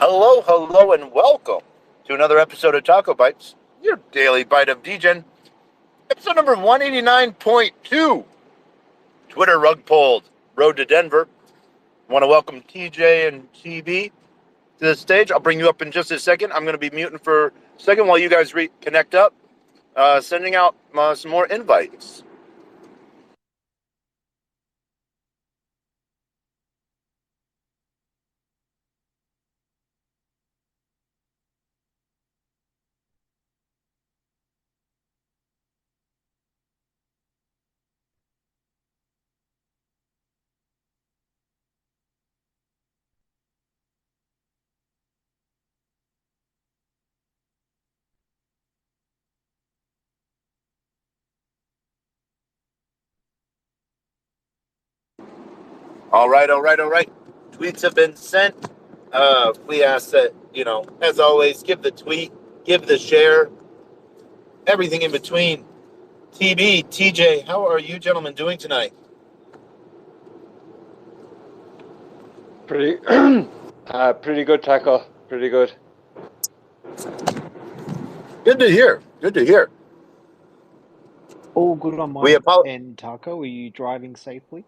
Hello, hello, and welcome to another episode of TacoBytes, your daily bite of Degen. Episode number 189.2. Twitter rug pulled. Road to Denver. I want to welcome TJ and TB to the stage. I'll bring you up in just a second. I'm going to be muting for a second while you guys connect up, sending out some more invites. All right. Tweets have been sent. We ask that, as always, give the tweet, give the share, everything in between. TB, TJ, how are you gentlemen doing tonight? Pretty good, Taco. Pretty good. Good to hear. All good on my end, Taco. Are you driving safely?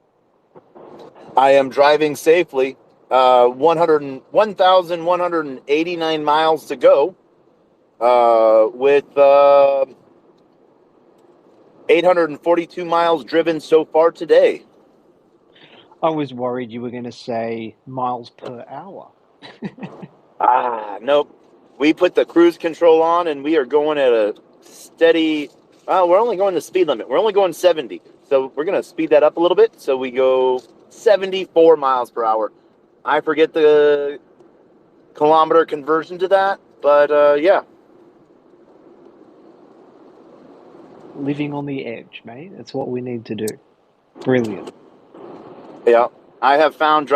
I am driving safely. 1,189 miles to go. With 842 miles driven so far today. I was worried you were going to say miles per hour. Nope. We put the cruise control on and we are going at a steady. We're only going the speed limit. We're only going 70. So we're going to speed that up a little bit. So we go 74 miles per hour. I forget the kilometer conversion to that, but yeah. Living on the edge, mate. That's what we need to do. Brilliant. Yeah, I have found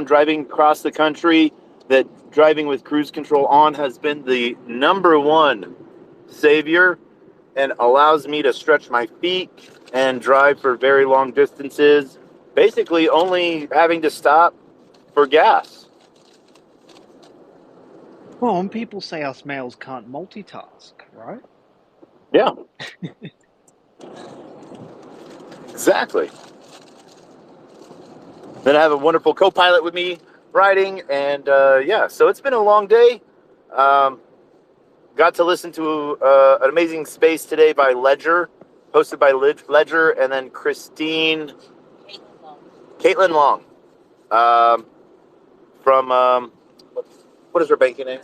driving across the country that driving with cruise control on has been the number one savior and allows me to stretch my feet and drive for very long distances, basically only having to stop for gas. Well, and people say us males can't multitask, right? Yeah. Exactly. Then I have a wonderful co-pilot with me riding, and yeah, so it's been a long day. Got to listen to an amazing space today by Ledger, hosted by Ledger, and then Caitlin Long, from what is her banking name?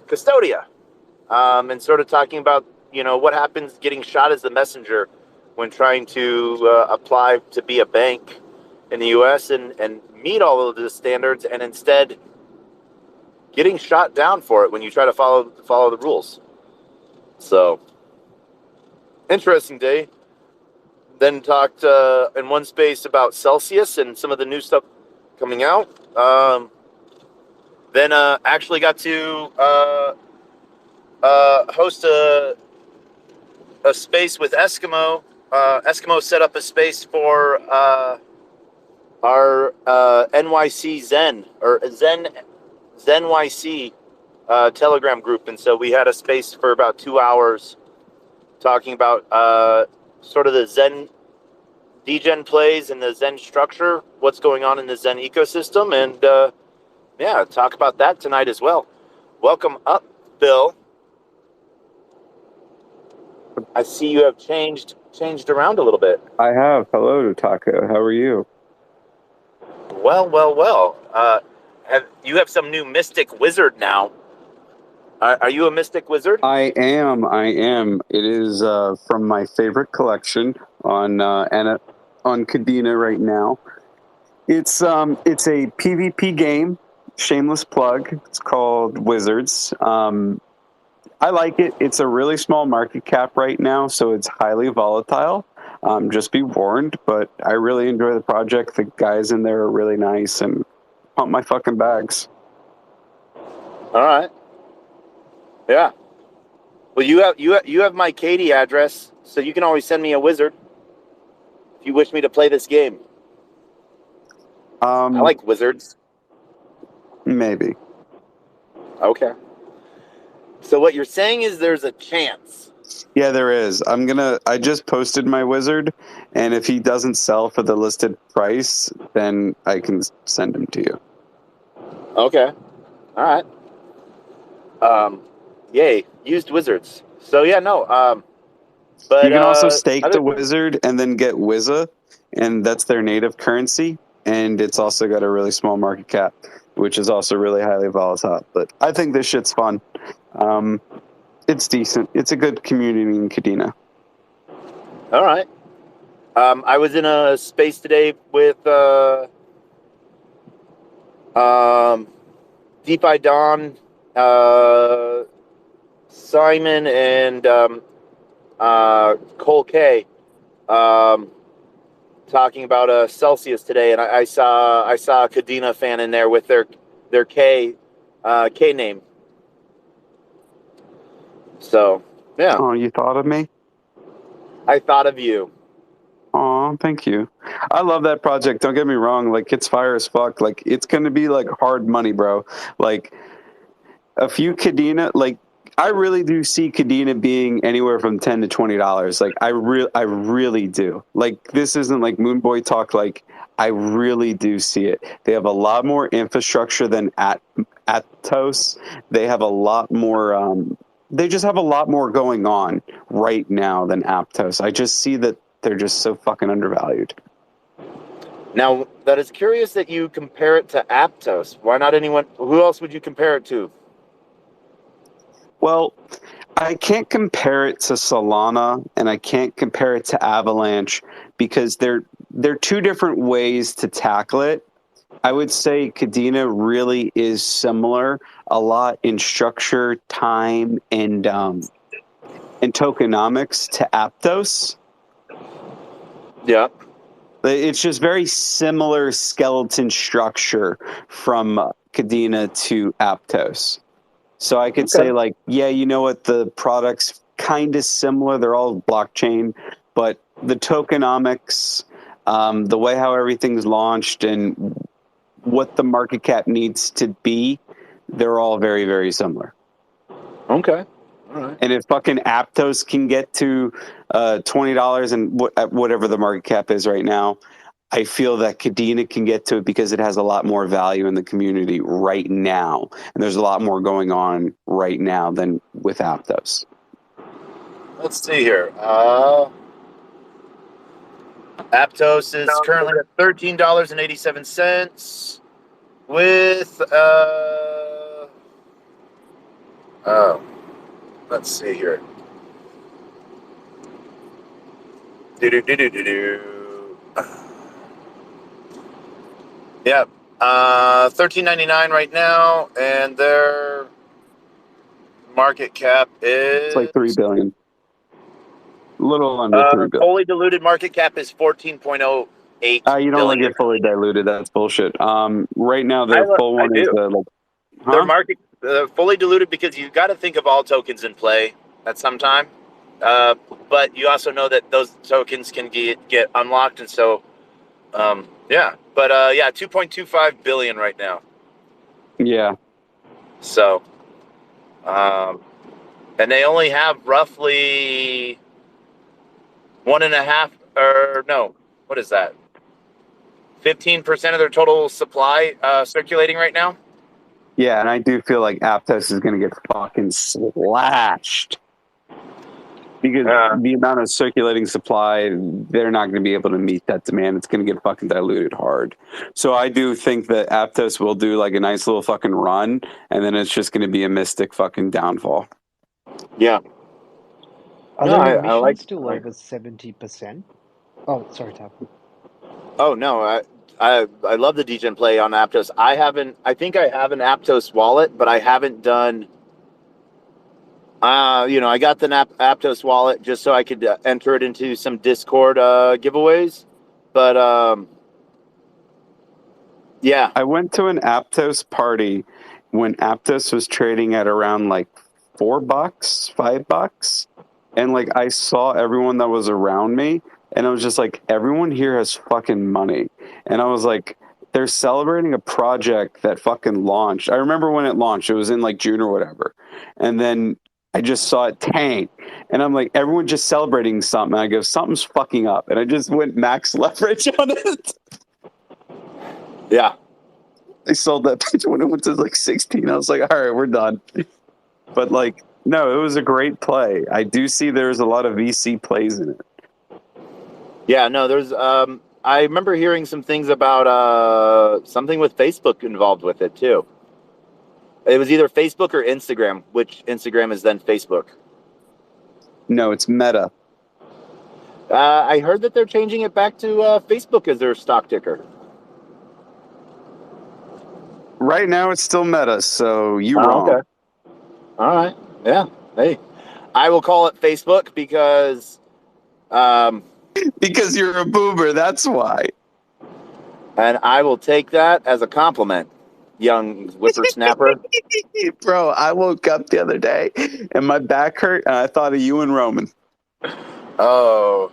Custodia, and sort of talking about what happens getting shot as the messenger when trying to apply to be a bank in the U.S. and meet all of the standards, and instead getting shot down for it when you try to follow the rules. So, interesting day. Then talked in one space about Celsius and some of the new stuff coming out. Then actually got to host a space with Eskimo. Eskimo set up a space for our NYC Zen or ZenYC Telegram group, and so we had a space for about 2 hours talking about sort of the Zen Degen plays and the Zen structure, what's going on in the Zen ecosystem, and yeah, talk about that tonight as well. Welcome up, Bill. I see you have changed around a little bit. I have. Hello, Taco. How are you? Well. You have some new Mystic Wizard now. Are you a Mystic Wizard? I am. It is from my favorite collection on Kadena right now. It's a PvP game. Shameless plug. It's called Wizards. I like it. It's a really small market cap right now, so it's highly volatile. Just be warned, but I really enjoy the project. The guys in there are really nice and pump my fucking bags. All right. Yeah. Well, you have my Katie address, so you can always send me a wizard if you wish me to play this game. I like wizards. Maybe. Okay. So what you're saying is there's a chance. Yeah, there is. I just posted my wizard, and if he doesn't sell for the listed price, then I can send him to you. Okay. All right. Yay, used wizards. So yeah, no. But You can also stake other the wizard and then get Wizza, and that's their native currency, and it's also got a really small market cap, which is also really highly volatile. But I think this shit's fun. It's decent. It's a good community in Kadena. all right. I was in a space today with DeFi Don, Simon, and Cole K. Talking about Celsius today, and I saw a Kadena fan in there with their K name. So yeah, Oh, you thought of me? I thought of you. Oh, thank you. I love that project. Don't get me wrong. Like, it's fire as fuck. Like, it's going to be like hard money, bro. Like, a few Kadena, like, I really do see Kadena being anywhere from $10 to $20. Like, I really do. Like, this isn't like Moonboy talk. Like, I really do see it. They have a lot more infrastructure than Atos. They have a lot more. They just have a lot more going on right now than Aptos. I just see that they're just so fucking undervalued. Now, that is curious that you compare it to Aptos. Why not anyone? Who else would you compare it to? Well, I can't compare it to Solana and I can't compare it to Avalanche because they're two different ways to tackle it. I would say Kadena really is similar a lot in structure, time, and tokenomics to Aptos. Yeah. It's just very similar skeleton structure from Kadena to Aptos. So I could say, like, yeah, you know what? The product's kind of similar. They're all blockchain, but the tokenomics, the way how everything's launched and what the market cap needs to be, they're all very, very similar. Okay. All right. And if fucking Aptos can get to $20 and whatever the market cap is right now, I feel that Kadena can get to it because it has a lot more value in the community right now. And there's a lot more going on right now than with Aptos. Let's see here. Aptos is currently at $13.87 with let's see here. Yeah. $13.99 right now, and their market cap is It's like $3 billion. A little under $3 billion. fully diluted market cap is 14.08 You don't billion. like it fully diluted. That's bullshit. Right now, their full one is their market fully diluted because you got to think of all tokens in play at some time. But you also know that those tokens can get unlocked, and so yeah. But yeah, 2.25 billion right now. Yeah. So, and they only have roughly 1.5, or no, what is that? 15% of their total supply circulating right now. Yeah, and I do feel like Aptos is going to get fucking slashed. Because the amount of circulating supply, they're not going to be able to meet that demand. It's going to get fucking diluted hard. So I do think that Aptos will do like a nice little fucking run, and then it's just going to be a mystic fucking downfall. Yeah. Are their emissions still over 70%? Oh, sorry, Taco. Oh no, I love the Degen play on Aptos. I think I have an Aptos wallet, but I haven't done. I got the Aptos wallet just so I could enter it into some Discord giveaways. But yeah. I went to an Aptos party when Aptos was trading at around like $4, $5. And like I saw everyone that was around me and I was just like, everyone here has fucking money. And I was like, they're celebrating a project that fucking launched. I remember when it launched. It was in like June or whatever. And then I just saw it tank. And I'm like, everyone just celebrating something. And I go, something's fucking up. And I just went max leverage on it. Yeah. They sold that bitch when it went to like 16. I was like, all right, we're done. But like, no, it was a great play. I do see there's a lot of VC plays in it. Yeah, no, there's I remember hearing some things about something with Facebook involved with it too. It was either Facebook or Instagram, which Instagram is then Facebook. No, it's Meta. I heard that they're changing it back to Facebook as their stock ticker. Right now, it's still Meta, so you Oh, wrong. okay. All right. Yeah. Hey, I will call it Facebook because Because you're a boomer, that's why. and I will take that as a compliment, young whippersnapper. Bro, I woke up the other day and my back hurt, and I thought of you and Roman. Oh.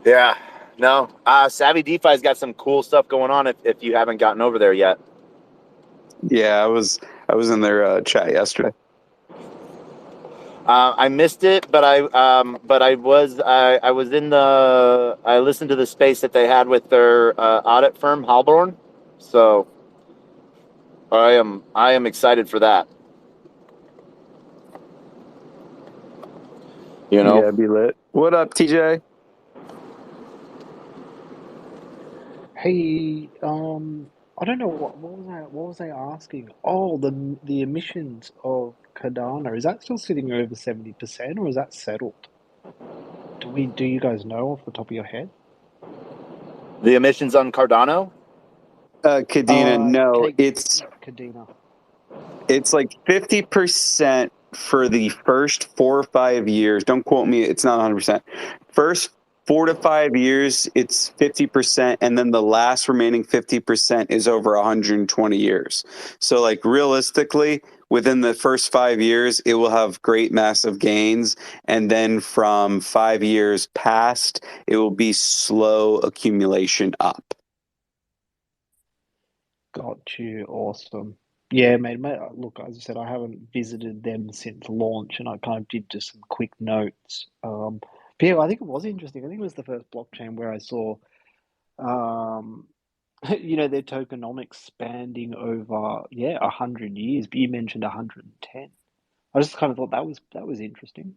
Yeah. No. Savvy DeFi's got some cool stuff going on if you haven't gotten over there yet. Yeah, I was in their chat yesterday. I missed it, but I was in the I listened to the space that they had with their audit firm Halborn, so I am excited for that. You know, Yeah, be lit. What up, TJ? Hey, I don't know what was I asking? Oh, the emissions of Cardano, is that still sitting over 70% or is that settled? Do you guys know off the top of your head? the emissions on Cardano. Kadena, no, it's Cadena. like 50% for the first 4 or 5 years. Don't quote me, it's not 100%. First 4 to 5 years, it's 50%, and then the last remaining 50% is over 120 years. So, like, realistically, within the first 5 years, it will have great massive gains, and then from 5 years past, it will be slow accumulation up. Got you. Awesome. Yeah, mate, look, as I said, I haven't visited them since launch, and I kind of did just some quick notes. But yeah, I think it was interesting. I think it was the first blockchain where I saw, um, their tokenomics spanning over, 100 years. But you mentioned 110. I just kind of thought that was interesting.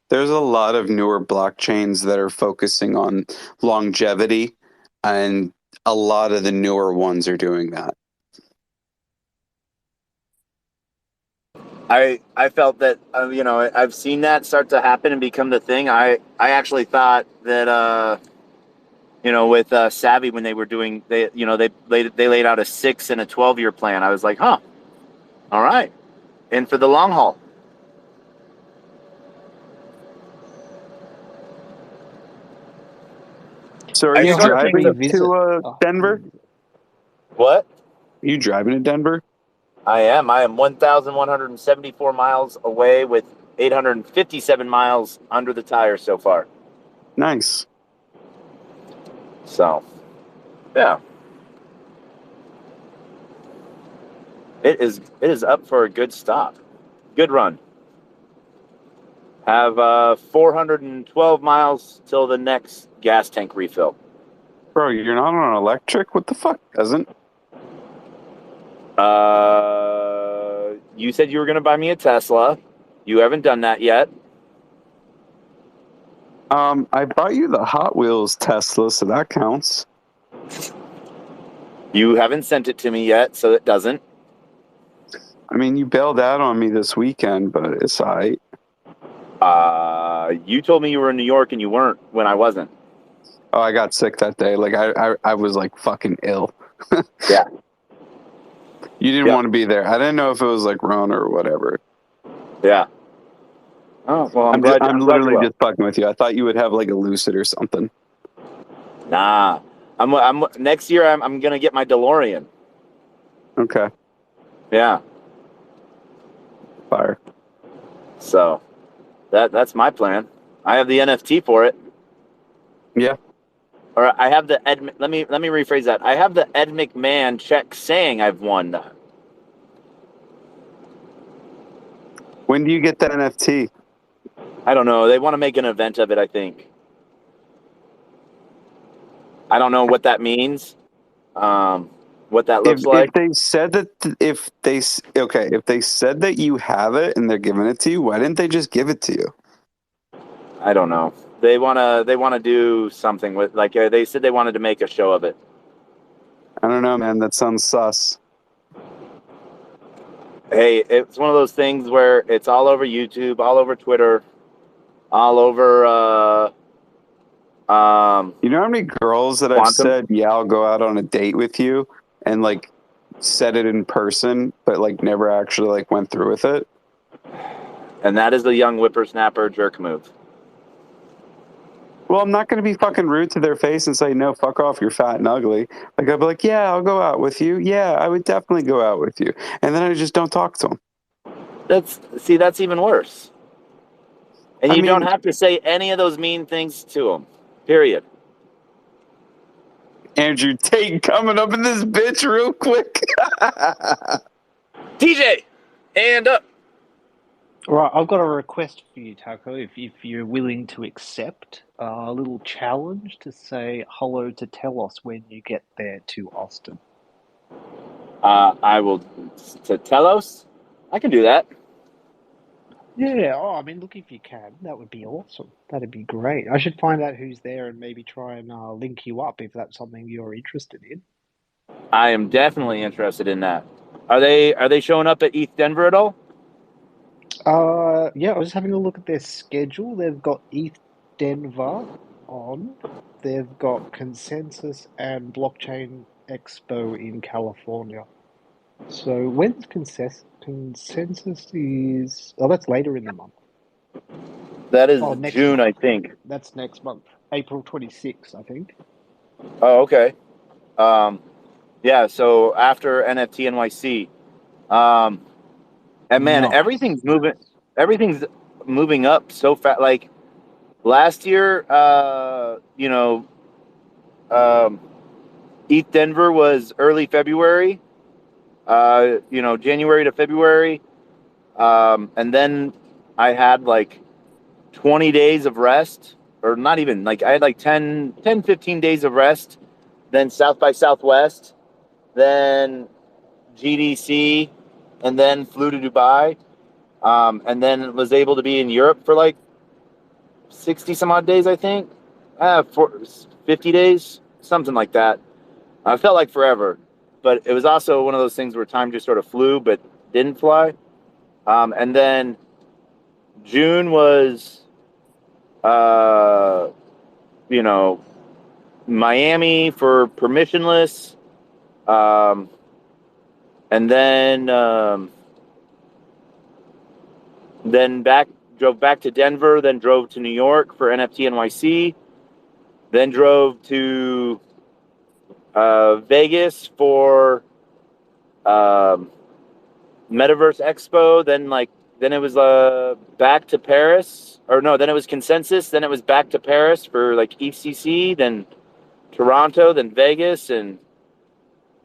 There's a lot of newer blockchains that are focusing on longevity, and a lot of the newer ones are doing that. I felt that I've seen that start to happen and become the thing. I actually thought that with Savvy when they were doing they laid out a 6 and a 12-year plan. I was like, huh, all right, and for the long haul. So are I you sort of think driving revisit. to Oh, Denver? What? Are you driving to Denver? I am 1,174 miles away with 857 miles under the tire so far. Nice. So, yeah. It is up for a good stop. Good run. Have 412 miles till the next gas tank refill. Bro, you're not on electric? What the fuck, doesn't? You said you were going to buy me a Tesla. You haven't done that yet. I bought you the Hot Wheels Tesla, so that counts. You haven't sent it to me yet, so it doesn't. I mean, you bailed out on me this weekend, but it's all right. You told me you were in New York and you weren't when I wasn't. Oh, I got sick that day. Like, I was, like, fucking ill. Yeah. You didn't want to be there. I didn't know if it was, like, Rona or whatever. Yeah. Oh, well, I'm glad I'm you're literally well. just fucking with you. I thought you would have, like, a Lucid or something. Nah. I'm next year I'm going to get my DeLorean. Okay. Yeah. Fire. So that's my plan. I have the NFT for it. Yeah. or I have the Ed. Let me rephrase that. I have the Ed McMahon check saying I've won that. When do you get the NFT? I don't know. They want to make an event of it, I think. I don't know what that means. What that looks like. If they said that if they said that you have it and they're giving it to you, why didn't they just give it to you? I don't know. They wanna do something with, like, they said they wanted to make a show of it. I don't know, man. That sounds sus. Hey, it's one of those things where it's all over YouTube, all over Twitter, all over. You know how many girls that I've Quantum? said, yeah, I'll go out on a date with you, and like said it in person, but like never actually like went through with it. And that is the young whippersnapper jerk move. Well, I'm not going to be fucking rude to their face and say, no, fuck off, you're fat and ugly. Like, I'll be like, yeah, I'll go out with you. Yeah, I would definitely go out with you. And then I just don't talk to them. That's even worse. And you don't mean, have to say any of those mean things to them. Period. Andrew Tate coming up in this bitch real quick. DJ, hand up. Right, I've got a request for you, Taco, if you're willing to accept a little challenge to say hello to Telos when you get there to Austin. I will to Telos. I can do that. Yeah, I mean, look, if you can, that would be awesome. That'd be great. I should find out who's there and maybe try and link you up if that's something you're interested in. I am definitely interested in that. Are they showing up at ETH Denver at all? Yeah, I was having a look at their schedule. They've got ETH Denver on. They've got Consensus and Blockchain Expo in California. So when's consensus is? Oh, that's later in the month. That is Oh, next June, month. I think. That's next month, April 26th, I think. Oh, okay. Yeah. So after NFT NYC, and man, Nice. everything's moving up so fast. Like last year, ETH Denver was early February. January to February, and then I had like 20 days of rest, or not even, like I had like 15 days of rest, then South by Southwest, then GDC, and then flew to Dubai, and then was able to be in Europe for like 60 some odd days, I think, 50 days, something like that. I felt like forever, but it was also one of those things where time just sort of flew but didn't fly. And then June was, uh, Miami for permissionless, and then drove back to Denver, then drove to New York for NFT NYC, then drove to Vegas for Metaverse Expo, then it was back to Paris, or no, then it was Consensus, then it was back to Paris for like ECC, then Toronto, then Vegas, and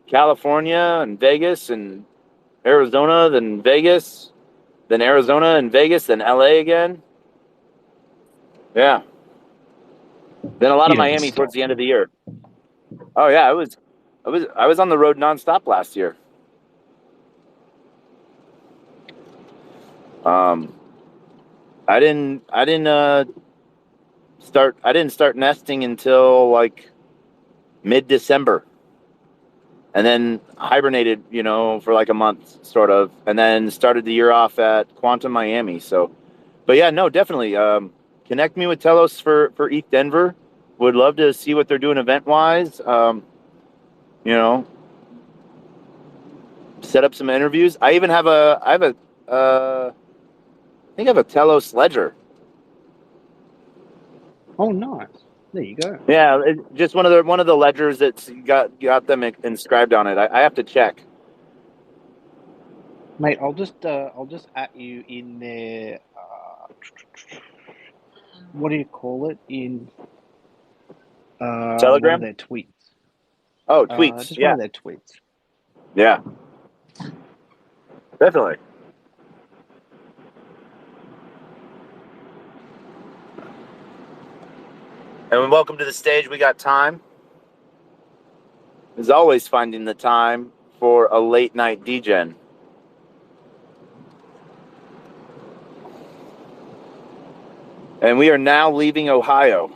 California, and Vegas, and Arizona, then Vegas, then Arizona and Vegas, then LA again. Yeah. Then a lot of You don't Miami stop. towards the end of the year. Oh yeah, I was on the road nonstop last year. I didn't start nesting until like mid-December, and then hibernated, for like a month, sort of, and then started the year off at Quantum Miami. So, but yeah, no, definitely. Connect me with Telos for ETH Denver. Would love to see what they're doing event wise. Set up some interviews. I even have I think I have a Telos ledger. Oh, nice. There you go. Yeah, just one of the ledgers that's got them inscribed on it. I have to check. Mate, I'll just at you in there. What do you call it? In One of Telegram? their tweets. Oh, tweets. Just Yeah. one of their tweets. Yeah. Definitely. And welcome to the stage. We got time. As always, finding the time for a late night Degen. And we are now leaving Ohio.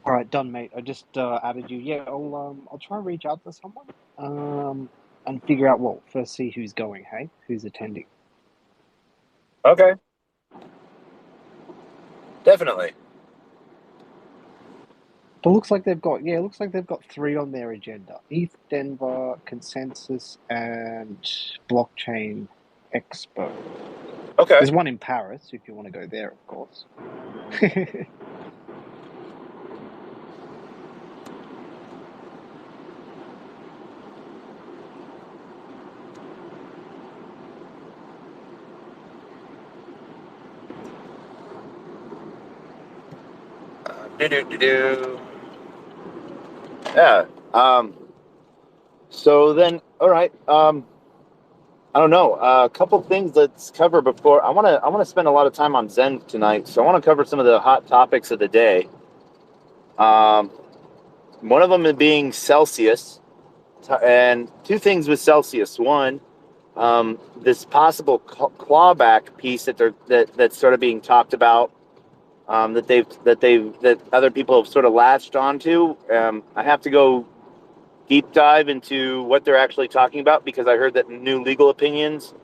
All right, done, mate. I just added you. Yeah, I'll try and reach out to someone. And figure out, well, first see who's going. Hey, who's attending? Okay. Definitely. But looks like they've got three on their agenda: ETH Denver, Consensus, and Blockchain Expo. Okay. There's one in Paris if you want to go there, of course. Yeah. So then, all right. I don't know. A couple things let's cover before I want to spend a lot of time on Zen tonight. So I want to cover some of the hot topics of the day. One of them being Celsius, and two things with Celsius. One, this possible clawback piece that's sort of being talked about, that other people have sort of latched onto. I have to go deep dive into what they're actually talking about because I heard that new legal opinions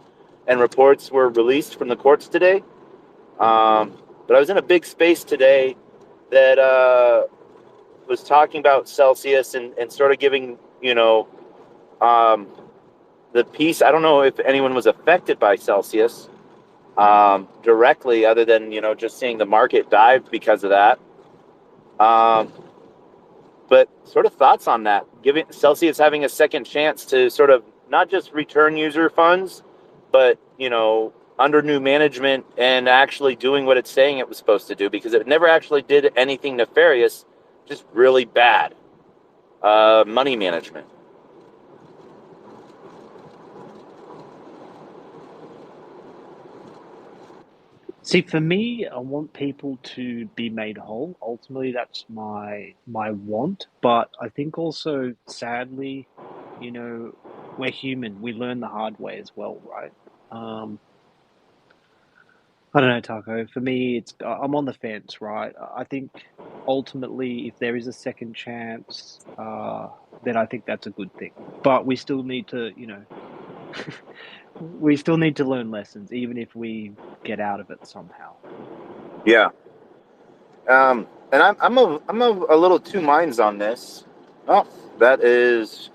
and reports were released from the courts today. But I was in a big space today that was talking about Celsius and sort of giving, the piece. I don't know if anyone was affected by Celsius directly, other than, just seeing the market dive because of that. But sort of thoughts on that, giving Celsius having a second chance to sort of not just return user funds, but, under new management and actually doing what it's saying it was supposed to do, because it never actually did anything nefarious, just really bad money management. See, for me, I want people to be made whole. Ultimately, that's my want. But I think also, sadly, we're human. We learn the hard way as well, right? I don't know, Taco. For me, I'm on the fence, right? I think ultimately, if there is a second chance, then I think that's a good thing. But we still need to, we still need to learn lessons, even if we get out of it somehow. Yeah. And I'm a little two minds on this. Oh, that is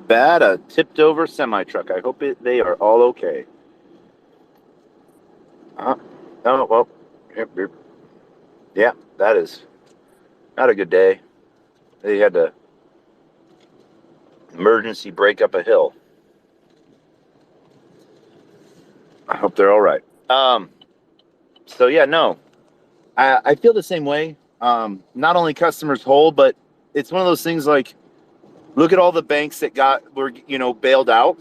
bad. A tipped over semi truck. I hope they are all okay. Oh, well, yeah, that is not a good day. They had to emergency brake up a hill. I hope they're all right. So yeah, no, I feel the same way. Not only customers hold, but it's one of those things like, look at all the banks that were bailed out.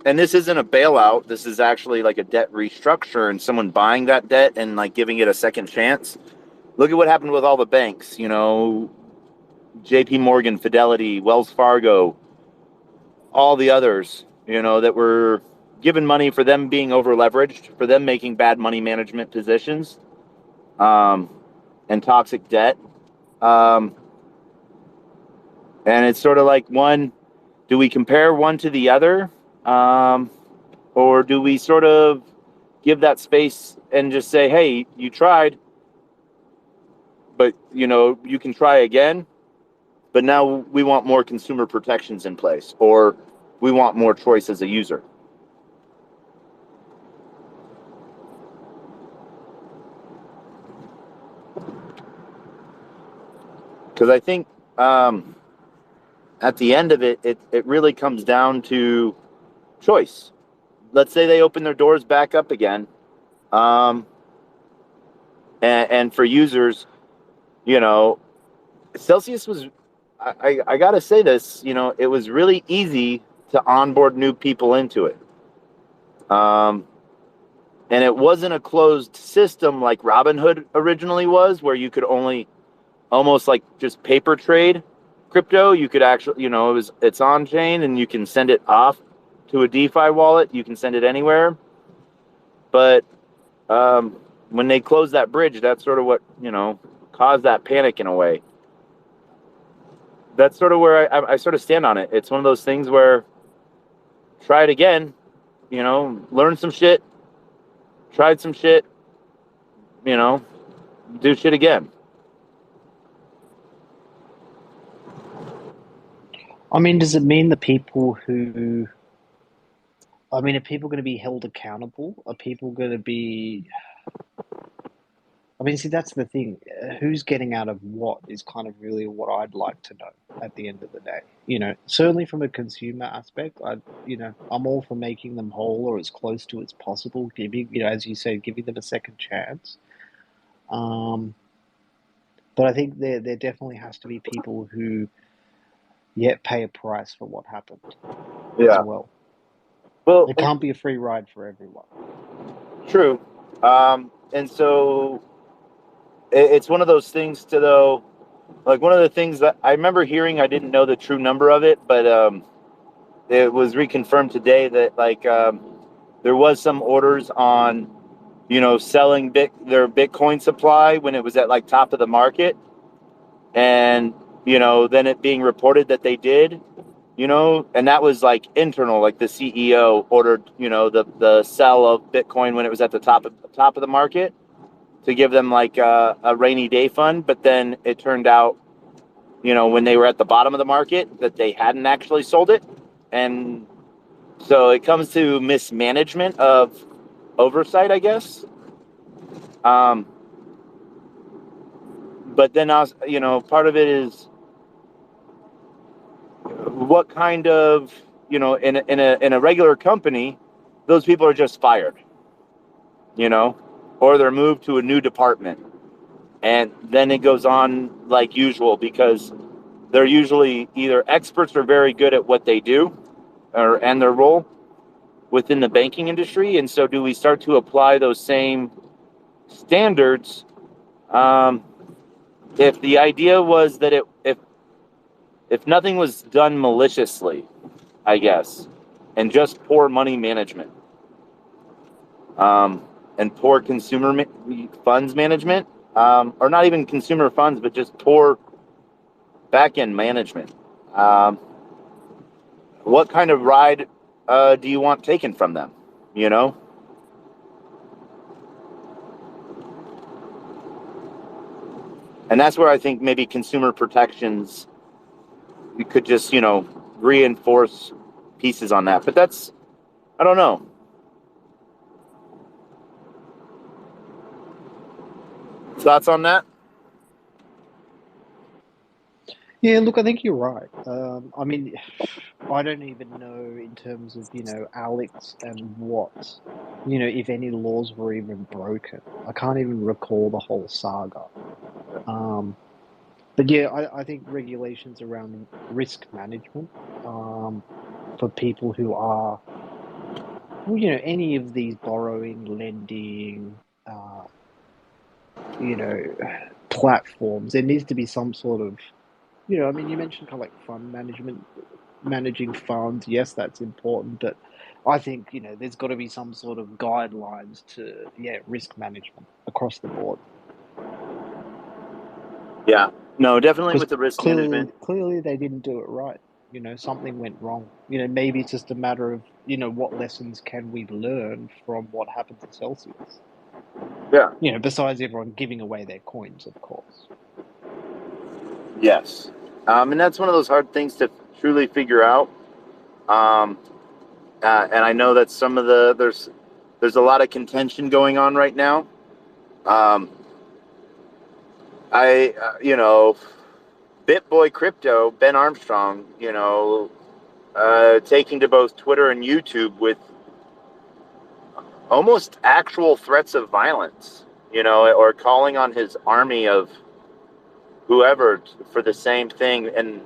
And this isn't a bailout. This is actually like a debt restructure and someone buying that debt and like giving it a second chance. Look at what happened with all the banks, JP Morgan, Fidelity, Wells Fargo, all the others, that were given money for them being over leveraged, for them making bad money management positions, and toxic debt. And it's sort of like, do we compare one to the other? Or do we sort of give that space and just say, hey, you tried, but you can try again, but now we want more consumer protections in place, or we want more choice as a user. Because I think at the end of it, it really comes down to choice. Let's say they open their doors back up again. And for users, you know, Celsius was, I got to say this, you know, it was really easy to onboard new people into it. And it wasn't a closed system like Robinhood originally was, where you could only almost like just paper trade crypto. You could actually, you know, it's on chain and you can send it off to a DeFi wallet. You can send it anywhere. But when they closed that bridge, that's sort of what, you know, caused that panic in a way. That's sort of where I sort of stand on it. It's one of those things where try it again, you know, learn some shit, tried some shit, you know, do shit again. I mean, does it mean the people who, I mean, are people going to be held accountable? Are people going to be, I mean, see, that's the thing. Who's getting out of what is kind of really what I'd like to know at the end of the day. You know, certainly from a consumer aspect, I'm all for making them whole or as close to as possible, giving, you know, as you say, giving them a second chance. But I think there definitely has to be people who yet pay a price for what happened as well. Well, it can't be a free ride for everyone. True. And so it's one of those things to, though, like one of the things that I remember hearing, I didn't know the true number of it, but it was reconfirmed today that like there was some orders on, you know, selling their Bitcoin supply when it was at like top of the market. And, you know, then it being reported that they did, you know, and that was like internal, like the CEO ordered, you know, the sell of Bitcoin when it was at the top of the market to give them like a rainy day fund. But then it turned out, you know, when they were at the bottom of the market, that they hadn't actually sold it. And so it comes to mismanagement of oversight, I guess. But then also, you know, part of it is what kind of, you know, in a regular company, those people are just fired, you know, or they're moved to a new department. And then it goes on like usual, because they're usually either experts or very good at what they do and their role within the banking industry. And so do we start to apply those same standards? If the idea was that if nothing was done maliciously, I guess, and just poor money management, and poor consumer funds management, or not even consumer funds, but just poor back-end management. What kind of ride do you want taken from them, you know? And that's where I think maybe consumer protections, we could just, you know, reinforce pieces on that. But that's, I don't know. Thoughts on that? Yeah, look, I think you're right. I mean, I don't even know in terms of, you know, Alex and what, you know, if any laws were even broken. I can't even recall the whole saga. But yeah, I think regulations around risk management, for people who are, well, you know, any of these borrowing, lending, you know, platforms, there needs to be some sort of, you know, I mean, you mentioned kind of like fund management, managing funds. Yes, that's important, but I think, you know, there's got to be some sort of guidelines to, yeah, risk management across the board. Yeah, no, definitely with the risk management. Clearly they didn't do it right. You know, something went wrong. You know, maybe it's just a matter of, you know, what lessons can we learn from what happened to Celsius? Yeah. You know, besides everyone giving away their coins, of course. Yes. And that's one of those hard things to truly figure out. And I know that some of there's a lot of contention going on right now. You know, BitBoy Crypto, Ben Armstrong, taking to both Twitter and YouTube with almost actual threats of violence, or calling on his army of whoever for the same thing. And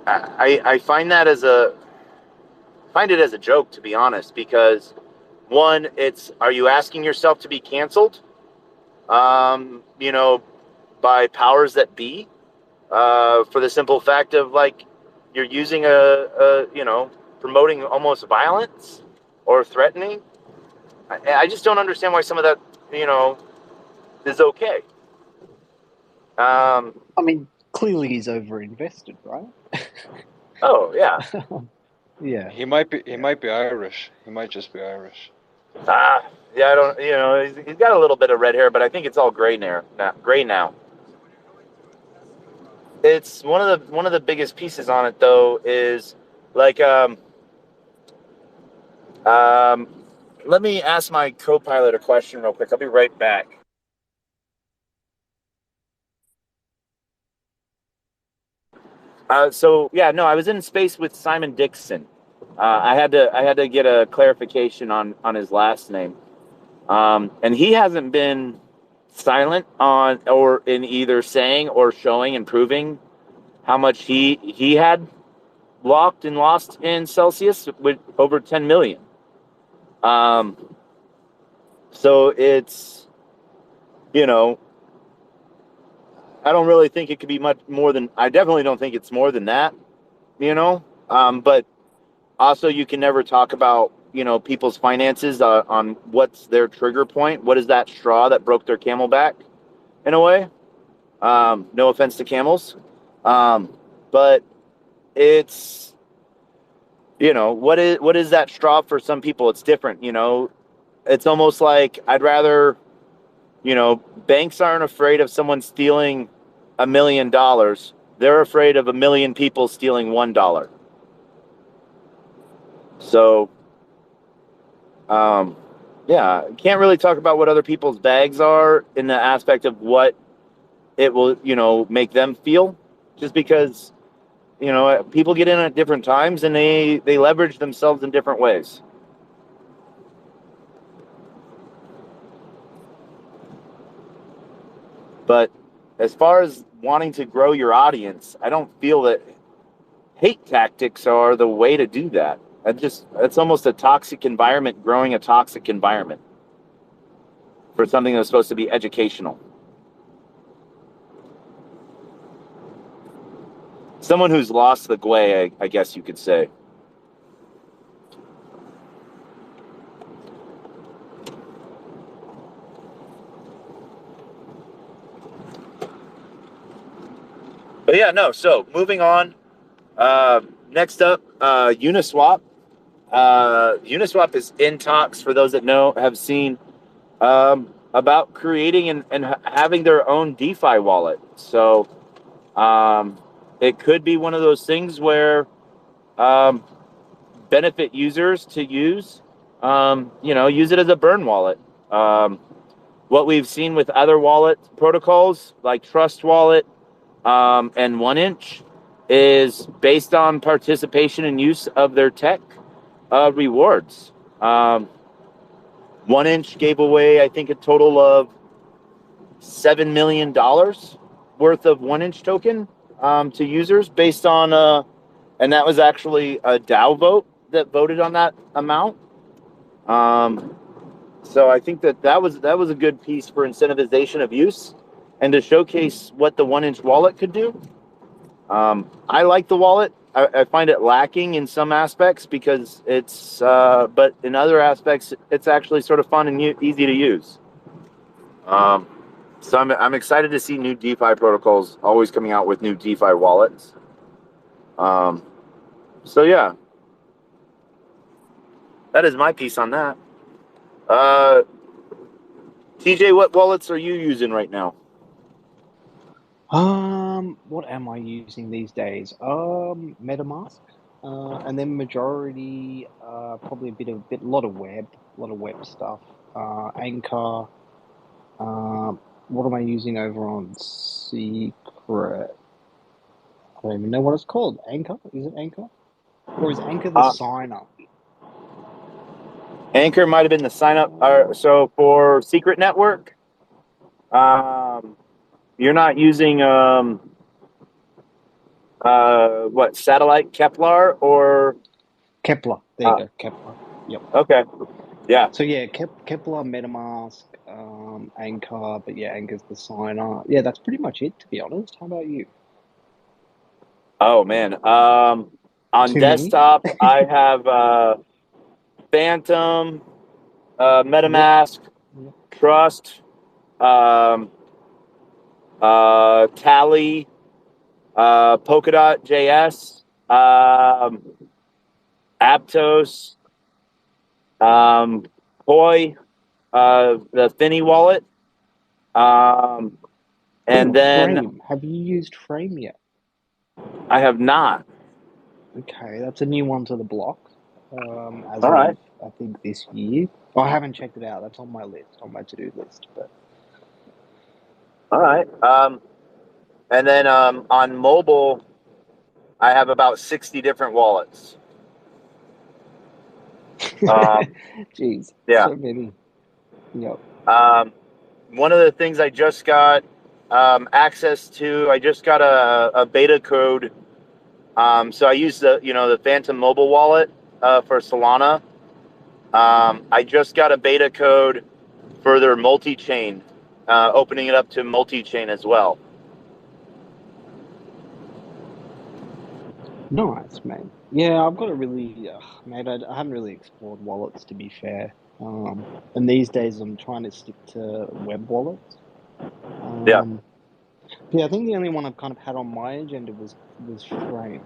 I find it as a joke, to be honest, because one, are you asking yourself to be canceled, by powers that be, for the simple fact of like, you're using promoting almost violence or threatening. I just don't understand why some of that, is okay. I mean, clearly he's overinvested, right? Oh yeah. Yeah. He might be Irish. He might just be Irish. Yeah. I don't. He's got a little bit of red hair, but I think it's all gray now. Gray now. It's one of the biggest pieces on it though is like let me ask my co-pilot a question real quick. I'll be right back. So yeah, no, I was in space with Simon Dixon. I had to get a clarification on his last name, and he hasn't been silent on or in either saying or showing and proving how much he had locked and lost in Celsius with over 10 million. So it's I don't really think it could be much more than. I definitely don't think it's more than that. But also, you can never talk about, people's finances on what's their trigger point. What is that straw that broke their camel back, in a way? No offense to camels. But it's, what is that straw for some people? It's different, It's almost like I'd rather, banks aren't afraid of someone stealing $1 million. They're afraid of 1 million people stealing $1. So, yeah, can't really talk about what other people's bags are in the aspect of what it will, make them feel, just because, people get in at different times and they leverage themselves in different ways. But as far as wanting to grow your audience, I don't feel that hate tactics are the way to do that. It's almost a toxic environment, growing a toxic environment for something that's supposed to be educational. Someone who's lost the gway, I guess you could say. But yeah, no. So moving on. Next up, Uniswap. Uniswap is in talks, for those that have seen, about creating and having their own DeFi wallet. So it could be one of those things where benefit users to use, use it as a burn wallet. What we've seen with other wallet protocols like Trust Wallet and 1inch is based on participation and use of their tech rewards. 1inch gave away, I think, a total of $7 million worth of 1inch token to users based on, and that was actually a DAO vote that voted on that amount. So I think that was a good piece for incentivization of use and to showcase what the 1inch wallet could do. I like the wallet. I find it lacking in some aspects because but in other aspects, it's actually sort of fun and easy to use. So I'm excited to see new DeFi protocols always coming out with new DeFi wallets. So yeah, that is my piece on that. TJ, what wallets are you using right now? What am I using these days? MetaMask, and then majority, probably a lot of web stuff. Anchor. What am I using over on Secret? I don't even know what it's called. Anchor? Is it Anchor? Or is Anchor the Uh, signer? Anchor might have been the sign up. So for Secret Network, you're not using what, satellite Kepler or Kepler. There you go, Kepler. Yep. okay, yeah. So yeah, Kepler, MetaMask, Anchor, but yeah, Anchor's the signer. Yeah, that's pretty much it, to be honest. How about you? Oh man. On Too many? desktop, I have Phantom, Yep. MetaMask, Yep. Trust, um, Tally, Polkadot JS, Aptos, um, Koi, the Finny wallet, um, and Oh, then Frame. Have you used Frame yet? I have not. Okay, that's a new one to the block. As All of right, I think this year. I haven't checked it out. That's on my list, on my to-do list. But all right. And then on mobile, I have about 60 different wallets. Um, jeez, yeah. so many. Yep. Um, one of the things I just got access to, I just got a beta code. So I use the Phantom mobile wallet for Solana. I just got a beta code for their multi-chain, opening it up to multi-chain as well. Nice, man. Yeah, I've got a really, mate. I haven't really explored wallets, to be fair. And these days I'm trying to stick to web wallets. Yeah. Yeah, I think the only one I've kind of had on my agenda was Frame.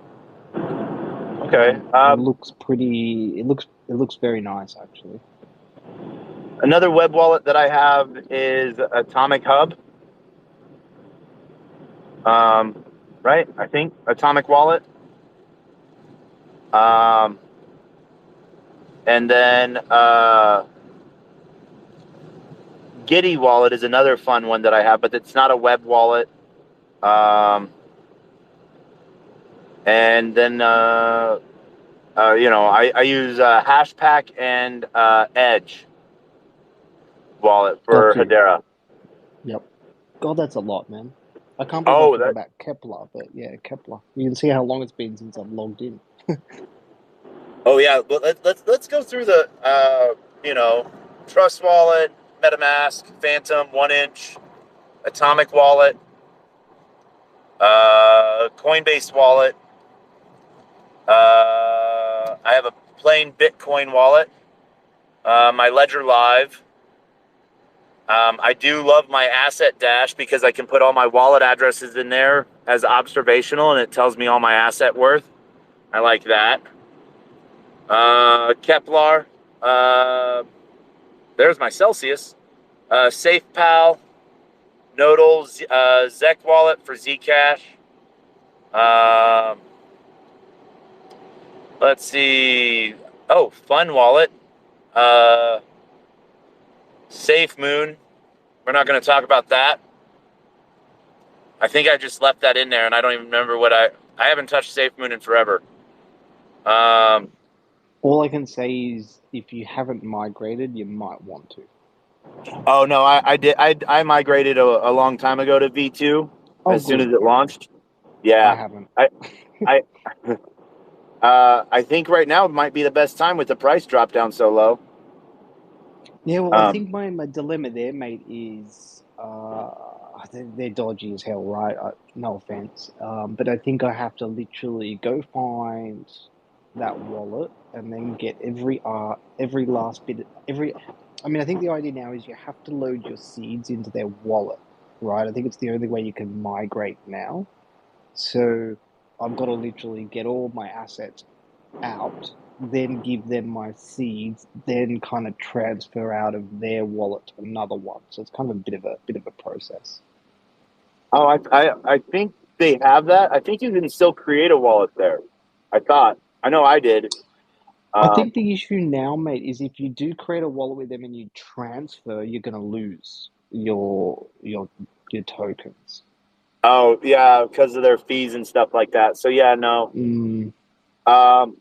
Okay. It looks pretty. It looks very nice, actually. Another web wallet that I have is Atomic Hub. Right? I think Atomic Wallet. Um, and then Giddy Wallet is another fun one that I have, but it's not a web wallet. Um, and then I use Hashpack and Edge wallet for Got you. Hedera. Yep. God, that's a lot, man. I can't believe I Oh, forgot about Kepler, but yeah, Kepler. You can see how long it's been since I've logged in. yeah. But let's go through the Trust Wallet, MetaMask, Phantom, 1inch, Atomic Wallet, Coinbase Wallet. I have a plain Bitcoin wallet. My Ledger Live. I do love my Asset Dash because I can put all my wallet addresses in there as observational, and it tells me all my asset worth. I like that. Kepler. Uh, there's my Celsius. SafePal. Nodal. Zec Wallet for Zcash. Um, let's see. Oh, Fun Wallet. Uh, Safe Moon. We're not going to talk about that. I think I just left that in there, and I don't even remember what I haven't touched Safe Moon in forever. All I can say is if you haven't migrated, you might want to. Oh no, I did. I migrated a long time ago to V2 Oh, as soon as good. it launched. I Yeah, haven't. I I I think right now might be the best time with the price drop down so low. Yeah, well, I Um, think my dilemma there, mate, is they're dodgy as hell, right? No offense, but I think I have to literally go find that wallet and then get every last bit, every. I mean, I think the idea now is you have to load your seeds into their wallet, right? I think it's the only way you can migrate now. So I've got to literally get all my assets out, then give them my seeds, then kind of transfer out of their wallet to another one. So it's kind of a bit of a process. oh, I think they have that. I think you can still create a wallet there. I thought. I know I did. I Um, think the issue now, mate, is if you do create a wallet with them and you transfer, you're going to lose your tokens. Oh yeah, because of their fees and stuff like that. So yeah, no. Mm, Um,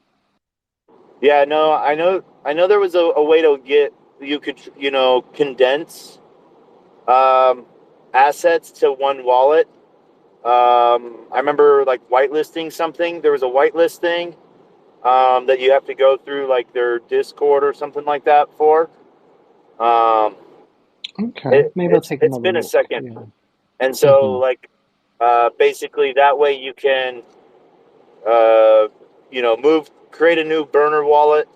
yeah, no. I know there was a way to get you could condense um, assets to one wallet. I remember like whitelisting something. There was a whitelisting that you have to go through like their Discord or something like that for. Um, okay, maybe I'll take it's another been a look. second, Yeah. and so like basically that way you can uh, create a new burner wallet,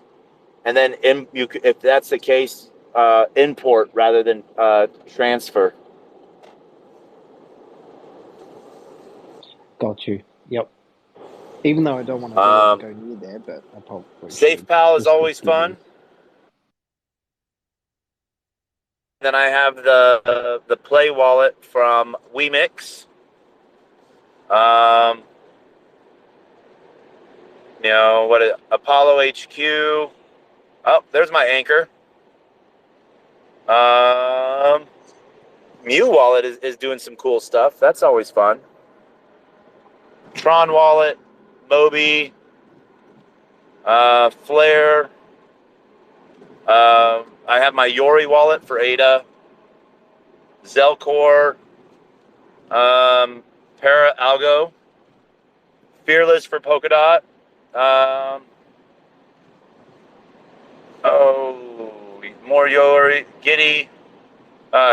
and then if that's the case, import rather than transfer. Got you. Yep. Even though I don't want to Um, go near there, but I probably should. SafePal is Just for always fun. Then I have the Play wallet from WeMix. Um, Apollo HQ. Oh, there's my anchor. Mew wallet is doing some cool stuff. That's always fun. Tron wallet, Moby, Flare. I have my Yori wallet for Ada. Zelcore, Para Algo, Fearless for Polkadot. Um, more Yori, Giddy,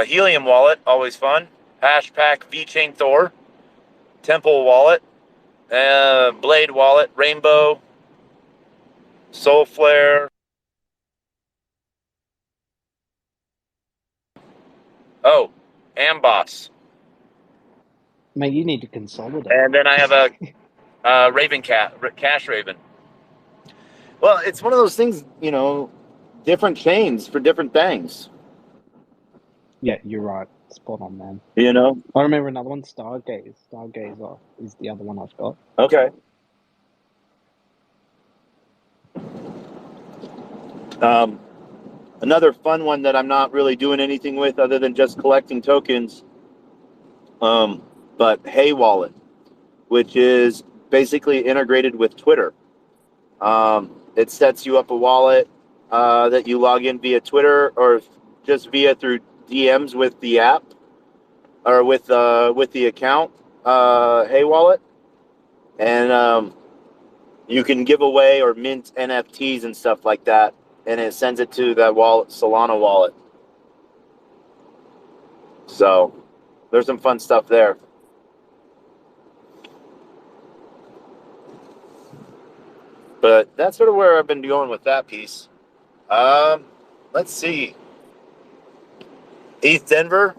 Helium wallet, always fun. Hashpack, VeChain Thor, Temple wallet, Blade wallet, Rainbow, Soul Flare. Oh, Amboss. Mate, you need to consolidate. And then I have a Raven Cat, Cash Raven. Well, it's one of those things, different chains for different things. Yeah, you're right. Spot on, man. I remember another one, Stargaze. Stargazer is the other one I've got. Okay. Another fun one that I'm not really doing anything with other than just collecting tokens, but Hey Wallet, which is basically integrated with Twitter. It sets you up a wallet that you log in via Twitter or just through DMs with the app or with the account. Hey Wallet, and you can give away or mint NFTs and stuff like that, and it sends it to that wallet, Solana wallet. So there's some fun stuff there. But that's sort of where I've been going with that piece. Let's see. East Denver,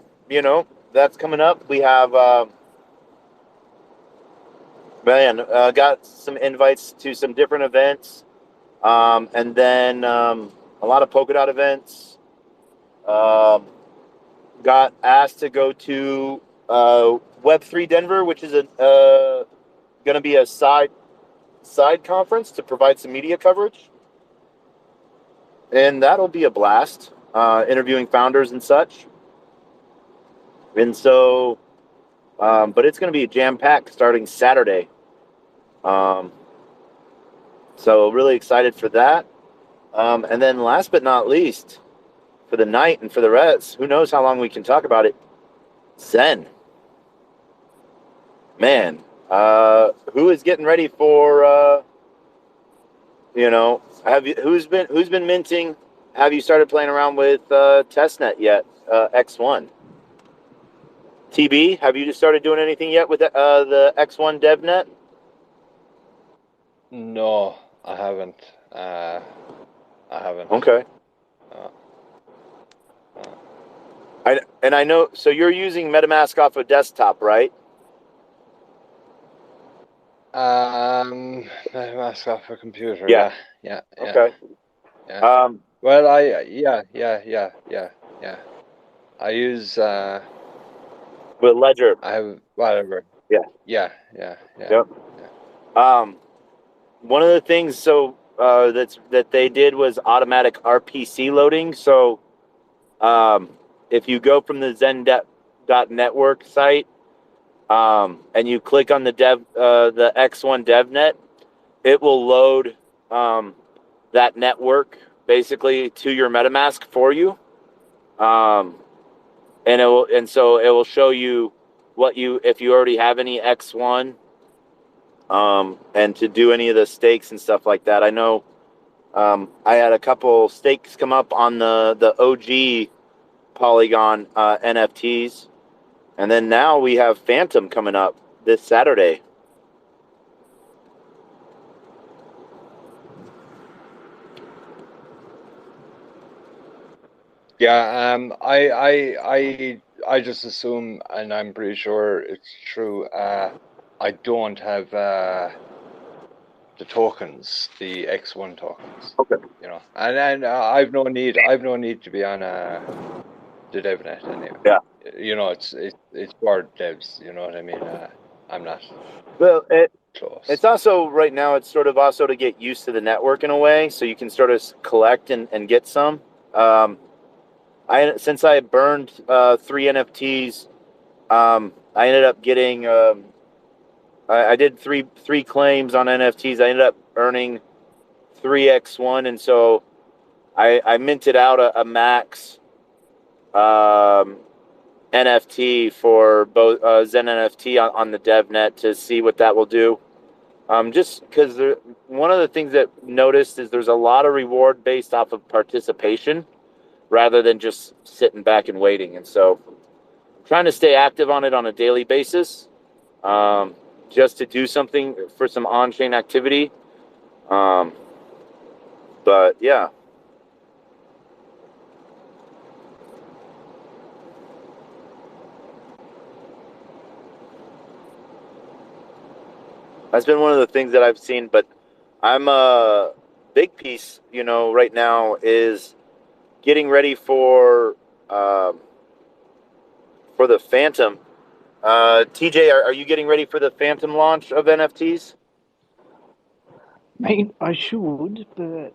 that's coming up. We have, got some invites to some different events. And then a lot of Polkadot events. Got asked to go to Web3 Denver, which is going to be a side conference to provide some media coverage. And that'll be a blast, interviewing founders and such. And so, but it's going to be jam-packed starting Saturday. So really excited for that. And then last but not least, for the night and for the rest, who knows how long we can talk about it. Zen. Man, who is getting ready for, who's been minting? Have you started playing around with testnet yet? X1. TB, have you just started doing anything yet with the X1 DevNet? No, I haven't. I haven't. Okay. I know. So you're using MetaMask off a desktop, right? Mask off a computer. Yeah. Yeah. Okay. Yeah. Well, yeah. I use with Ledger. I have whatever. Yeah. Yeah. Yep. One of the things that they did was automatic RPC loading. So if you go from the Zen.network site and you click on the the X1 DevNet, it will load that network basically to your MetaMask for you, so it will show you if you already have any X1, and to do any of the stakes and stuff like that. I know I had a couple stakes come up on the OG Polygon NFTs, and then now we have Phantom coming up this Saturday. Yeah, I just assume, and I'm pretty sure it's true. I don't have the tokens, the X1 tokens. Okay. You know, and I've no need to be on the DevNet anyway. Yeah. You know, it's for devs. You know what I mean? I'm not Well, close. it's also right now. It's sort of also to get used to the network in a way, so you can sort of collect and get some. Since I burned 3 NFTs, I ended up getting. I did three claims on NFTs. I ended up earning 3x1, and so I minted out a max NFT for both Zen NFT on the DevNet to see what that will do. Just because one of the things that noticed is there's a lot of reward based off of participation rather than just sitting back and waiting. And so I'm trying to stay active on it on a daily basis, just to do something for some on-chain activity. But yeah. That's been one of the things that I've seen, but I'm a big piece, right now is getting ready for the Phantom. TJ, are you getting ready for the Phantom launch of NFTs? Mate, I should, but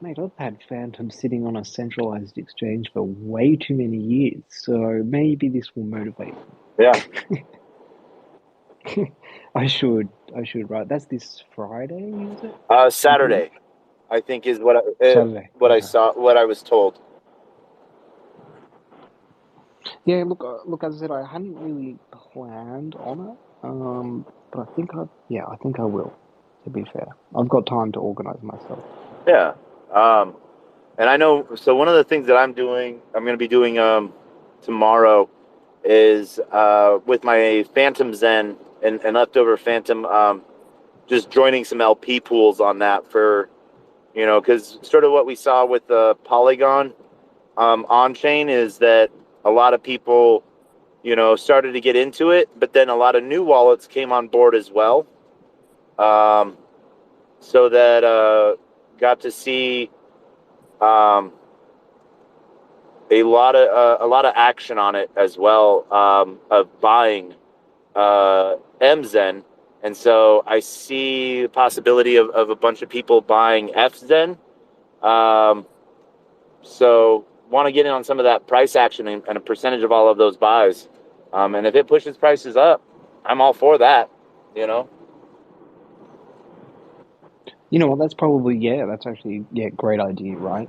mate, I've had Phantom sitting on a centralized exchange for way too many years, so maybe this will motivate me. Yeah. I should, right? That's this Friday, is it? Saturday, I think, is what Saturday. I saw, what I was told. Yeah, look. As I said, I hadn't really planned on it, but I think I will. To be fair, I've got time to organize myself. Yeah, and I know. So one of the things that I'm going to be doing tomorrow is with my Phantom Zen and leftover Phantom, just joining some LP pools on that for, because sort of what we saw with the Polygon on chain is that a lot of people, started to get into it, but then a lot of new wallets came on board as well. So that got to see a lot of action on it as well, of buying MZen. And so I see the possibility of a bunch of people buying FZen. So want to get in on some of that price action and a percentage of all of those buys. And if it pushes prices up, I'm all for that, You know what? That's probably that's actually great idea, right?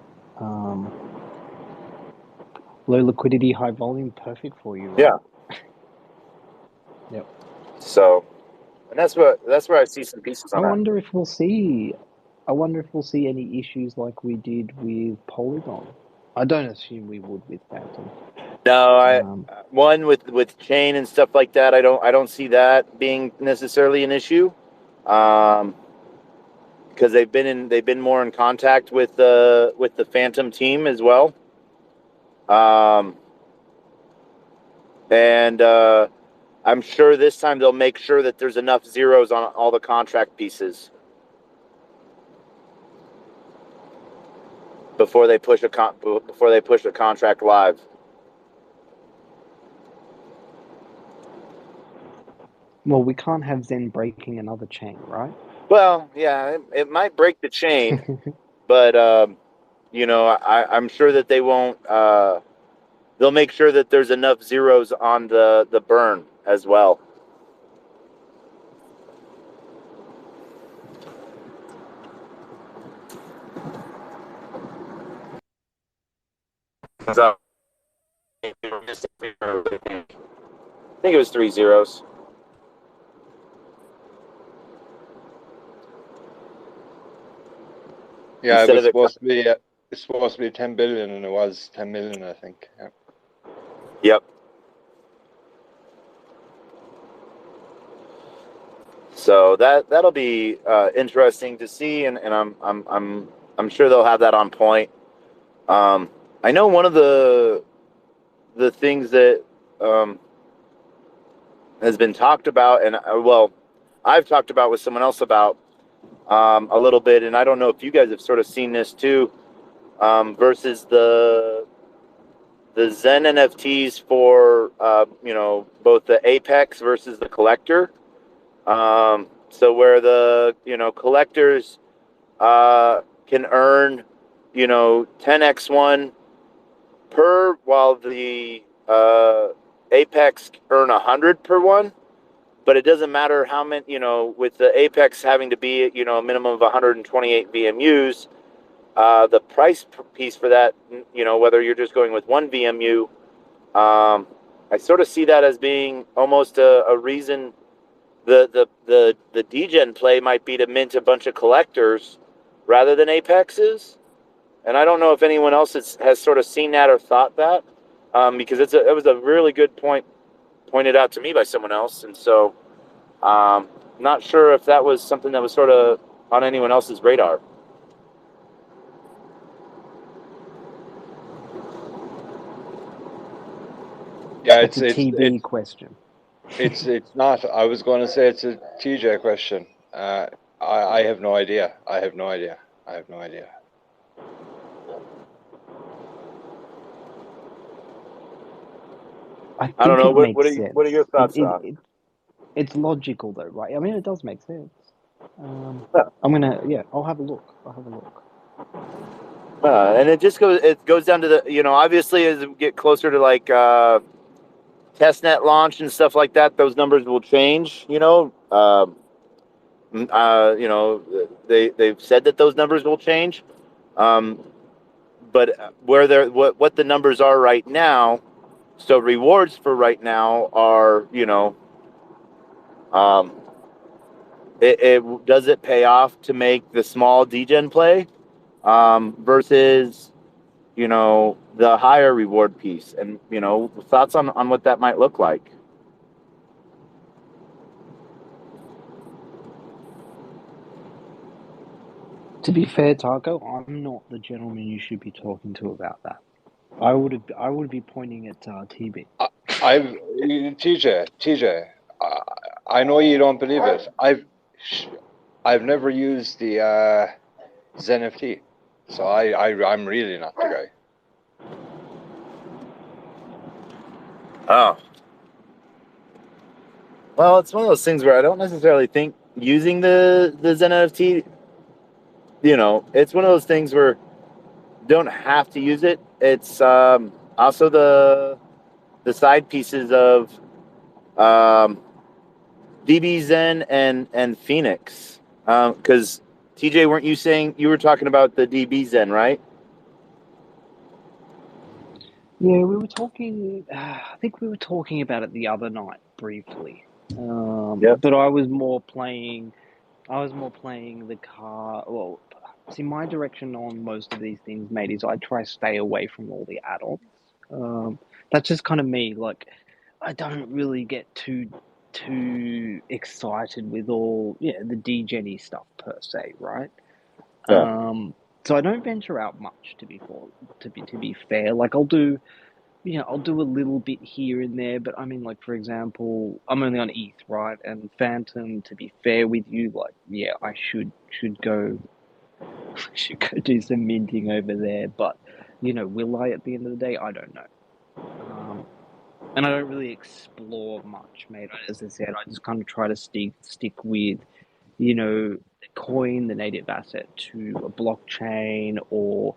Low liquidity, high volume, perfect for you, right? Yeah. Yep. So, and that's where I see some pieces on I that. wonder if we'll see any issues like we did with Polygon. I don't assume we would with Phantom. No, one with chain and stuff like that. I don't see that being necessarily an issue, because they've been more in contact with the Phantom team as well, and I'm sure this time they'll make sure that there's enough zeros on all the contract pieces before they push a contract live. Well, we can't have Zen breaking another chain, right? Well, yeah, it might break the chain, but I'm sure that they won't. They'll make sure that there's enough zeros on the burn as well. So, I think it was 3 zeros. Yeah, Instead of it, it's supposed to be 10 billion, and it was 10 million, I think. Yeah. yep. So that'll be interesting to see, and I'm sure they'll have that on point. I know one of the things that has been talked about, and well, I've talked about with someone else about a little bit, and I don't know if you guys have sort of seen this too, versus the Zen NFTs for both the Apex versus the collector. So where the collectors can earn 10x1 per, while the Apex earn 100 per one. But it doesn't matter how many, with the Apex having to be a minimum of 128 VMUs. The price piece for that, whether you're just going with one VMU, I sort of see that as being almost a reason the Degen play might be to mint a bunch of collectors rather than Apexes. And I don't know if anyone else has sort of seen that or thought that, because it was a really good point pointed out to me by someone else. And so not sure if that was something that was sort of on anyone else's radar. Yeah, That's a TB question. It's not. I was going to say it's a TJ question. I have no idea. I have no idea. I have no idea. I don't know. What are your thoughts on? It's logical though, right? I mean, it does make sense. Yeah. I'll have a look. And it goes down to the, obviously as we get closer to like testnet launch and stuff like that, those numbers will change. They've said that those numbers will change. But what the numbers are right now, so rewards for right now are, does it pay off to make the small degen play versus the higher reward piece, and thoughts on what that might look like. To be fair, Taco, I'm not the gentleman you should be talking to about that. I would be pointing at TB. TJ. I know you don't believe it. I've never used the Zen NFT, so I'm really not the guy. Oh. Well, it's one of those things where I don't necessarily think using the Zen NFT, it's one of those things where you don't have to use it. It's also the side pieces of DB Zen and Phoenix. Because TJ, weren't you saying you were talking about the DB Zen, right? Yeah, we were talking. I think we were talking about it the other night briefly. Yep. But I was more playing the car. Well, see, my direction on most of these things, mate, is I try to stay away from all the add-ons. That's just kind of me. Like, I don't really get too excited with all the degen stuff per se, right? Yeah. So I don't venture out much to be fair. Like I'll do a little bit here and there, but I mean, like for example, I'm only on ETH, right? And Phantom, to be fair with you, like I should go do some minting over there, but will I at the end of the day? I don't know. And I don't really explore much, mate. As I said, I just kind of try to stick with, the coin, the native asset, to a blockchain, or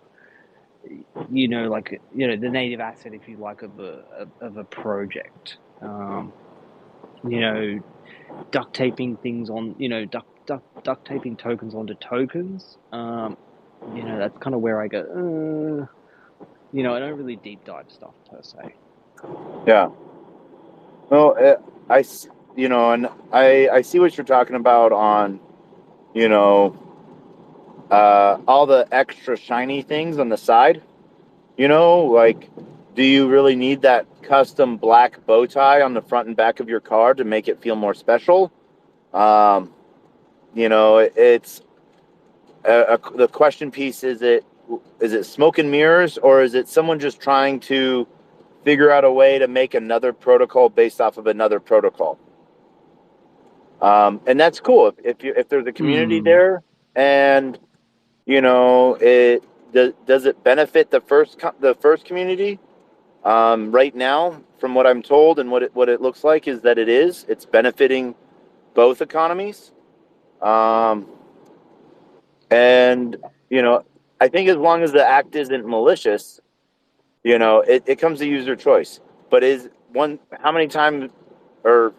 the native asset, if you like, of a project. Duct taping things on, duct taping tokens onto tokens. That's kind of where I go. You know, I don't really deep dive stuff per se. Yeah. Well, and I see what you're talking about on, you know, all the extra shiny things on the side. You know, like, do you really need that custom black bow tie on the front and back of your car to make it feel more special? Um, it's the question piece is it smoke and mirrors, or is it someone just trying to figure out a way to make another protocol based off of another protocol? And that's cool if there's a community there, and does it benefit the first community? Right now, from what I'm told and what it looks like, is that it's benefiting both economies. Um, and I think as long as the act isn't malicious, it comes to user choice. But how many times, or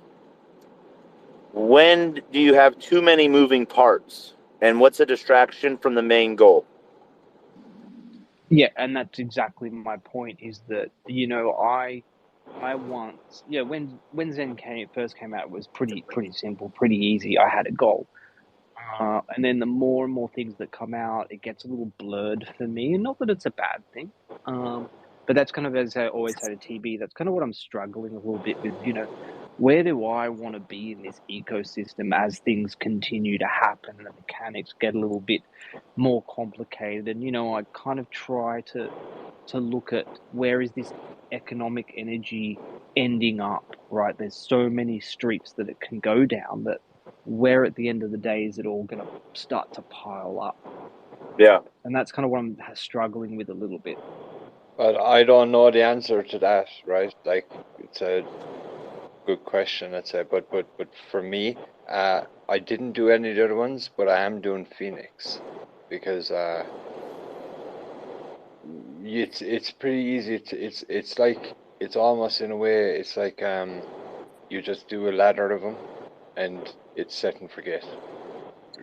when do you have too many moving parts? And what's a distraction from the main goal? Yeah, and that's exactly my point. Is that I once when Zen first came out, it was pretty simple, pretty easy. I had a goal. And then the more and more things that come out, it gets a little blurred for me. And not that it's a bad thing, but that's kind of, as I always say to TB, that's kind of what I'm struggling a little bit with. Where do I want to be in this ecosystem as things continue to happen and the mechanics get a little bit more complicated? And I kind of try to look at where is this economic energy ending up, right? There's so many streets that it can go down, that where at the end of the day is it all going to start to pile up? Yeah. And that's kind of what I'm struggling with a little bit. But I don't know the answer to that, right? Like, it's a good question, I'd say. But for me, I didn't do any of the other ones, but I am doing Phoenix because it's pretty easy. It's like, it's almost in a way, it's like you just do a ladder of them, and it's set and forget.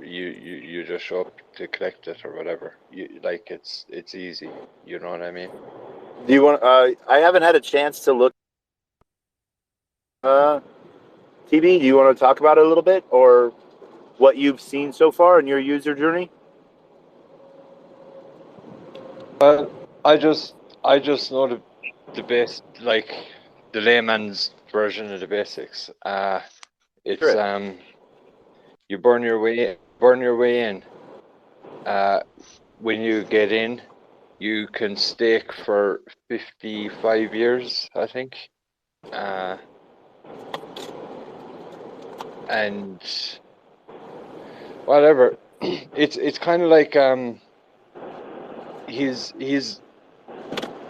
You just show up to collect it or whatever. It's easy. You know what I mean? Do you want? I haven't had a chance to look. TB, do you want to talk about it a little bit, or what you've seen so far in your user journey? Well, I just know the base, like the layman's version of the basics. It's Sure. You burn your way in. When you get in, you can stake for 55 years, I think. And whatever. It's kind of like he's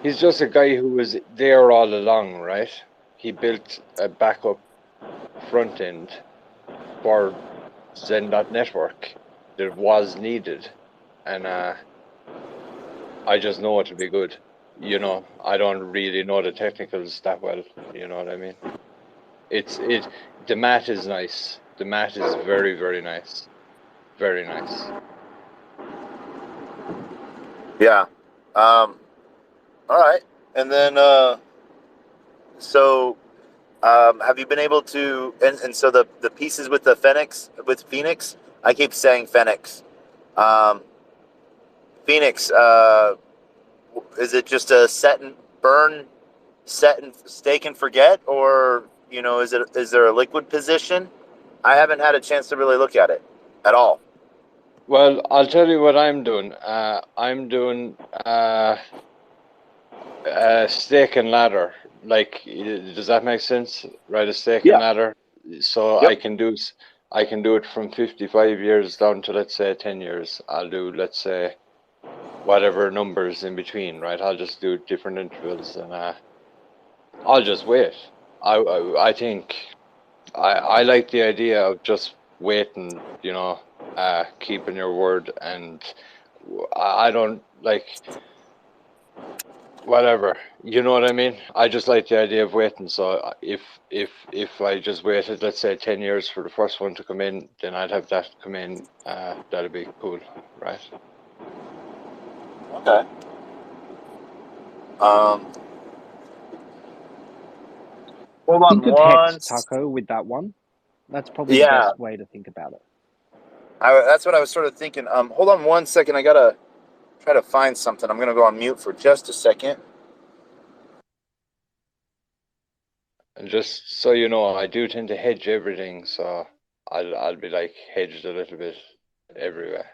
just a guy who was there all along, right? He built a backup front end for Zen.network that was needed, and I just know it to be good. I don't really know the technicals that well. You know what I mean? The mat is nice. The mat is very, very nice. Very nice. Yeah. All right. And then, so, have you been able to? And so the pieces with Phoenix, I keep saying Phoenix. Um, Phoenix. Is it just a set and burn, set and stake and forget, or is there a liquid position? I haven't had a chance to really look at it at all. Well, I'll tell you what I'm doing. I'm doing stake and ladder. Like, does that make sense? Right, a stake and Yeah. ladder. So Yep. I can do it from 55 years down to, let's say, 10 years. I'll do, let's say, whatever numbers in between, right? I'll just do different intervals, and I'll just wait. I think I like the idea of just waiting, keeping your word, and I don't like whatever. You know what I mean? I just like the idea of waiting. So if I just waited, let's say 10 years for the first one to come in, then I'd have that come in. That'd be cool, right? Okay. Um, hold on Think of Hex, one. Taco, with that one. That's probably the Yeah, best way to think about it. that's what I was sort of thinking. Hold on one second. I gotta try to find something. I'm gonna go on mute for just a second. And just so you know, I do tend to hedge everything, so I'll be like hedged a little bit everywhere.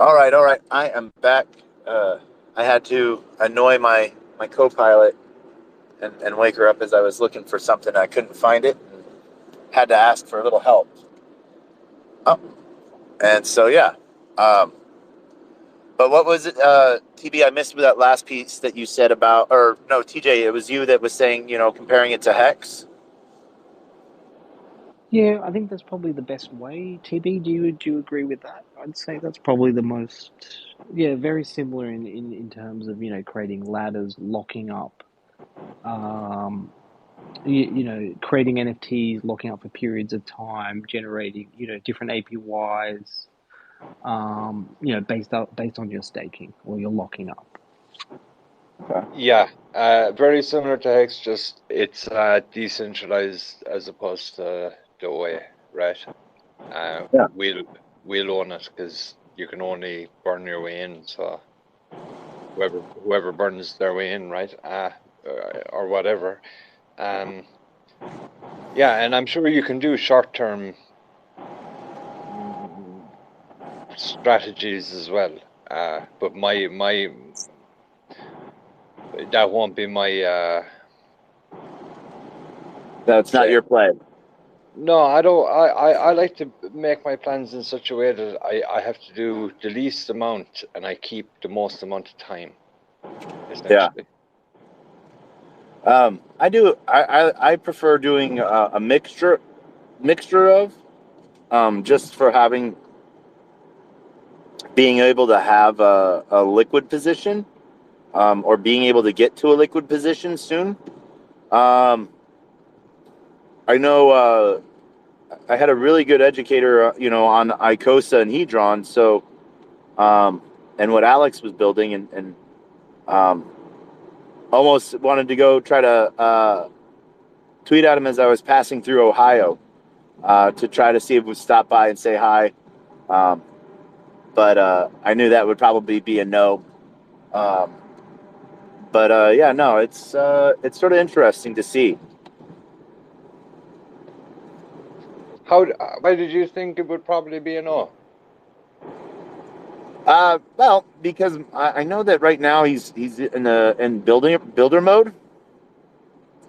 All right, all right. I am back. I had to annoy my co-pilot and wake her up as I was looking for something. I couldn't find it. And had to ask for a little help. Oh, and so yeah. Um, but what was it, TB? I missed that last piece that you said about, or no, TJ. It was you that was saying, comparing it to Hex. Yeah, I think that's probably the best way. TB, do you agree with that? I'd say that's probably the most, yeah, very similar in terms of, creating ladders, locking up, um, creating NFTs, locking up for periods of time, generating, different APYs, based on your staking or your locking up. Yeah, very similar to Hex, just it's decentralized as opposed to the way, right? Yeah. We'll own it because you can only burn your way in. So whoever burns their way in, right? Or whatever. Yeah, and I'm sure you can do short-term strategies as well. But my that won't be my That's not say. your play. No, I don't. I like to make my plans in such a way that I have to do the least amount and I keep the most amount of time, Yeah. essentially. I do. I prefer doing a mixture of just for being able to have a liquid position, or being able to get to a liquid position soon. Um, I know I had a really good educator, on ICOSA and Hedron. So, and what Alex was building, and um, almost wanted to go try to tweet at him as I was passing through Ohio, to try to see if he would stop by and say hi. Um, but I knew that would probably be a no. Um, but yeah, no, it's sort of interesting to see. Why did you think it would probably be a no? Well, because I know that right now he's in builder mode,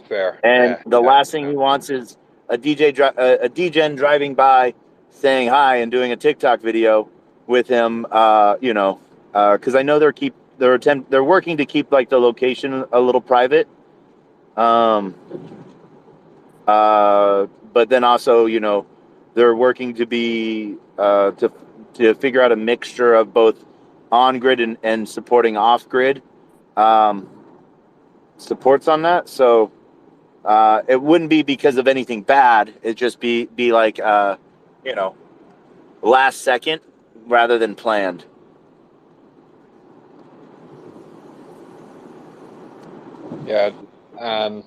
Fair, and yeah, the yeah, last thing he wants is a Degen driving by, saying hi and doing a TikTok video with him. Because I know they're working to keep like the location a little private. Um, but then also, they're working to be to figure out a mixture of both on grid and supporting off grid um, supports on that. So it wouldn't be because of anything bad. It'd just be like you know last second rather than planned. yeah. Um,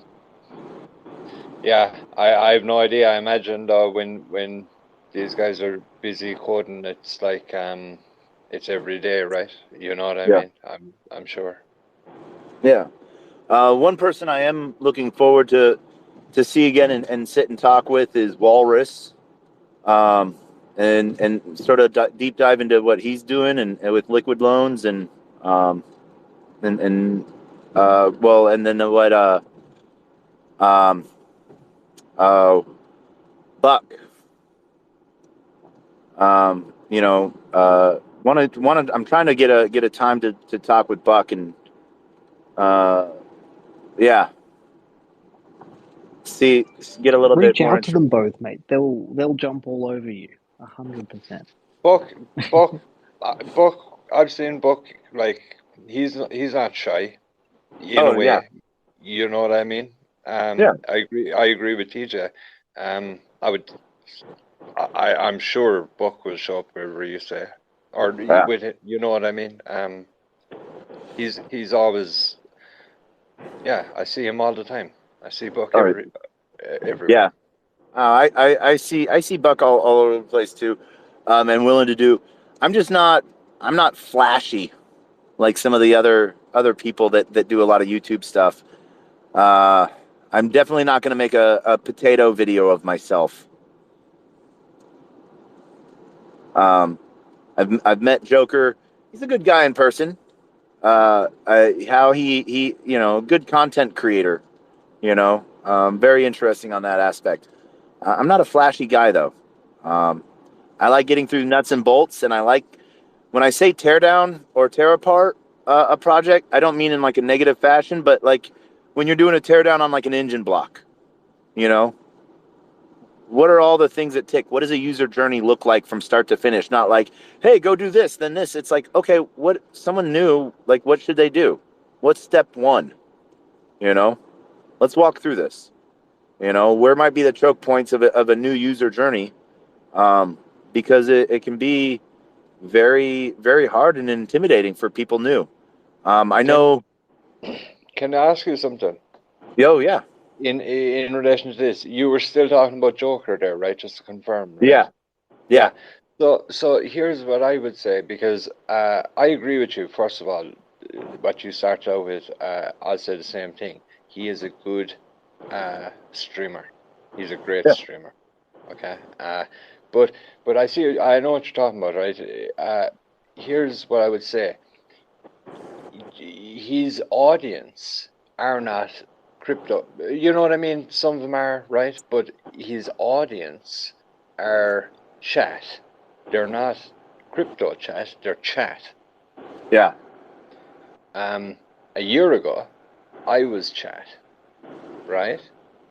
yeah. I have no idea. I imagine though when these guys are busy coding, it's like it's every day, right? You know what I Yeah. mean? I'm sure. Yeah. One person I am looking forward to see again and sit and talk with is Walrus. um, and sort of deep dive into what he's doing and with liquid loans um, and well, and then what um, uh, Buck. You know, I'm trying to get a time to talk with Buck and yeah, see get a little bit Reach more out to intro. them both, mate. They'll jump all over you, 100%. Buck, Buck, Buck. I've seen Buck. Like he's not shy in a Oh yeah, way. You know what I mean? yeah. I agree. I agree with TJ. I would. I'm sure Buck will show up wherever you say, or Yeah. with it. You know what I mean? He's always. Yeah, I see him all the time. I see Buck All right. everywhere. Yeah. I see Buck all over the place too, and willing to do. I'm just not. I'm not flashy like some of the other people that do a lot of YouTube stuff. Uh, I'm definitely not going to make a potato video of myself. Um, I've met Joker. He's a good guy in person. How he you know, good content creator. You know, very interesting on that aspect. I'm not a flashy guy though. Um, I like getting through nuts and bolts, and I like when I say tear down or tear apart a project. I don't mean in like a negative fashion, but like when you're doing a tear down on like an engine block. You know, what are all the things that tick? What does a user journey look like from start to finish? Not like, hey, go do this, then this. It's like, okay, what someone new, like what should they do? What's step one? You know, let's walk through this. You know, where might be the choke points of a new user journey? Because it can be very, very hard and intimidating for people new. I Can know. Can I ask you something? Oh yeah, In relation to this, you were still talking about Joker there, right? Just to confirm, right? yeah, Yeah. yeah, So here's what I would say, because I agree with you. First of all, what you started out with, I'll say the same thing. He is a good streamer. He's a great yeah, streamer. Okay. But I know what you're talking about, right? Here's what I would say. His audience are not crypto. You know what I mean? Some of them are, right? But his audience are chat. They're not crypto chat, they're chat. yeah, A year ago, I was chat, right?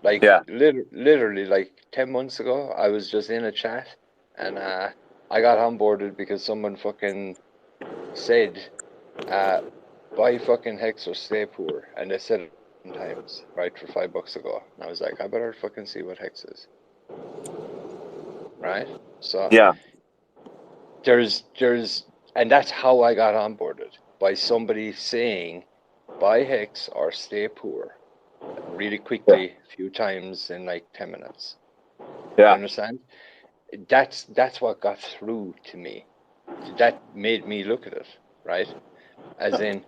Like yeah, literally like 10 months ago, I was just in a chat, and I got onboarded because someone fucking said, buy fucking Hex or stay poor, and they said it times, right, for $5 ago. And I was like, I better fucking see what Hex is, right? So yeah, there's and that's how I got onboarded, by somebody saying buy Hex or stay poor really quickly, a few times in like 10 minutes. You yeah, understand? That's what got through to me. That made me look at it, right? As in,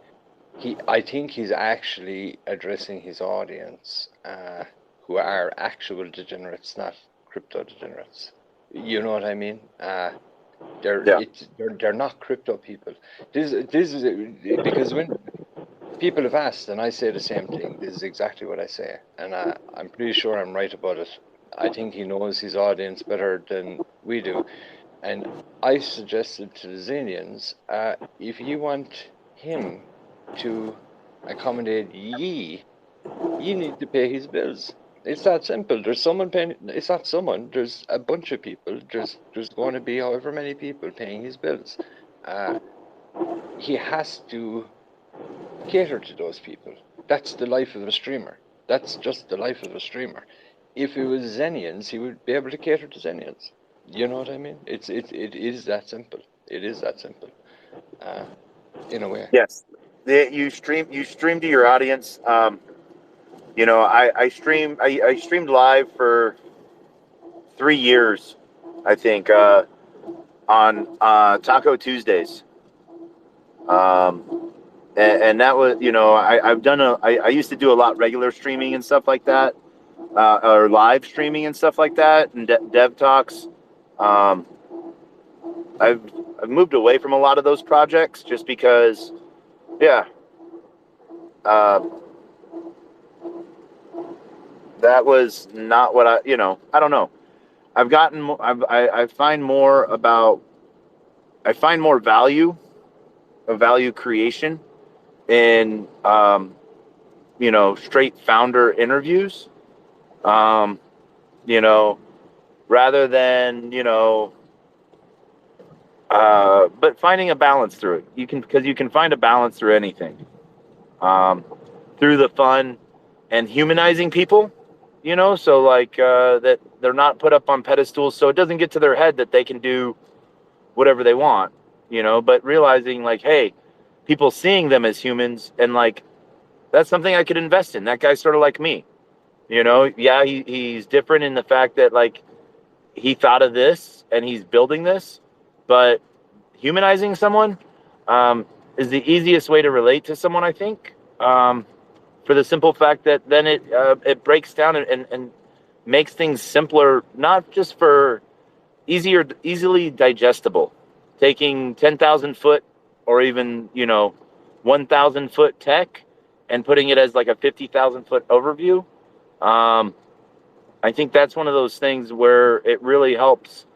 I think he's actually addressing his audience, who are actual degenerates, not crypto degenerates. You know what I mean? yeah. They're not crypto people. This is because when people have asked, and I say the same thing. This is exactly what I say, and I'm pretty sure I'm right about it. I think he knows his audience better than we do, and I suggested to the Xenians, if you want him to accommodate ye need to pay his bills. It's that simple. There's someone paying. It's not someone. There's a bunch of people. There's going to be however many people paying his bills. He has to cater to those people. That's the life of a streamer. That's just the life of a streamer. If it was Xenians, he would be able to cater to Xenians. You know what I mean? It is that simple. It is that simple. In a way. Yes, you stream to your audience. You know, I streamed live for 3 years, I think, on Taco Tuesdays. And that was, you know, I used to do a lot regular streaming and stuff like that, or live streaming and stuff like that, and dev talks. Um, I've I've moved away from a lot of those projects just because, yeah, uh, that was not what I don't know. I've gotten mo- I find more about I find more value creation in straight founder interviews, um, you know, rather than but finding a balance through it. Because you can find a balance through anything, through the fun and humanizing people. So like that they're not put up on pedestals, so it doesn't get to their head that they can do whatever they want. But realizing like, hey, people seeing them as humans, and like that's something I could invest in. That guy's sort of like me. Yeah, he's different in the fact that like he thought of this and he's building this, but humanizing someone is the easiest way to relate to someone, I think, for the simple fact that then it breaks down and makes things simpler, not just for easily digestible. Taking 10,000 foot or even 1,000 foot tech and putting it as like a 50,000 foot overview. I think that's one of those things where it really helps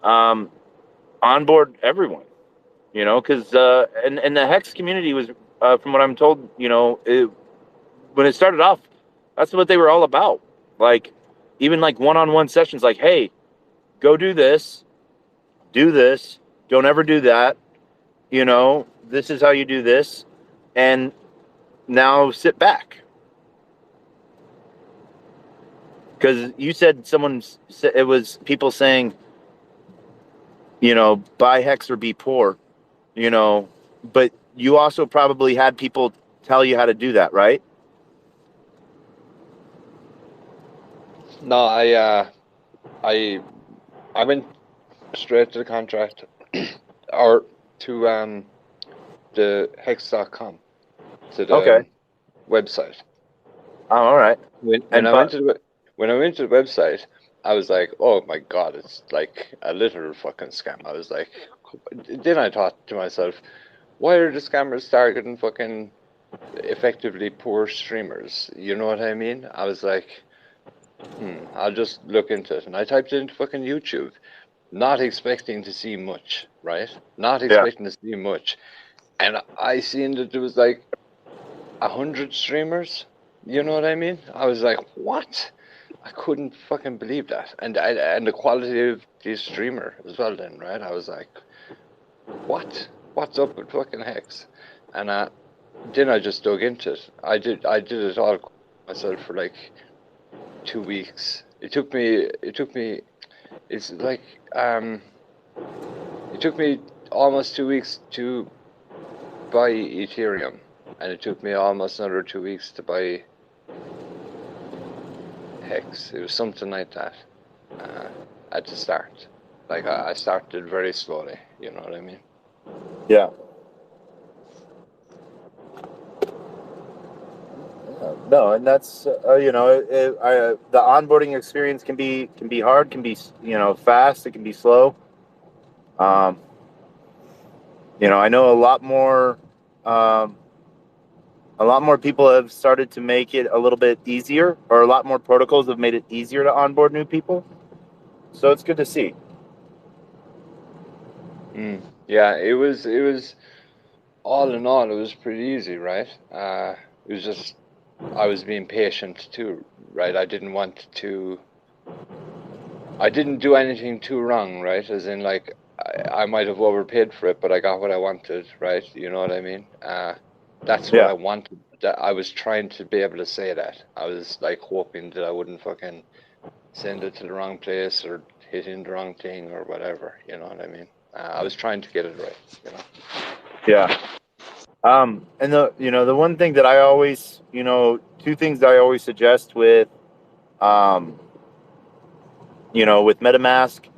onboard everyone, because and the Hex community was, from what I'm told, when it started off, that's what they were all about. Like, even like one-on-one sessions, like, hey, go do this, don't ever do that. This is how you do this, and now sit back. Because you said it was people saying, buy Hex or be poor, but you also probably had people tell you how to do that, right? No, I went straight to the contract or to the hex.com, to the website. Oh, all right. When I went to the website, I was like, oh my God, it's like a literal fucking scam. I was like, then I thought to myself, why are the scammers targeting fucking effectively poor streamers? You know what I mean? I was like, I'll just look into it. And I typed it into fucking YouTube, not expecting to see much, right? Not expecting to see much. And I seen that there was like 100 streamers. You know what I mean? I was like, what? I couldn't fucking believe that. And the quality of the streamer as well then, right? I was like, what? What's up with fucking Hex? And then I just dug into it. I did it all myself for like 2 weeks. It took me it's like it took me almost 2 weeks to buy Ethereum, and it took me almost another 2 weeks to buy Hex. It was something like that at the start. Like I started very slowly, you know what I mean? Yeah. No, and that's the onboarding experience can be hard, can be fast, it can be slow. I know a lot more people have started to make it a little bit easier, or a lot more protocols have made it easier to onboard new people. So it's good to see. Yeah, it was all in all, it was pretty easy, right? It was just I was being patient too, right? I didn't do anything too wrong, right? As in, like, I might have overpaid for it, but I got what I wanted, right? You know what I mean? That's what I wanted. That I was trying to be able to say that. I was like hoping that I wouldn't fucking send it to the wrong place or hit in the wrong thing or whatever. You know what I mean? I was trying to get it right. Yeah. And the one thing that I always, two things that I always suggest with, with MetaMask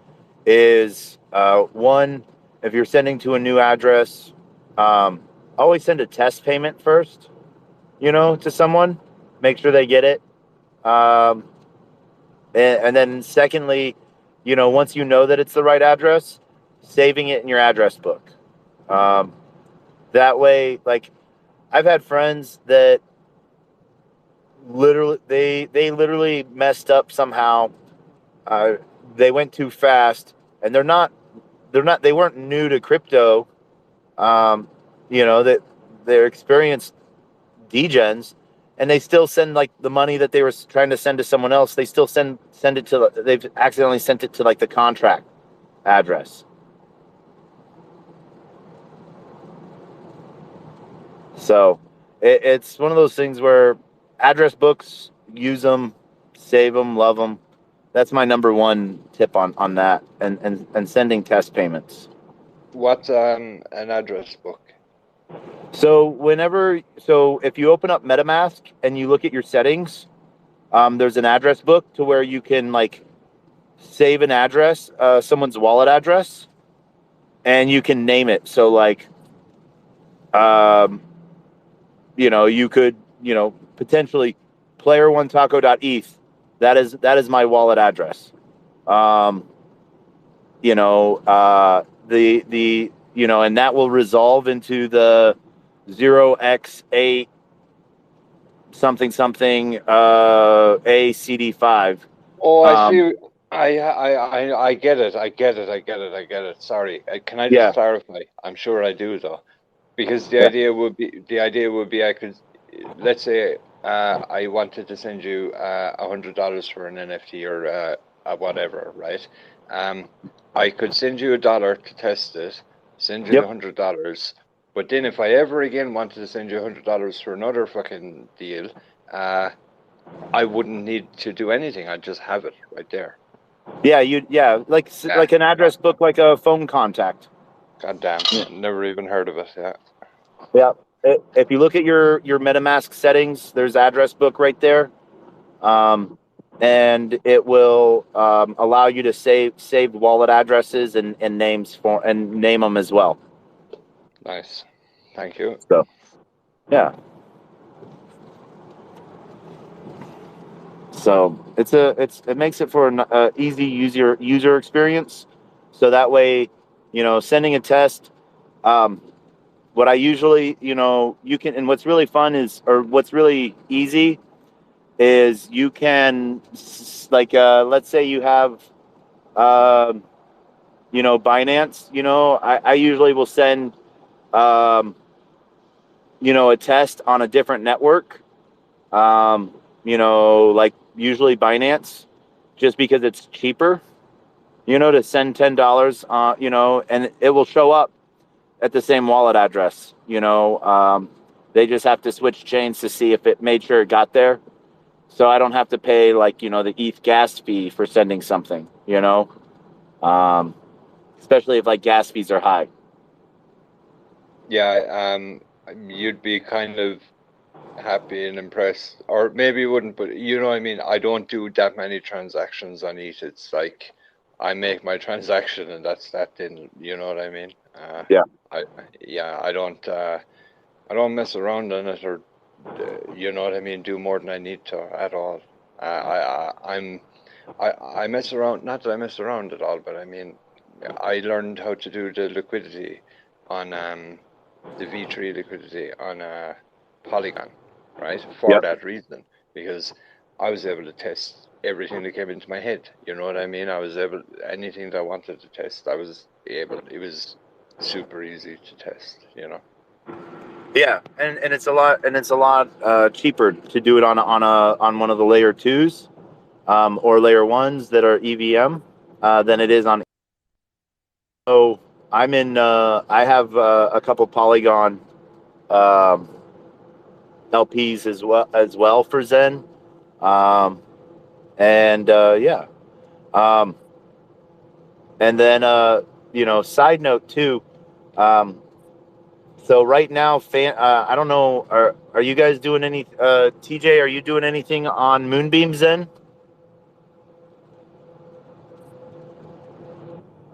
is, one, if you're sending to a new address, always send a test payment first, to someone, make sure they get it. And then secondly, once you know that it's the right address, saving it in your address book. That way, like, I've had friends that literally they literally messed up somehow. they went too fast, and they weren't new to crypto. That they're experienced degens, and they still send like the money that they were trying to send to someone else. They still send it to. They've accidentally sent it to like the contract address. So it's one of those things where address books, use them, save them, love them. That's my number one tip on that, and sending test payments. What's an address book? So if you open up MetaMask and you look at your settings, there's an address book to where you can like save an address, someone's wallet address, and you can name it. So like, you could, potentially player1taco.eth. That is my wallet address. And that will resolve into the 0x8 something ACD5. Oh, I see. I get it. I get it. Sorry. Can I just clarify? I'm sure I do though, because the idea would be I could, let's say, I wanted to send you $100 for an NFT or whatever, right? I could send you $1 to test it, send you $100, but then if I ever again wanted to send you $100 for another fucking deal, I wouldn't need to do anything. I'd just have it right there. Like an address book, like a phone contact. God damn, never even heard of it. Yeah. If you look at your MetaMask settings, there's address book right there, and it will allow you to save wallet addresses and names and name them as well. Nice, thank you. So, yeah. So it makes it for an easy user experience. So that way, sending a test. What I usually, you can, and what's really fun is, or what's really easy is you can, like, let's say you have, Binance, I usually will send, a test on a different network, like usually Binance, just because it's cheaper, to send $10, and it will show up at the same wallet address. They just have to switch chains to see if it made sure it got there. So I don't have to pay like, the ETH gas fee for sending something, especially if like gas fees are high. Yeah, you'd be kind of happy and impressed, or maybe you wouldn't, but you know what I mean? I don't do that many transactions on ETH. It's like I make my transaction and that's that, then, you know what I mean? I don't mess around on it, or you know what I mean, do more than I need to at all. I mess around, not that I mess around at all, but I mean, I learned how to do the liquidity on the V3 liquidity on Polygon, right? For that reason, because I was able to test everything that came into my head. You know what I mean? I was able, anything that I wanted to test, I was able. It was super easy to test. Yeah, and it's a lot cheaper to do it on one of the layer 2s or layer 1s that are EVM than it is on. So I'm in. I have a couple Polygon LPs as well for Zen, and and then side note too. So right now, I don't know. Are you guys doing any? TJ, are you doing anything on Moonbeam Zen?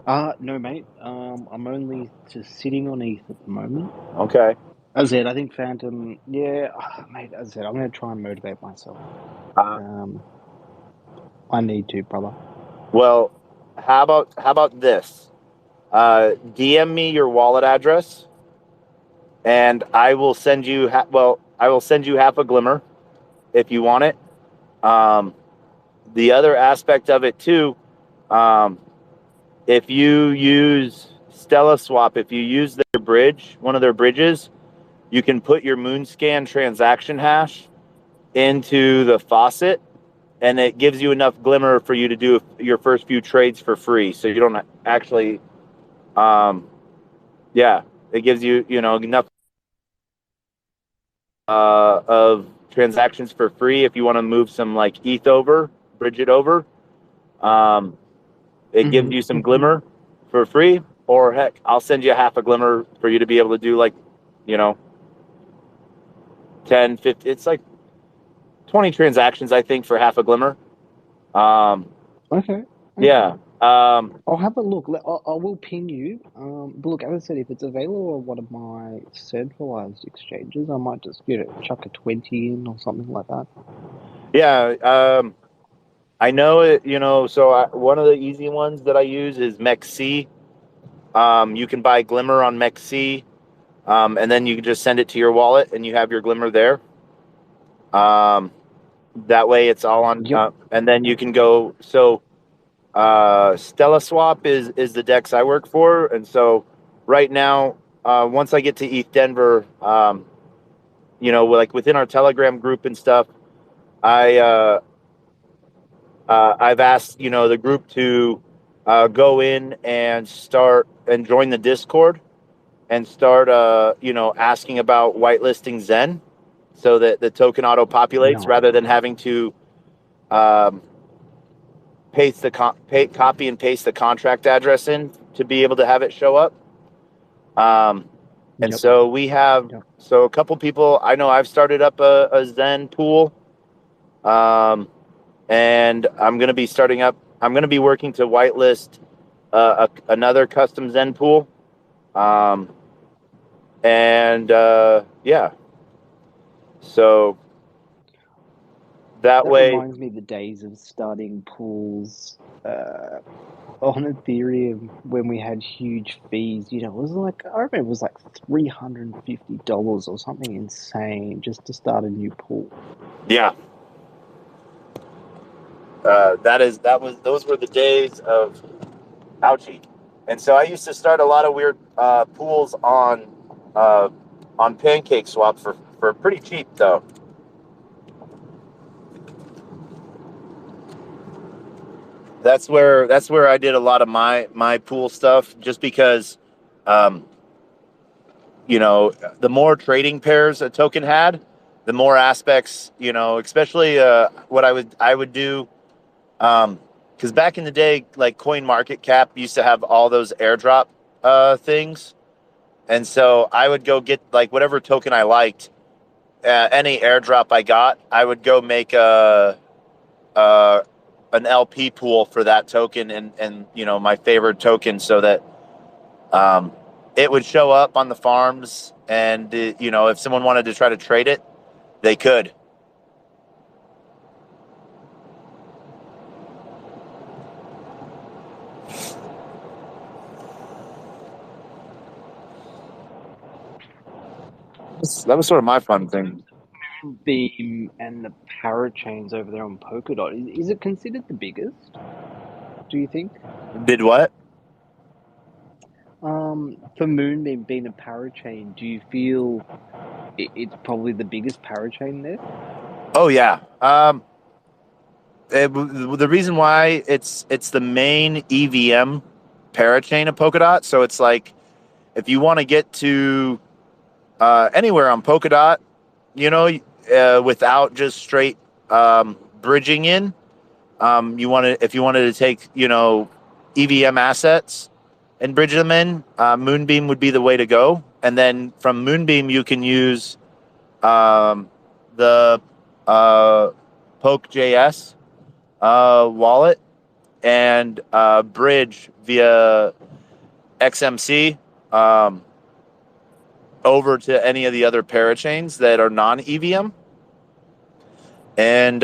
No, mate. I'm only just sitting on ETH at the moment. Okay. As I said, I think Phantom. Yeah, mate. As I said, I'm going to try and motivate myself. I need to, brother. Well, how about this? DM me your wallet address, and I will send you. I will send you half a glimmer if you want it. The other aspect of it too If you use Stella Swap, if you use their bridge, one of their bridges, you can put your Moonscan transaction hash into the faucet, and it gives you enough glimmer for you to do your first few trades for free. So you don't actually, it gives you, enough of transactions for free if you want to move some like ETH over, bridge it over. It gives you some glimmer for free, or heck, I'll send you half a glimmer for you to be able to do like, 10, 50, it's like 20 transactions, I think, for half a glimmer. Okay. Yeah. I'll have a look. I will ping you. But look, as I said, if it's available on one of my centralized exchanges, I might just chuck a 20 in or something like that. Yeah. I know it. So one of the easy ones that I use is MEXC. You can buy glimmer on MEXC, and then you can just send it to your wallet, and you have your glimmer there. That way, it's all on. Yep. And then you can go. So Stella Swap is the DEX I work for, and so right now, once I get to ETH Denver, like within our Telegram group and stuff, I've asked the group to go in and start and join the Discord and start asking about whitelisting Zen, so that the token auto populates rather than having to copy and paste the contract address in to be able to have it show up. And Yep. so we have, so a couple people, I know I've started up a Zen pool. And I'm going to be working to whitelist another custom Zen pool. So that way reminds me of the days of starting pools on Ethereum when we had huge fees. It was like, I remember it was like $350 or something insane just to start a new pool. Yeah. Those were the days of ouchie. And so I used to start a lot of weird pools on Pancake Swap for pretty cheap though. That's where I did a lot of my pool stuff, just because the more trading pairs a token had, the more aspects, especially what I would do, because back in the day, like CoinMarketCap used to have all those airdrop things, and so I would go get like whatever token I liked, any airdrop I got, I would go make an LP pool for that token and my favorite token, so that it would show up on the farms, and if someone wanted to try to trade it, they could. That was sort of my fun thing. Beam and the parachains over there on Polkadot, is it considered the biggest? Do you think? Did what? For Moonbeam being a parachain, do you feel it's probably the biggest parachain there? Oh yeah. The reason why it's the main EVM parachain of Polkadot, so it's like if you want to get to anywhere on Polkadot, without just straight bridging in, if you wanted to take EVM assets and bridge them in, Moonbeam would be the way to go. And then from Moonbeam, you can use the Poke.js wallet and bridge via XMC over to any of the other parachains that are non-EVM. And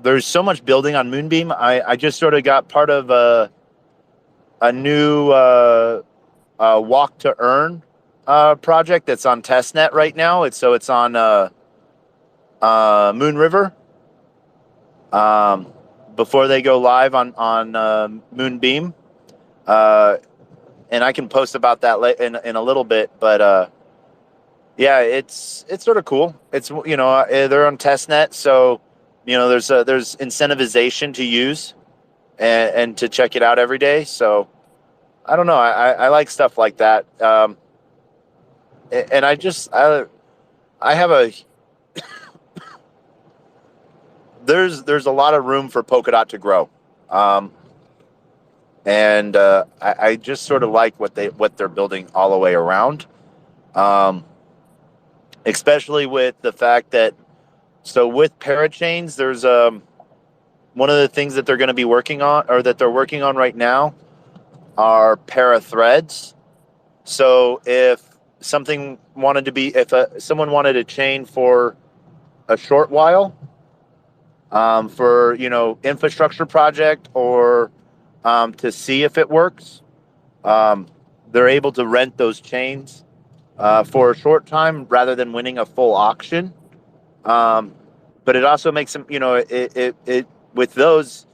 there's so much building on Moonbeam. I just sort of got part of a new walk to earn project that's on testnet right now. It's on Moon River. before they go live on Moonbeam, and I can post about that in a little bit. But yeah, it's sort of cool. It's they're on testnet, so there's incentivization to use and to check it out every day. So I don't know. I like stuff like that. And I have there's a lot of room for Polkadot to grow. And I just sort of like what they're building all the way around. Especially with the fact that, so with parachains, there's one of the things that they're going to be working on, or that they're working on right now, are para threads. So if someone wanted to chain for a short while, for infrastructure project, or to see if it works, they're able to rent those chains for a short time rather than winning a full auction. But it also makes them, it with those,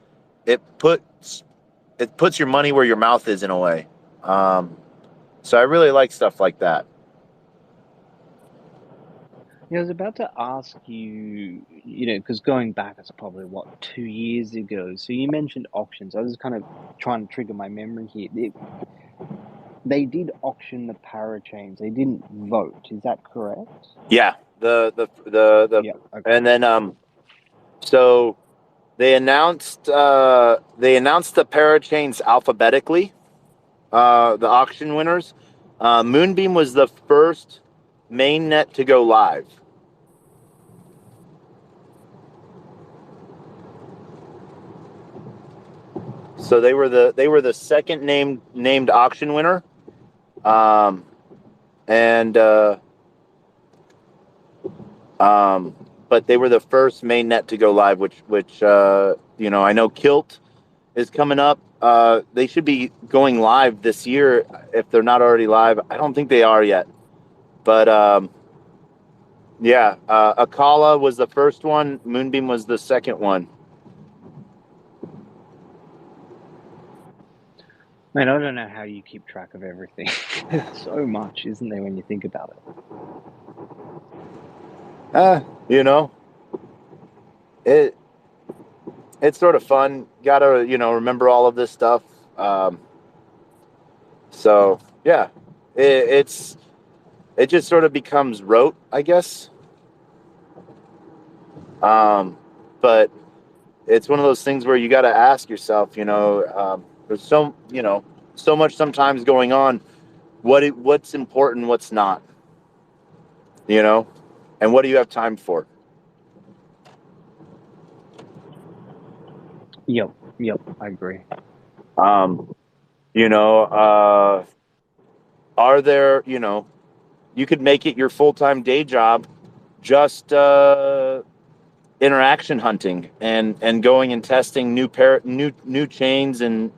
it puts your money where your mouth is in a way. So I really like stuff like that. Yeah, I was about to ask you, because going back, it's probably 2 years ago. So you mentioned auctions. I was kind of trying to trigger my memory here. They did auction the parachains. They didn't vote. Is that correct? Yeah. The Yeah. Okay. And then so they announced the parachains alphabetically, the auction winners. Moonbeam was the first main net to go live. So they were the second named auction winner, but they were the first main net to go live, which I know Kilt is coming up. They should be going live this year if they're not already live. I don't think they are yet, but yeah, Akala was the first one. Moonbeam was the second one. Man, I don't know how you keep track of everything. There's so much, isn't there, when you think about it. It's sort of fun. Gotta remember all of this stuff. So yeah, it just sort of becomes rote, I guess. But it's one of those things where you got to ask yourself, there's so much sometimes going on. What's important, what's not, and what do you have time for? Yep, I agree. Are there, you could make it your full-time day job, just interaction hunting and going and testing new chains and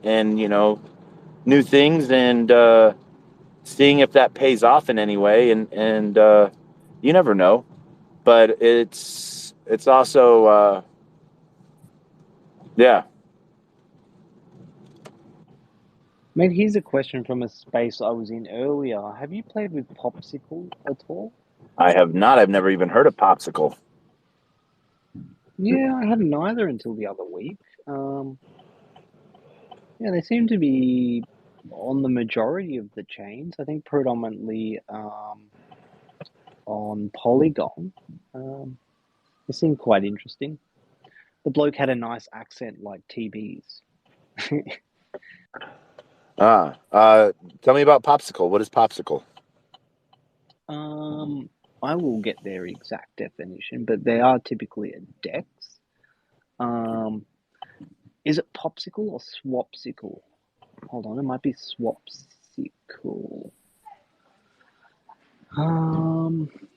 new things, and seeing if that pays off in any way, and you never know. But it's also yeah. Man, here's a question from a space I was in earlier. Have you played with Popsicle at all? I have not. I've never even heard of Popsicle. Yeah, I hadn't either until the other week. Yeah, they seem to be on the majority of the chains. I think predominantly on Polygon. They seem quite interesting. The bloke had a nice accent like TB's. Tell me about Popsicle. What is Popsicle? I will get their exact definition, but they are typically a DEX. Is it Popsicle or Swapsicle? Hold on, it might be Swapsicle.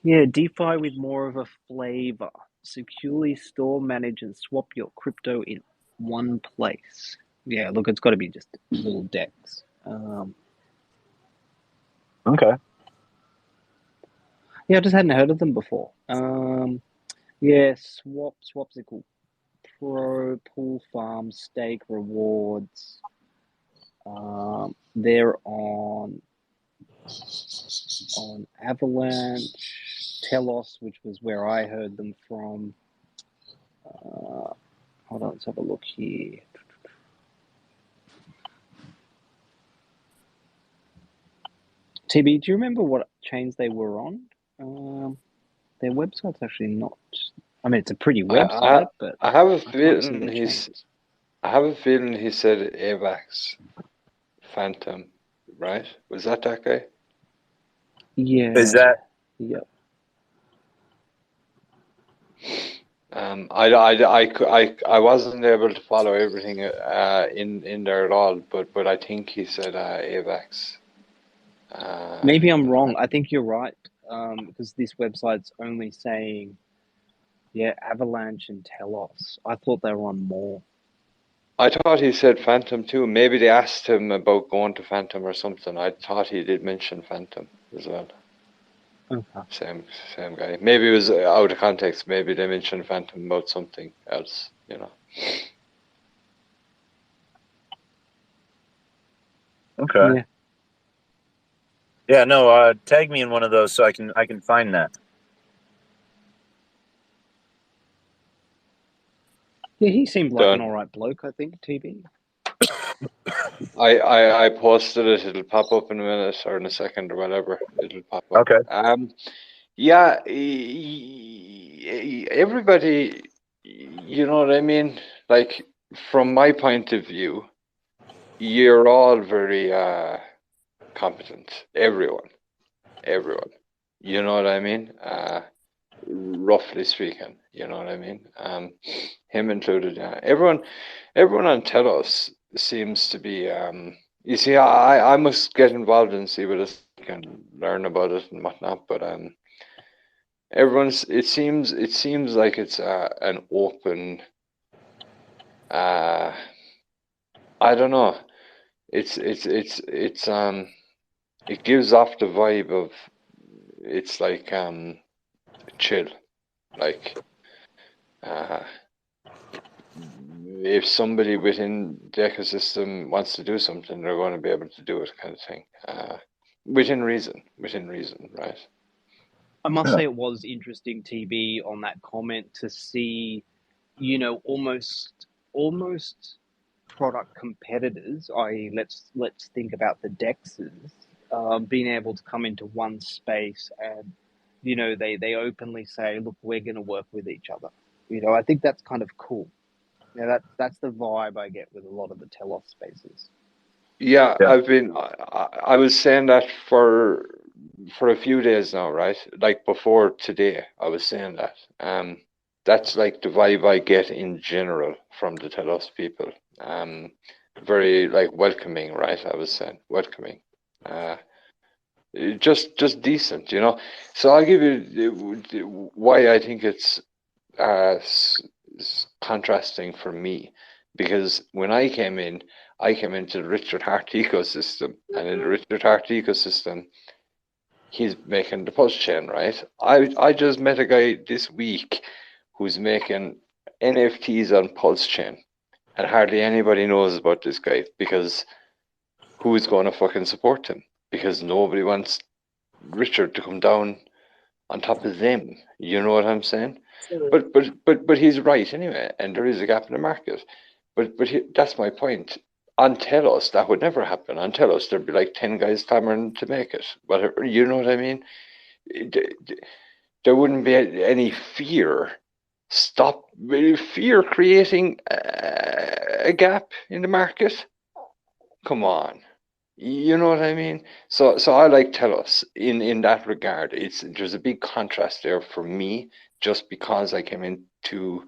Yeah, DeFi with more of a flavor. Securely store, manage, and swap your crypto in one place. Yeah, look, it's got to be just little decks. Okay. Yeah, I just hadn't heard of them before. Yeah, Swapsicle. Pro, Pool Farm, Stake Rewards. They're on Avalanche, Telos, which was where I heard them from. Hold on, let's have a look here. TB, do you remember what chains they were on? Their website's actually not. I mean, it's a pretty website, but I have a I can't see feeling their chains. I have a feeling he said AVAX Phantom, right? Was that guy? Yeah. Is that Yep. I wasn't able to follow everything in there at all, but I think he said AVAX. Maybe I'm wrong. I think you're right, because this website's only saying, Avalanche and Telos. I thought they were on more. I thought he said Phantom too. Maybe they asked him about going to Phantom or something. I thought he did mention Phantom as well. Okay. Same guy. Maybe it was out of context. Maybe they mentioned Phantom about something else. okay? Yeah, no. Tag me in one of those so I can find that. Yeah, he seemed like an Done. alright bloke, I think, TB. I posted it. It'll pop up in a minute or in a second or whatever. It'll pop up. Okay. Yeah. Everybody, you know what I mean? Like, from my point of view, you're all very competent. Everyone. You know what I mean? Roughly speaking, you know what I mean? Him included. Everyone on Telos seems to be. You see, I must get involved and see what it can learn about it and whatnot. But everyone's. It seems like it's an open. I don't know. It's it gives off the vibe of it's like chill, like if somebody within the ecosystem wants to do something, they're going to be able to do it, kind of thing. Within reason, right? I must say it was interesting, TB, on that comment to see, almost product competitors, i.e., let's think about the Dexes, being able to come into one space and, they openly say, look, we're going to work with each other. I think that's kind of cool. That's the vibe I get with a lot of the Telos spaces. Yeah, Yeah. I was saying that for a few days now, right? Like before today, I was saying that. That's like the vibe I get in general from the Telos people. Very like welcoming, right? I was saying welcoming. Just decent, So I'll give you why I think it's contrasting for me, because when I came into the Richard Hart ecosystem, and in the Richard Hart ecosystem, he's making the pulse chain, right? I just met a guy this week who's making NFTs on pulse chain, and hardly anybody knows about this guy, because who's going to fucking support him? Because nobody wants Richard to come down on top of them. You know what I'm saying? But he's right anyway, and there is a gap in the market. But that's my point. On Telos, that would never happen. On Telos, there'd be like 10 guys clamoring to make it. Whatever, you know what I mean? There wouldn't be any fear. Fear creating a gap in the market. Come on. You know what I mean? So I like Telos in that regard. There's a big contrast there for me, just because I came into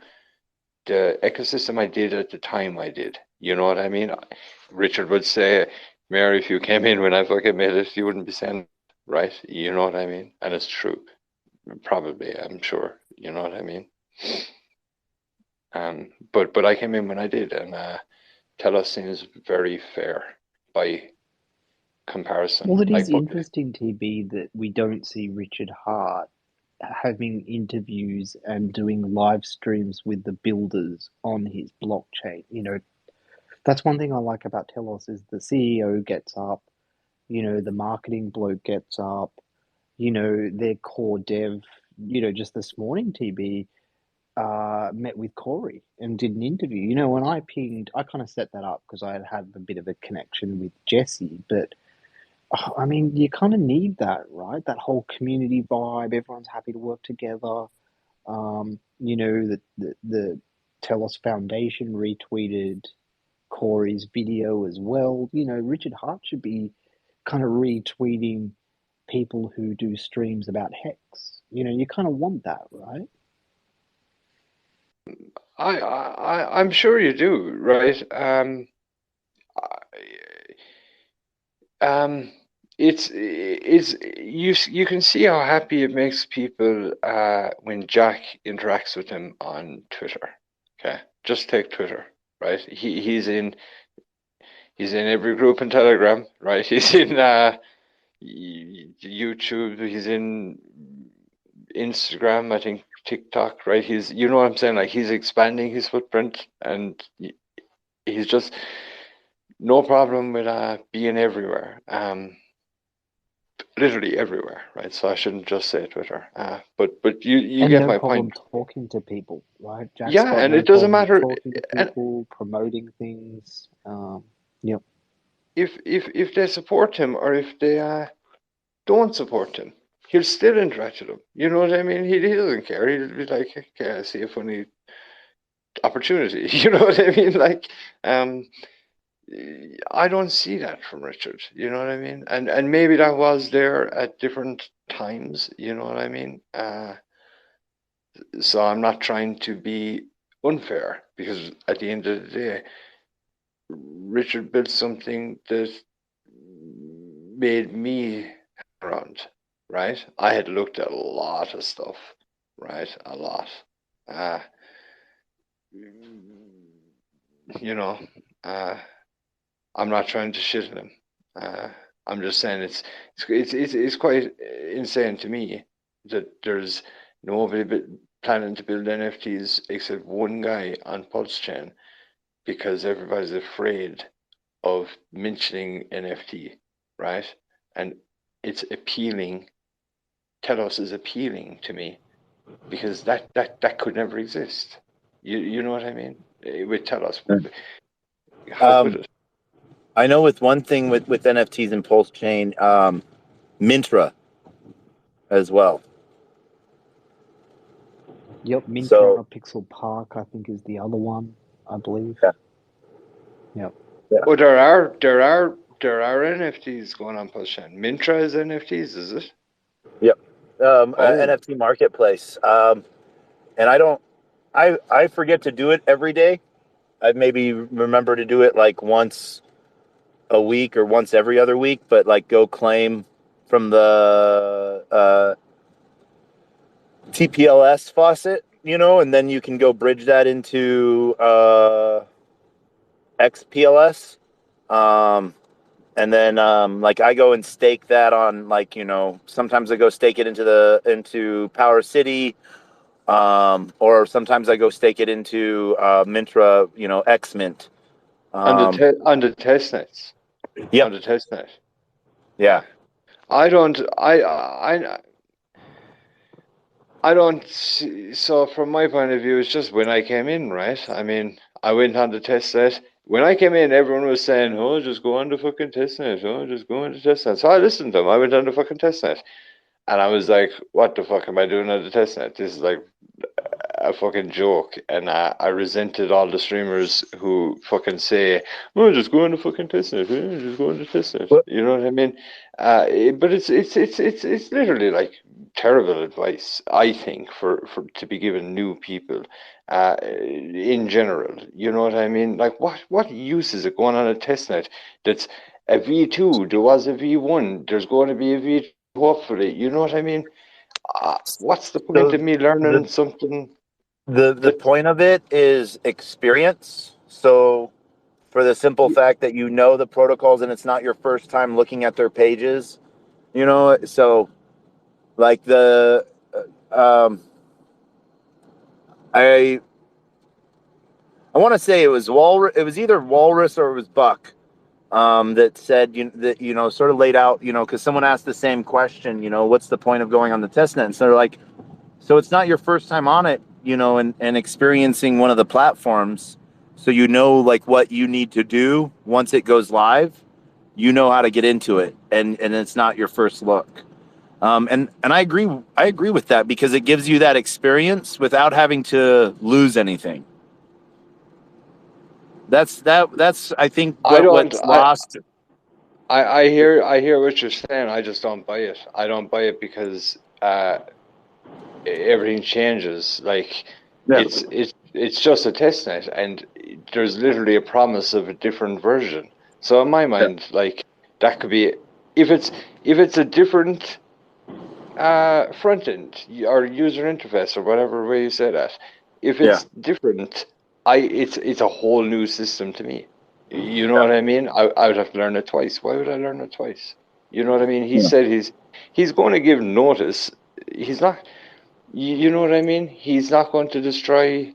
the ecosystem I did at the time I did. You know what I mean? Richard would say, Mary, if you came in when I fucking made it, you wouldn't be saying, right? You know what I mean? And it's true. Probably, I'm sure. You know what I mean? But I came in when I did, and Telos seems very fair by comparison. Well, it is Like, interesting, TB, that we don't see Richard Hart having interviews and doing live streams with the builders on his blockchain. That's one thing I like about Telos is the CEO gets up, the marketing bloke gets up, their core dev, just this morning, TB, met with Corey and did an interview. When I pinged, I kind of set that up because I had a bit of a connection with Jesse, but I mean, you kind of need that, right? That whole community vibe. Everyone's happy to work together. The Telos Foundation retweeted Corey's video as well. Richard Hart should be kind of retweeting people who do streams about Hex. You kind of want that, right? I'm sure you do, right? It's you can see how happy it makes people when Jack interacts with him on Twitter. Okay, just take Twitter, right? He's in every group in Telegram, right? He's in YouTube. He's in Instagram. I think TikTok, right? You know what I'm saying? Like he's expanding his footprint, and he's just no problem with being everywhere. Literally everywhere, right? So I shouldn't just say Twitter. But you And get no my problem point. talking to people, right? Jack's Yeah, got and no it doesn't problem matter. talking to And people, promoting things. Yep. if they support him or if they don't support him, he'll still interact with them. You know what I mean? He doesn't care. He'll be like, okay, I see a funny opportunity. You know what I mean? Like, I don't see that from Richard. You know what I mean? And maybe that was there at different times. You know what I mean? So I'm not trying to be unfair because at the end of the day, Richard built something that made me around, right? I had looked at a lot of stuff, right? A lot. Uh, you know, uh, I'm not trying to shit on him. I'm just saying it's quite insane to me that there's nobody planning to build NFTs except one guy on Pulse Chain because everybody's afraid of mentioning NFT, right? And it's appealing. Telos is appealing to me because that could never exist. You know what I mean? With Telos, how could it? I know with one thing with NFTs and Pulse Chain, Mintra as well. Yep. Mintra, So Pixel Park, I think, is the other one, I believe. yeah. Yep. Yeah. Oh, there are NFTs going on Pulse Chain. Mintra is NFTs, is it? Yep. Oh, NFT marketplace. And I forget to do it every day. I maybe remember to do it like once a week or once every other week, but like go claim from the TPLS faucet, and then you can go bridge that into XPLS. And then like I go and stake that on like, sometimes I go stake it into Power City, or sometimes I go stake it into Mintra, X Mint. on the test nets. Yep. On the test net. Yeah. I don't see, so from my point of view, it's just when I came in, right? I mean, I went on the test net. When I came in, everyone was saying, oh, just go on the fucking test net. Oh, just go on the test net. So I listened to them. I went on the fucking test net. And I was like, what the fuck am I doing on the test net? This is like a fucking joke. And I resented all the streamers who fucking say, oh, just go on the fucking test net. Just go on the test net. You know what I mean? But it's literally like terrible advice, I think, for to be given new people in general. You know what I mean? Like, what use is it going on a test net that's a V2? There was a V1. There's going to be a V2, hopefully. You know what I mean? What's the point So of me learning something? the That, point of it is experience. So for the simple fact that the protocols and it's not your first time looking at their pages, so like I want to say it was Walrus. It was either Walrus or it was Buck. That said, sort of laid out, because someone asked the same question, what's the point of going on the test net? And so they're like, so it's not your first time on it, and experiencing one of the platforms. So like what you need to do once it goes live, how to get into it, and it's not your first look. And I agree with that because it gives you that experience without having to lose anything. That's I think what's lost. I hear what you're saying. I just don't buy it. I don't buy it because everything changes. Like Yeah. it's just a test net, and there's literally a promise of a different version. So in my mind, like that could be if it's a different front end or user interface or whatever way you say that. If it's different, it's a whole new system to me. You know what I mean? I would have to learn it twice. Why would I learn it twice? You know what I mean? He said he's going to give notice. He's not. You know what I mean? He's not going to destroy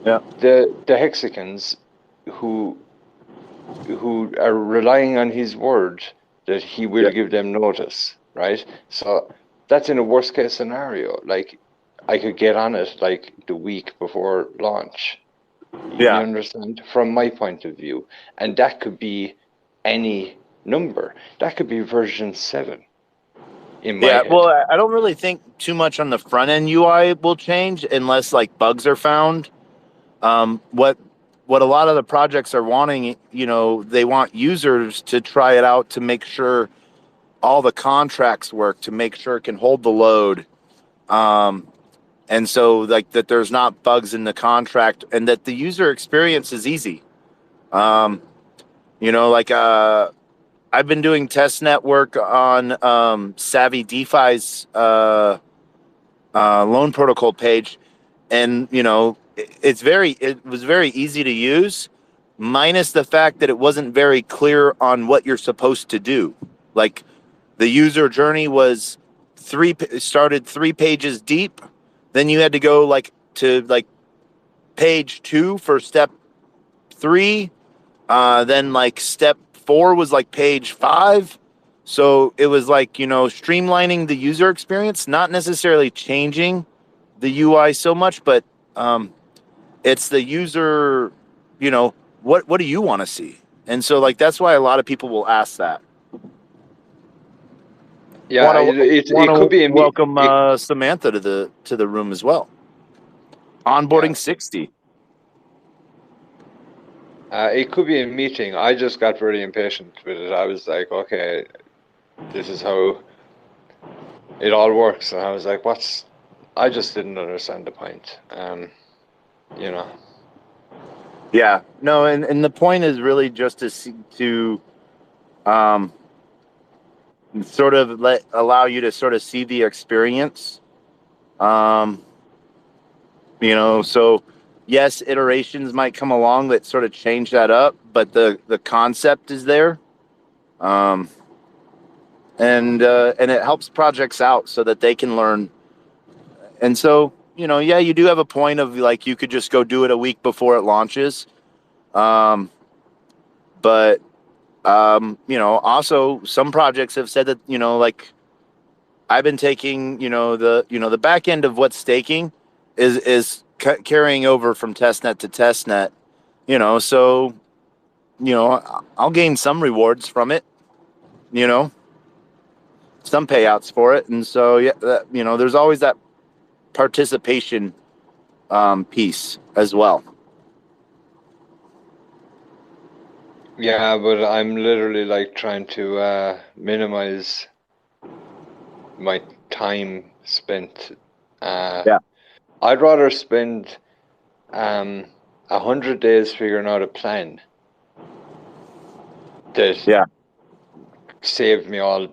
the Hexicans who are relying on his word that he will give them notice, right? So that's in a worst case scenario. Like I could get on it like the week before launch. You understand? From my point of view. And that could be any number. That could be version 7 in my head. Well, I don't really think too much on the front end UI will change unless like bugs are found. What a lot of the projects are wanting, they want users to try it out to make sure all the contracts work, to make sure it can hold the load. And so like that there's not bugs in the contract and that the user experience is easy. I've been doing test network on Savvy DeFi's loan protocol page, and it was very easy to use, minus the fact that it wasn't very clear on what you're supposed to do. Like the user journey was started 3 pages deep, then you had to go to page 2 for step 3. Then step 4 was page 5. So it was streamlining the user experience, not necessarily changing the UI so much, but it's the user, what do you want to see? And so that's why a lot of people will ask that. Yeah, it could be welcome Samantha to the room as well. Onboarding 60. It could be a meeting. I just got very impatient with it. I was like, okay, this is how it all works. And I was like, I just didn't understand the point. Yeah, no, and the point is really just to sort of allow you to sort of see the experience. So yes, iterations might come along that sort of change that up, but the concept is there. And it helps projects out so that they can learn. And so, you do have a point of you could just go do it a week before it launches. But also some projects have said that, I've been taking, the back end of what's staking is carrying over from testnet to testnet, so, I'll gain some rewards from it, some payouts for it. And so, there's always that participation piece as well. Yeah, but I'm literally trying to minimize my time spent. I'd rather spend 100 days figuring out a plan that saved me all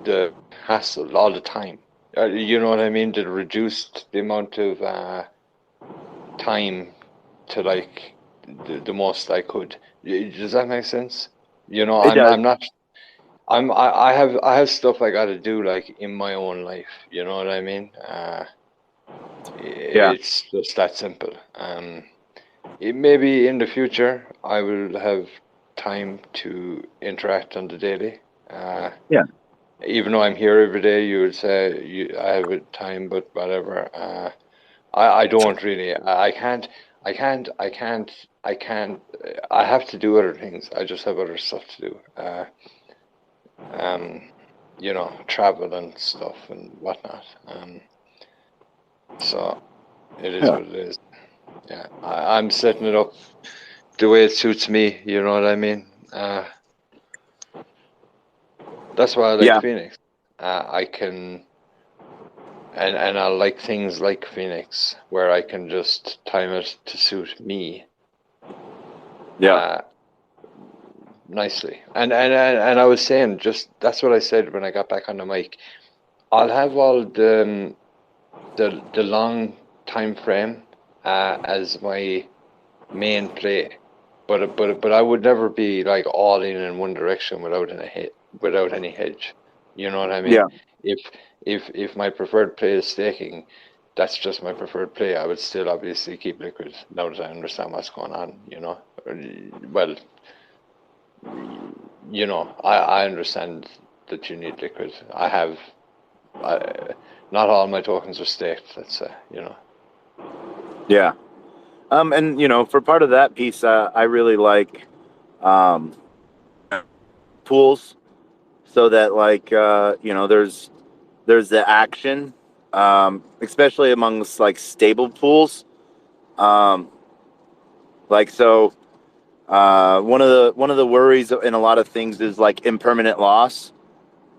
the hassle, all the time. You know what I mean? That reduced the amount of time to the most I could. Does that make sense? I'm not. I have stuff I got to do like in my own life. You know what I mean? Yeah. It's just that simple. Maybe in the future I will have time to interact on the daily. Yeah. Even though I'm here every day, you would say I have a time, but whatever. I don't really. I can't. I can't. I can't. I have to do other things. I just have other stuff to do. Um, travel and stuff and whatnot. So it is Yeah. what it is. Yeah, I'm setting it up the way it suits me. You know what I mean? That's why I like Yeah. Phoenix. I can, and I like things like Phoenix, where I can just time it to suit me. Yeah. Nicely. And I was saying, just that's what I said when I got back on the mic. I'll have all the long time frame as my main play, but I would never be like all in one direction without any hedge. You know what I mean? Yeah. If my preferred play is staking, that's just my preferred play. I would still obviously keep liquid now that I understand what's going on. Well, I understand that you need liquid. Not all my tokens are staked, let's say, Yeah. And for part of that piece, I really like pools, so that there's the action, especially amongst like stable pools. Um, like so, one of the worries in a lot of things is like impermanent loss.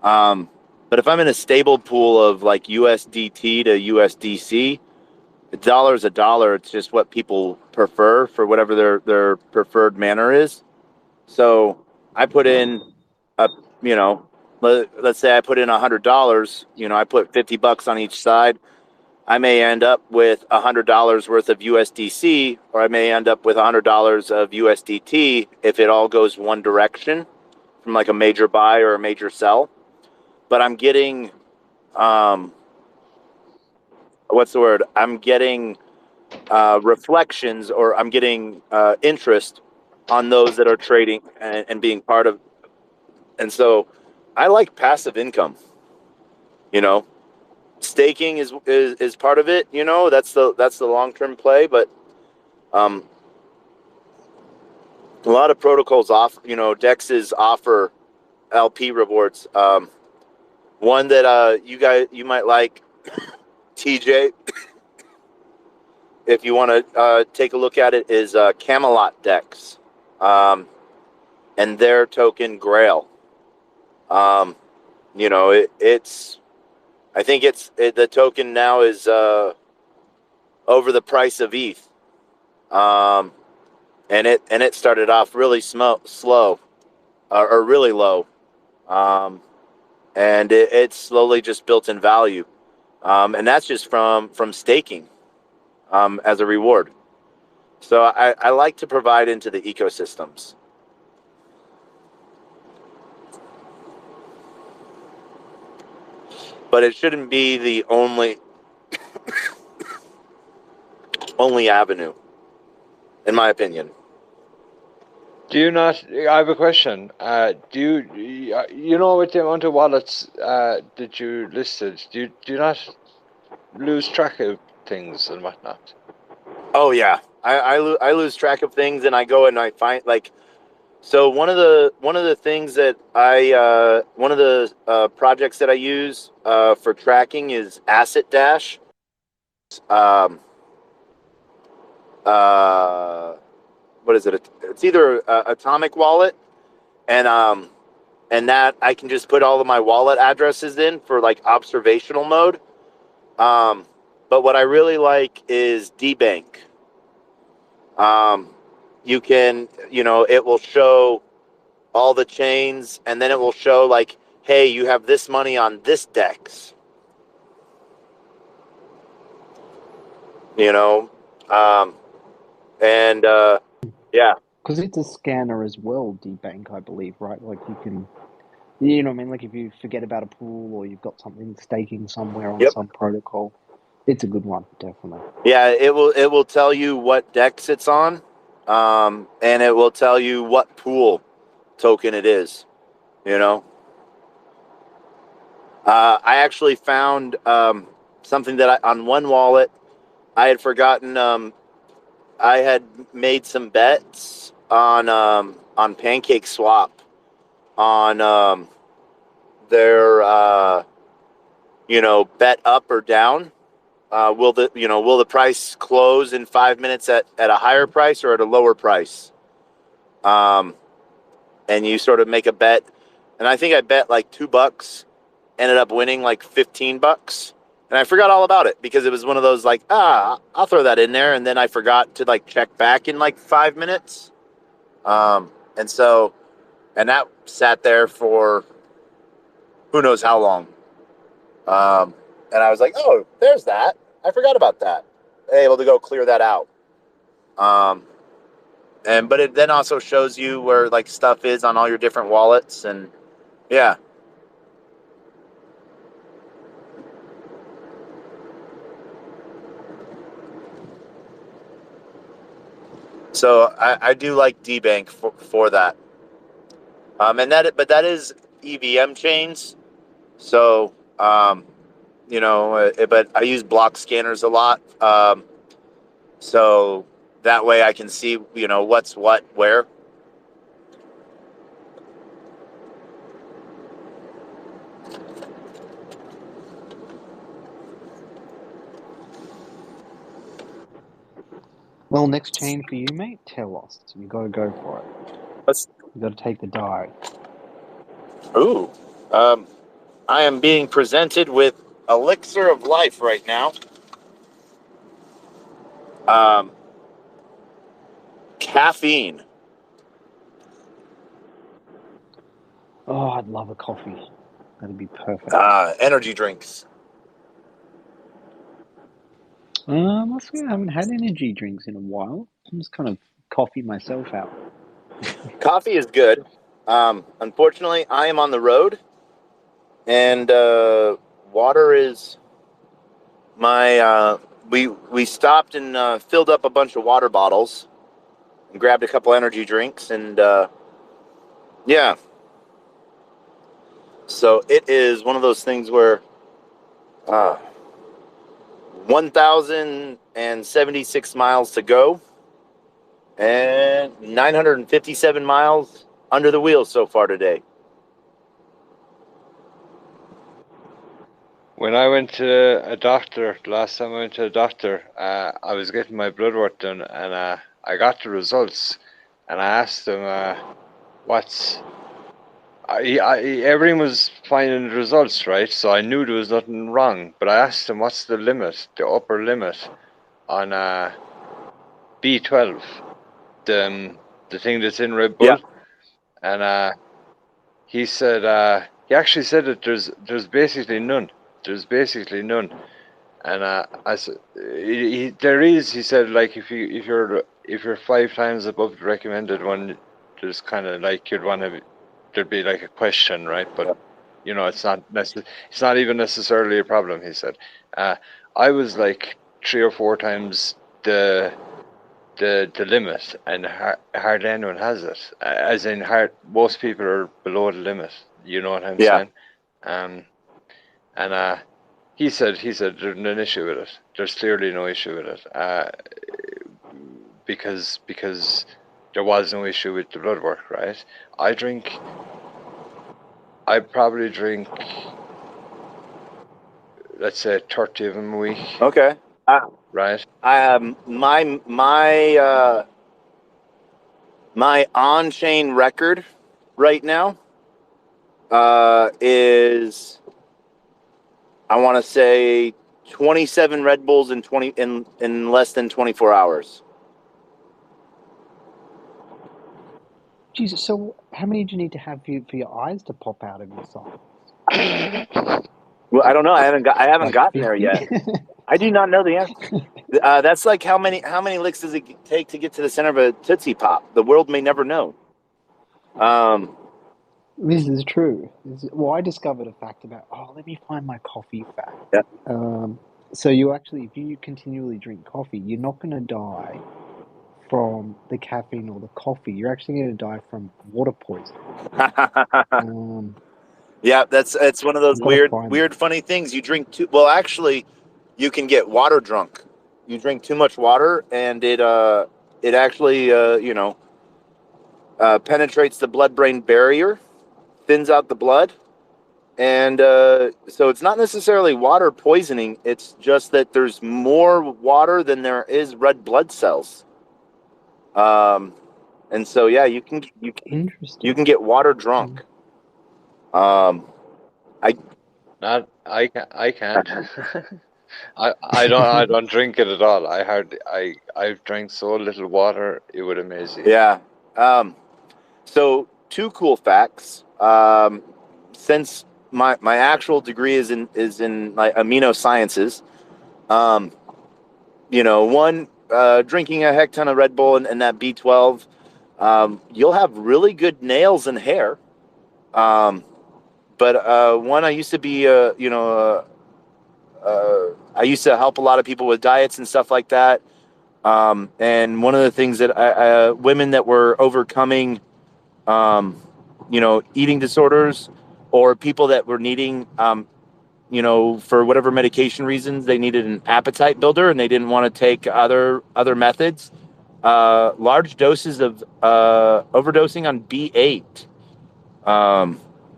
But if I'm in a stable pool of like USDT to USDC, a dollar is a dollar. It's just what people prefer for whatever their preferred manner is. So I put in a, let's say I put in $100. I put $50 on each side. I may end up with $100 worth of USDC, or I may end up with $100 of USDT if it all goes one direction from like a major buy or a major sell. But I'm getting, what's the word? I'm getting reflections, or I'm getting interest on those that are trading and being part of. And so I like passive income. You know, staking is part of it. That's the long-term play, but um, a lot of protocols dexes offer LP rewards. One that you might like, TJ, if you want to take a look at it, is Camelot Dex, and their token Grail. It's I think the token now is over the price of ETH, and it started off really slow, or really low, and it's slowly just built in value, and that's just from staking as a reward. So I like to provide into the ecosystems. But it shouldn't be the only avenue, in my opinion. Do you not? I have a question. Do you know with the amount of wallets that you listed? Do you not lose track of things and whatnot? Oh yeah, I lose track of things, and I go and I find like. So one of the things that one of the projects that I use for tracking is Asset Dash. Um, uh, what is it? It's either Atomic Wallet, and that I can just put all of my wallet addresses in for like observational mode. Um, but what I really like is DBank. You can, it will show all the chains, and then it will show like, hey, you have this money on this DEX. You know, and yeah, Because it's a scanner as well, DBank, I believe, right? Like you You know what I mean? Like if you forget about a pool or you've got something staking somewhere on Yep. some protocol, it's a good one, definitely. Yeah, it will tell you what dex it's on, and it will tell you what pool token it is. You know, I actually found something that on one wallet I had forgotten. I had made some bets on Pancake Swap on their bet up or down. Will the price close in 5 minutes at a higher price or at a lower price? And you sort of make a bet, and I think I bet like $2, ended up winning like $15, and I forgot all about it because it was one of those like I'll throw that in there, and then I forgot to like check back in like 5 minutes, and that sat there for who knows how long, and I was like, oh, there's that. I forgot about that. Able to go clear that out. But it then also shows you where like stuff is on all your different wallets, and yeah. So I do like DBank for that. But that is EVM chains. So but I use block scanners a lot. So that way I can see what's what where. Well, next chain for you, mate. Tell us. You got to go for it. You got to take the dive. Ooh, I am being presented with Elixir of Life right now. Caffeine. Oh, I'd love a coffee. That'd be perfect. Energy drinks. Must be, I haven't had energy drinks in a while. I'm just kind of coffee myself out. Coffee is good. Unfortunately, I am on the road, and water is my. We stopped and filled up a bunch of water bottles, and grabbed a couple energy drinks, and yeah. So it is one of those things where 1,076 miles to go, and 957 miles under the wheel so far today. When I went to a doctor, last time I went to a doctor, I was getting my blood work done, and I got the results, and I asked him everything was fine in the results, right? So I knew there was nothing wrong, but I asked him what's the limit, the upper limit on B12, the thing that's in Red Bull, Yeah. and he said he actually said that there's basically none. There's basically none, and I said there is. He said like if you're 5 times above the recommended one, there's kind of like there'd be like a question, right? But it's not even necessarily a problem. He said. I was like 3 or 4 times the limit, and hardly anyone has it. As in, most people are below the limit. You know what I'm saying? And he said there's no issue with it. There's clearly no issue with it. Because there was no issue with the blood work, right? I probably drink, let's say 30 of them a week. Okay. Right. My on-chain record right now is, I want to say, 27 Red Bulls in less than 24 hours. Jesus, so how many do you need to have for your eyes to pop out of your sockets? Well, I don't know. I haven't Like gotten 50? there yet. I do not know the answer. That's like how many licks does it take to get to the center of a Tootsie Pop? The world may never know. This is true. Well, I discovered a fact about. Oh, let me find my coffee fact. Yeah. So you actually, if you continually drink coffee, you're not going to die from the caffeine or the coffee. You're actually going to die from water poisoning. Yeah, it's one of those I've got to find weird, funny things. You drink too. Well, actually, you can get water drunk. You drink too much water, and it actually penetrates the blood-brain barrier, thins out the blood, and so it's not necessarily water poisoning. It's just that there's more water than there is red blood cells. And so yeah, you can Interesting. get water drunk. I I can't. I don't drink it at all. I've drank so little water, it would amaze you. Yeah. So two cool facts. Since my actual degree is in like amino sciences, one drinking a heck ton of Red Bull and that B12, you'll have really good nails and hair. But one, I used to be I used to help a lot of people with diets and stuff like that. And one of the things that women that were overcoming, eating disorders, or people that were needing, for whatever medication reasons, they needed an appetite builder and they didn't want to take other methods. Large doses of overdosing on B8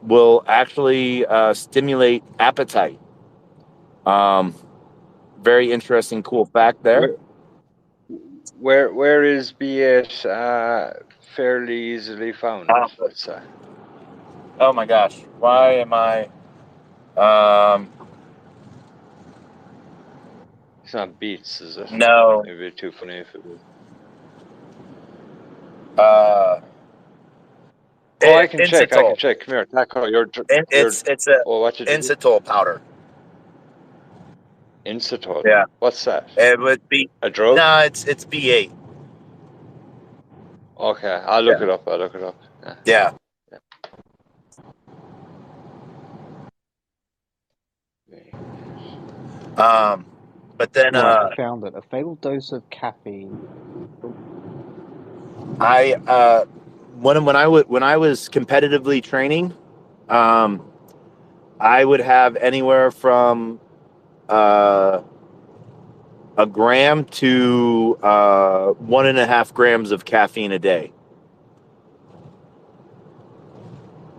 will actually stimulate appetite. Very interesting, cool fact there. Where is B8 fairly easily found? What's that? Oh my gosh, why am I? It's not beets, is it? No. Maybe too funny if it was. I can check. I can check. Come here, Taco. It's a what did you do? Inositol powder. Inositol. Yeah. What's that? It would be a drug. No, it's B8. Okay, I'll look it up. Yeah. But then Right, I found it. A fatal dose of caffeine. When I was competitively training, I would have anywhere from a gram to 1.5 grams of caffeine a day.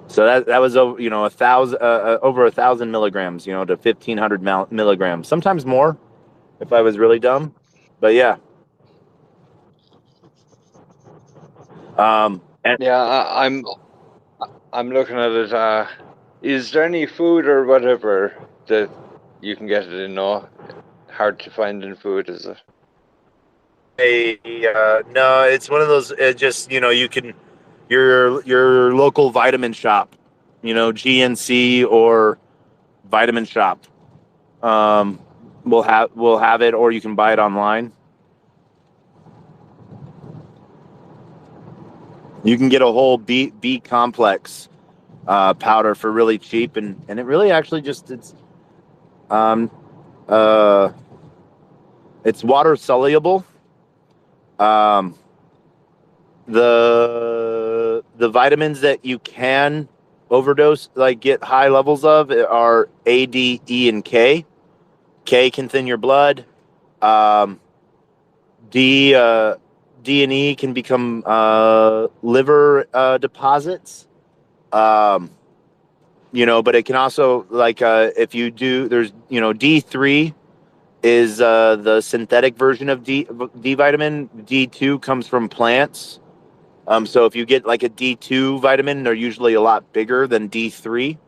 So that was over 1,000 milligrams, to 1,500 milligrams, sometimes more if I was really dumb. But yeah. I'm looking at it. Is there any food or whatever that you can get it in? No, hard to find in food, is it? No, it's one of those. Just you can your local vitamin shop, GNC or Vitamin Shop, will have it, or you can buy it online. You can get a whole B complex powder for really cheap, and it really actually it's water soluble. The vitamins that you can overdose, like get high levels of, are A, D, E, and K. K can thin your blood. D and E can become liver deposits. But it can also, like, if you do, there's D3 is the synthetic version of D vitamin. D2 comes from plants. So if you get like a D2 vitamin, they're usually a lot bigger than D3.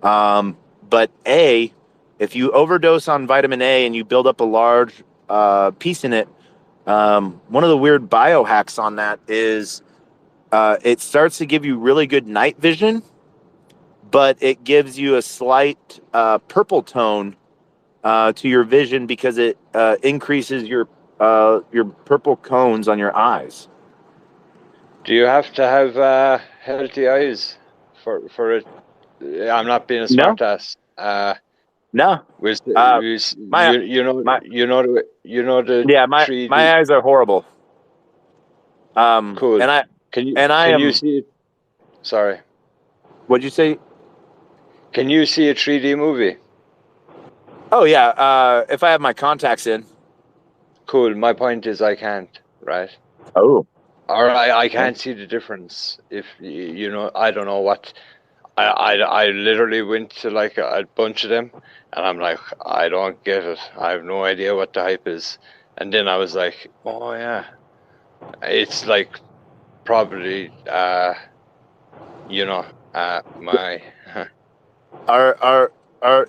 But A, if you overdose on vitamin A and you build up a large piece in it, one of the weird biohacks on that is it starts to give you really good night vision, but it gives you a slight purple tone to your vision because it increases your purple cones on your eyes. Do you have to have healthy eyes for it. I'm not being a No, smart ass. no. Was Uh, my my you know the yeah, my 3D. eyes are horrible. Cool. And I Can you am. see it? Sorry. What'd you say? Can you see a 3D movie? Oh yeah. If I have my contacts in. Cool. My point is I can't, right? Oh. Or I Okay. can't see the difference. If you know, I don't know what. I literally went to like a bunch of them, and I'm like, I don't get it. I have no idea what the hype is. And then I was like, oh yeah, it's like probably my Are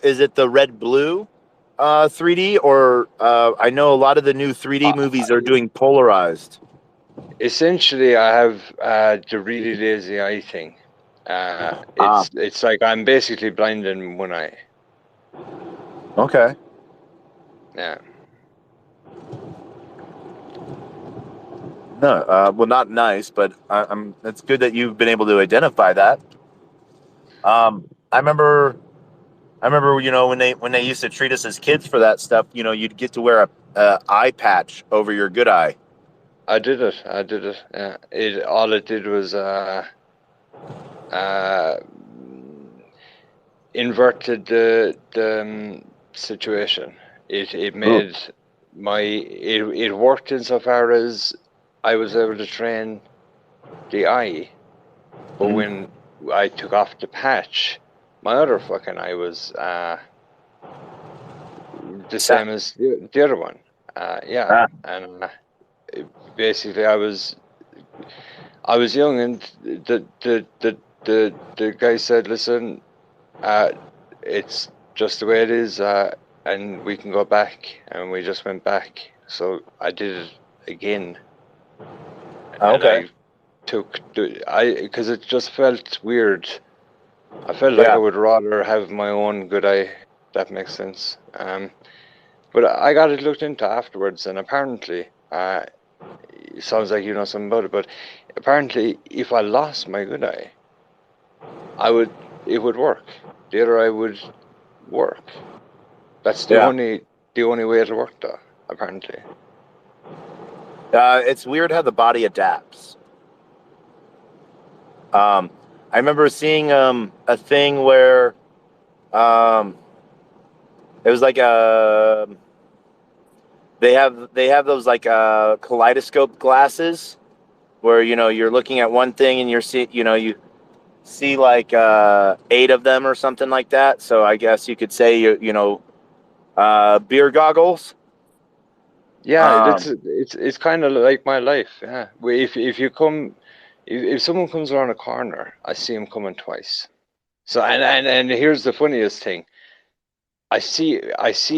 is it the red blue 3D or I know a lot of the new 3D movies are doing polarized. essentially I have the really lazy eye thing. Ah, It's like I'm basically blind in one eye. okay. Yeah. No, well, not nice, but I'm. It's good that you've been able to identify that. I remember, you know, when they used to treat us as kids for that stuff. You know, you'd get to wear a eye patch over your good eye. I did it. I did it. Yeah. It all it did was uh, inverted the situation. It Oh. made it worked insofar as I was able to train the eye, but Mhm. when I took off the patch, my other fucking eye was the Sa- same as the other one. Yeah, ah, and basically I was young, and the guy said, "Listen, uh, it's just the way it is, and we can go back." And we just went back. So I did it again, and okay. I because it just felt weird. I felt like I Yeah. would rather have my own good eye. That makes sense. But I got it looked into afterwards, and apparently, it sounds like you know something about it. But apparently, if I lost my good eye, it would work. The other eye would work. That's Yeah. the only way it'll work, though. Apparently. It's weird how the body adapts. I remember seeing a thing where um, it was like they have those like kaleidoscope glasses where you know you're looking at one thing and you see like 8 of them or something like that. So I guess you could say beer goggles. Yeah, Um, it's kind of like my life. Yeah, if you come, if someone comes around a corner, I see him coming twice. So and here's the funniest thing. I see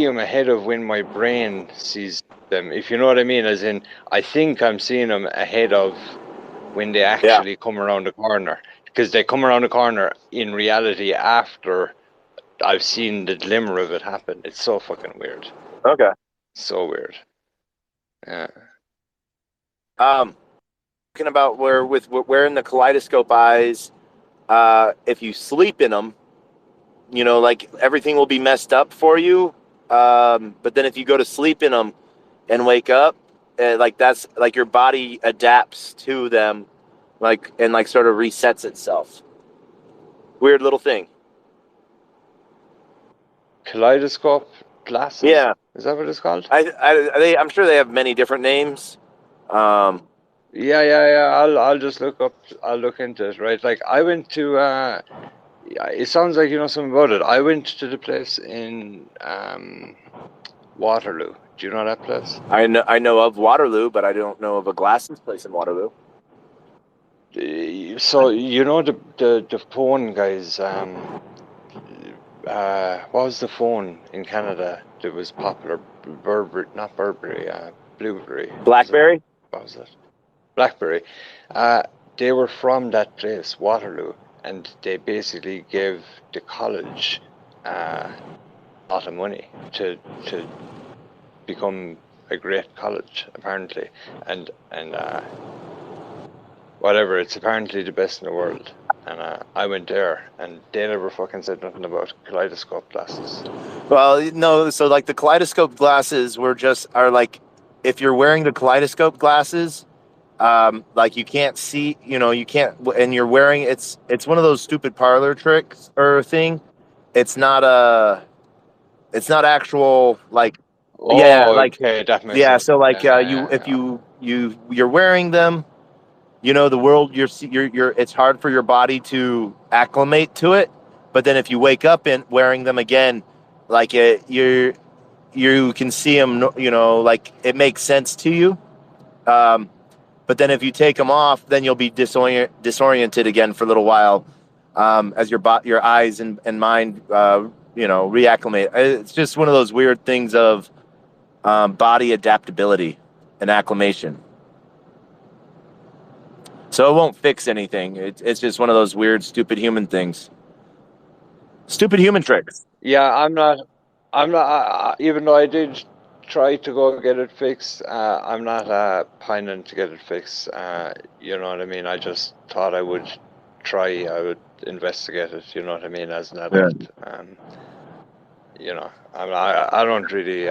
them ahead of when my brain sees them. If you know what I mean, as in I think I'm seeing them ahead of when they yeah. actually come around the corner, because they come around the corner in reality after I've seen the glimmer of it happen. It's so fucking weird. Okay. So weird. Yeah. Um, Talking about where with wearing the kaleidoscope eyes, if you sleep in them, you know, like everything will be messed up for you. But then if you go to sleep in them and wake up, like that's like your body adapts to them, like and like sort of resets itself. Weird little thing. Kaleidoscope glasses? Yeah, Is that what it's called? I'm sure they have many different names. Um, Yeah. I'll just look up. I'll look into it. Right. Like I went to. Yeah, it sounds like you know something about it. I went to the place in Waterloo. Do you know that place? I know of Waterloo, but I don't know of a glasses place in Waterloo. So you know the phone guys. What was the phone in Canada that was popular? Burberry, not Burberry. Blueberry. Was it? BlackBerry. What was it? BlackBerry. Uh, they were from that place, Waterloo, and they basically gave the college a lot of money to become a great college, apparently, and whatever. It's apparently the best in the world. And I went there, and they never fucking said nothing about kaleidoscope glasses. Well, no, so like the kaleidoscope glasses are like, if you're wearing the kaleidoscope glasses, like you can't see, you can't, and you're wearing, it's one of those stupid parlor tricks or thing. It's not actual, like, yeah, Oh, like, okay, that makes yeah. sense. So like, if Yeah. you're wearing them, the world, it's hard for your body to acclimate to it. But then if you wake up in wearing them again, like you can see them, like it makes sense to you. Um, but then if you take them off, then you'll be disoriented again for a little while, as your eyes and mind, reacclimate. It's just one of those weird things of body adaptability and acclimation. So it won't fix anything. It's just one of those weird, stupid human things. Stupid human tricks. Yeah, I'm not, even though I did try to go get it fixed, I'm not pining to get it fixed. You know what I mean? I just thought I would I would investigate it, you know what I mean, as an Yeah. adult. I don't really,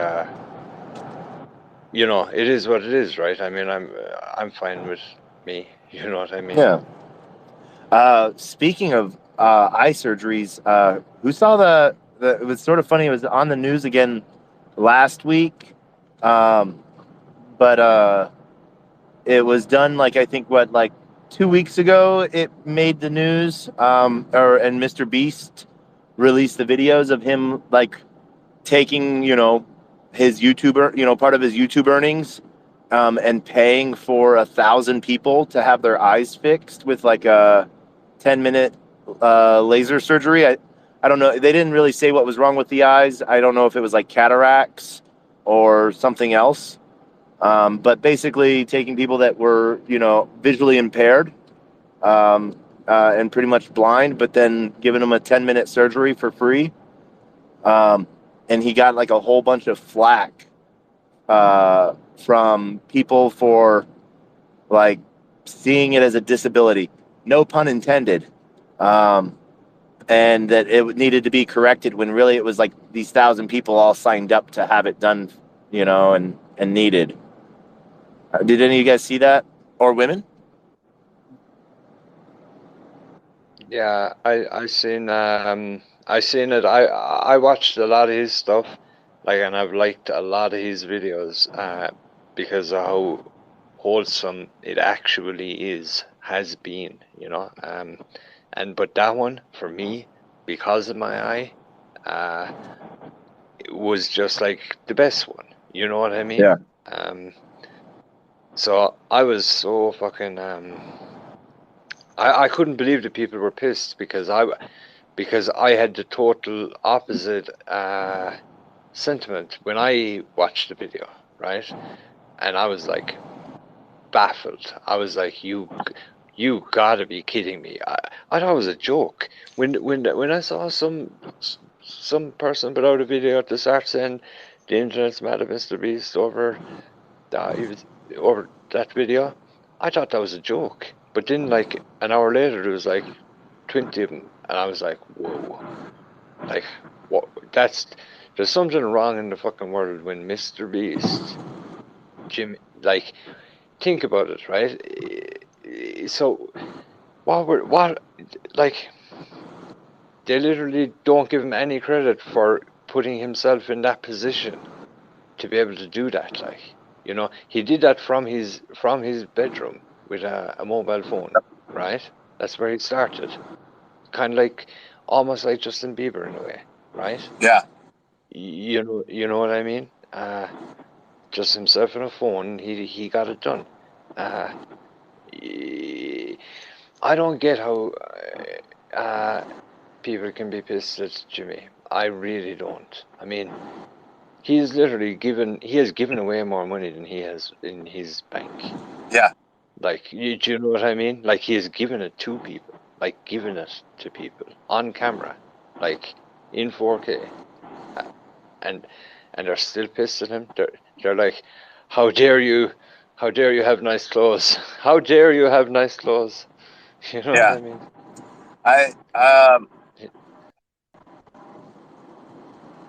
it is what it is, right? I mean, I'm fine with me, you know what I mean? Yeah. Speaking of eye surgeries, who saw it was sort of funny. It was on the news again last week, but it was done like, I think, like 2 weeks ago. It made the news, and Mr. Beast released the videos of him like taking his YouTuber, part of his YouTube earnings, and paying for 1,000 people to have their eyes fixed with like a 10-minute laser surgery. I don't know. They didn't really say what was wrong with the eyes. I don't know if it was like cataracts or something else. But basically taking people that were, visually impaired, and pretty much blind, but then giving them a 10-minute surgery for free. And he got like a whole bunch of flack from people for like seeing it as a disability. No pun intended. And that it needed to be corrected when really it was like these 1,000 people all signed up to have it done, and needed. Did any of you guys see that? Or women? Yeah, I seen it. I watched a lot of his stuff, like, and I've liked a lot of his videos, because of how wholesome it actually has been, but that one for me, because of my eye, it was just like the best one. You know what I mean? Yeah. So I was so fucking I couldn't believe that people were pissed because I had the total opposite sentiment when I watched the video, right? And I was like baffled. I was like, you gotta be kidding me. I thought it was a joke. When I saw some person put out a video at the start saying the internet's mad at Mr. Beast over over that video, I thought that was a joke. But then, like, an hour later, there was like 20 of them, and I was like, whoa. Like, what? There's something wrong in the fucking world when Mr. Beast, Jimmy, like, think about it, right? So, like, they literally don't give him any credit for putting himself in that position to be able to do that. Like, he did that from his bedroom with a mobile phone, right? That's where he started. Kind of like, almost like Justin Bieber in a way, right? Yeah. You know what I mean? Just himself in a phone, he got it done. I don't get how people can be pissed at Jimmy. I really don't. I mean, he has given away more money than he has in his bank. Yeah. Like, do you know what I mean? Like, he has given it to people. Like, given it to people on camera, like, in 4K. And they're still pissed at him. They're like, how dare you How dare you have nice clothes? How dare you have nice clothes? You know what Yeah. I mean?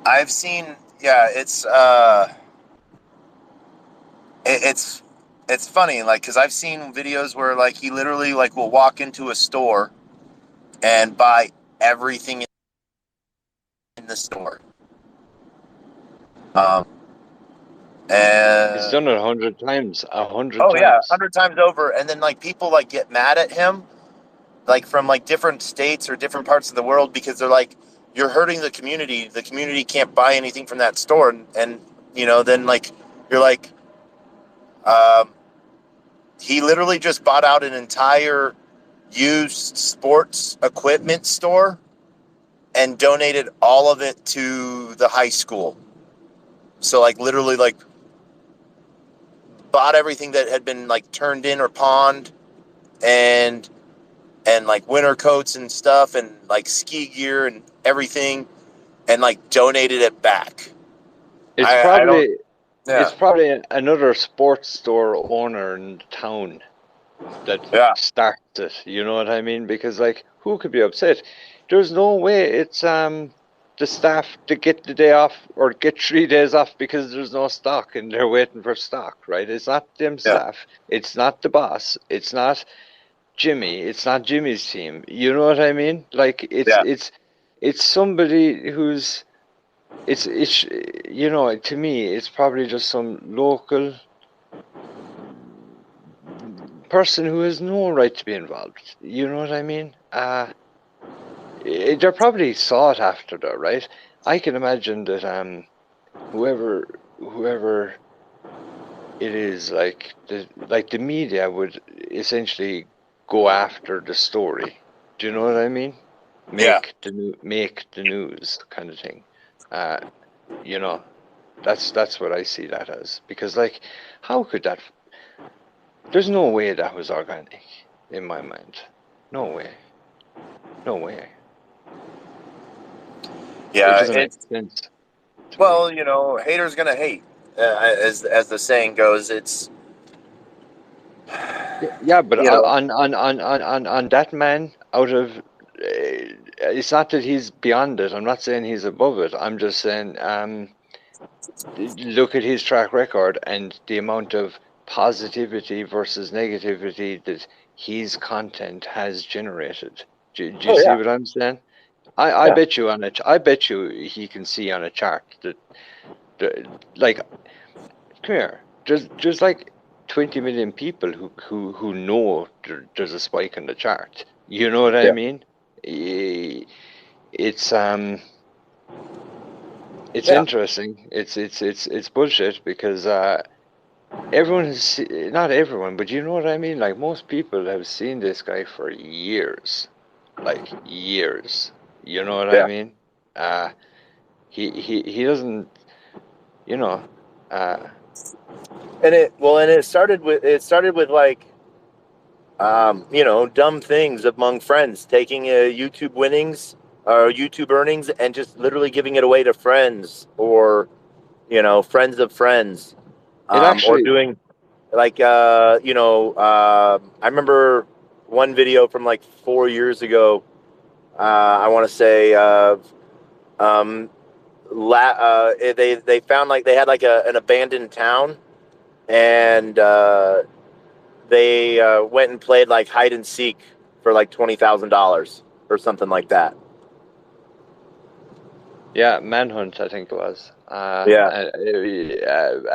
I've seen. Yeah, it's funny, like, because I've seen videos where like he literally like will walk into a store and buy everything in the store. Um, He's and done it 100 times. 100 oh yeah, times. 100 times over, and then like people like get mad at him, like from like different states or different parts of the world, because they're like, you're hurting the community. The community can't buy anything from that store, and then like you're like, um, he literally just bought out an entire used sports equipment store and donated all of it to the high school. So like literally like bought everything that had been like turned in or pawned, and like winter coats and stuff and like ski gear and everything, and like donated it back. It's I don't. probably Yeah. it's probably another sports store owner in town that Yeah. starts it. You know what I mean? Because like, who could be upset? There's no way it's the staff to get the day off or get 3 days off because there's no stock and they're waiting for stock, right? It's not them Yeah. staff. It's not the boss. It's not Jimmy. It's not Jimmy's team. You know what I mean? Like Yeah. it's somebody who's it's to me it's probably just some local person who has no right to be involved. You know what I mean? They're probably sought after, though, right? I can imagine that whoever it is, like the media would essentially go after the story. Do you know what I mean? Yeah. Make the news kind of thing. Uh, you know, that's what I see that as. Because like, how could that? There's no way that was organic in my mind. No way. No way. It Yeah. doesn't make It's sense to me. well, haters gonna hate, as the saying goes. It's Yeah, but you know. on that man, out of it's not that he's beyond it. I'm not saying he's above it. I'm just saying, look at his track record and the amount of positivity versus negativity that his content has generated. Do you Oh see yeah. what I'm saying? I Yeah. bet you I bet you he can see on a chart that like, come here. There's like 20 million people who know there's a spike in the chart. You know what I Yeah. mean? Eh, It's it's Yeah. interesting. It's bullshit because everyone not everyone, but you know what I mean? Like most people have seen this guy for years. Like years. You know what I Yeah. mean? Uh he doesn't, you know, uh And it started with like dumb things among friends, taking YouTube winnings or YouTube earnings and just literally giving it away to friends, or friends of friends, it or actually doing like I remember one video from like 4 years ago. I want to say um, they found like they had like an abandoned town, and they went and played like hide and seek for like $20,000 or something like that. Yeah, Manhunt, I think it was. Yeah.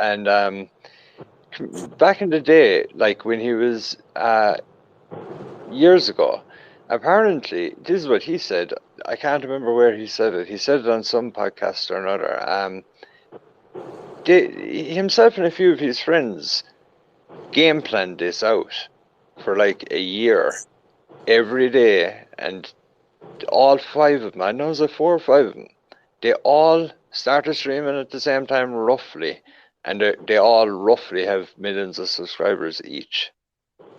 And back in the day, like when he was years ago, apparently, this is what he said. I can't remember where he said it. He said it on some podcast or another. Himself and a few of his friends game planned this out for like a year, every day, and all five of them, I know it was like four or five of them, they all started streaming at the same time, roughly, and they all roughly have millions of subscribers each.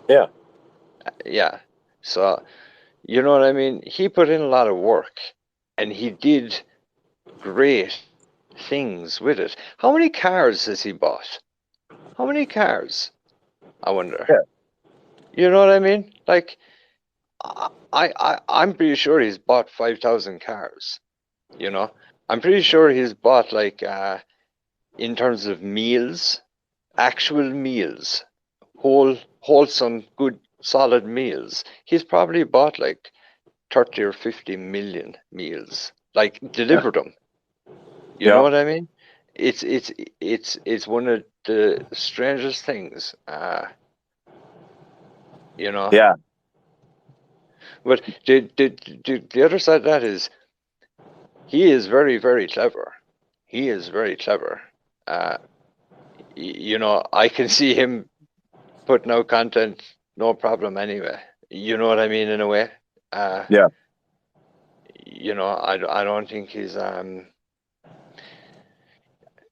Yeah. Yeah. So, you know what I mean? He put in a lot of work, and he did great things with it. How many cars has he bought? How many cars? I wonder. Yeah. You know what I mean? Like, I'm pretty sure he's bought 5,000 cars. You know, I'm pretty sure he's bought like in terms of meals, actual meals, wholesome, good, solid meals. He's probably bought like 30 or 50 million meals, like delivered them. You know Yeah. what I mean? It's one of the strangest things. You know. Yeah. But the other side of that is he is very, very clever. He is very clever. Uh, you know, I can see him putting out content, no problem anyway. You know what I mean, in a way. Uh, Yeah. you know, I don't think he's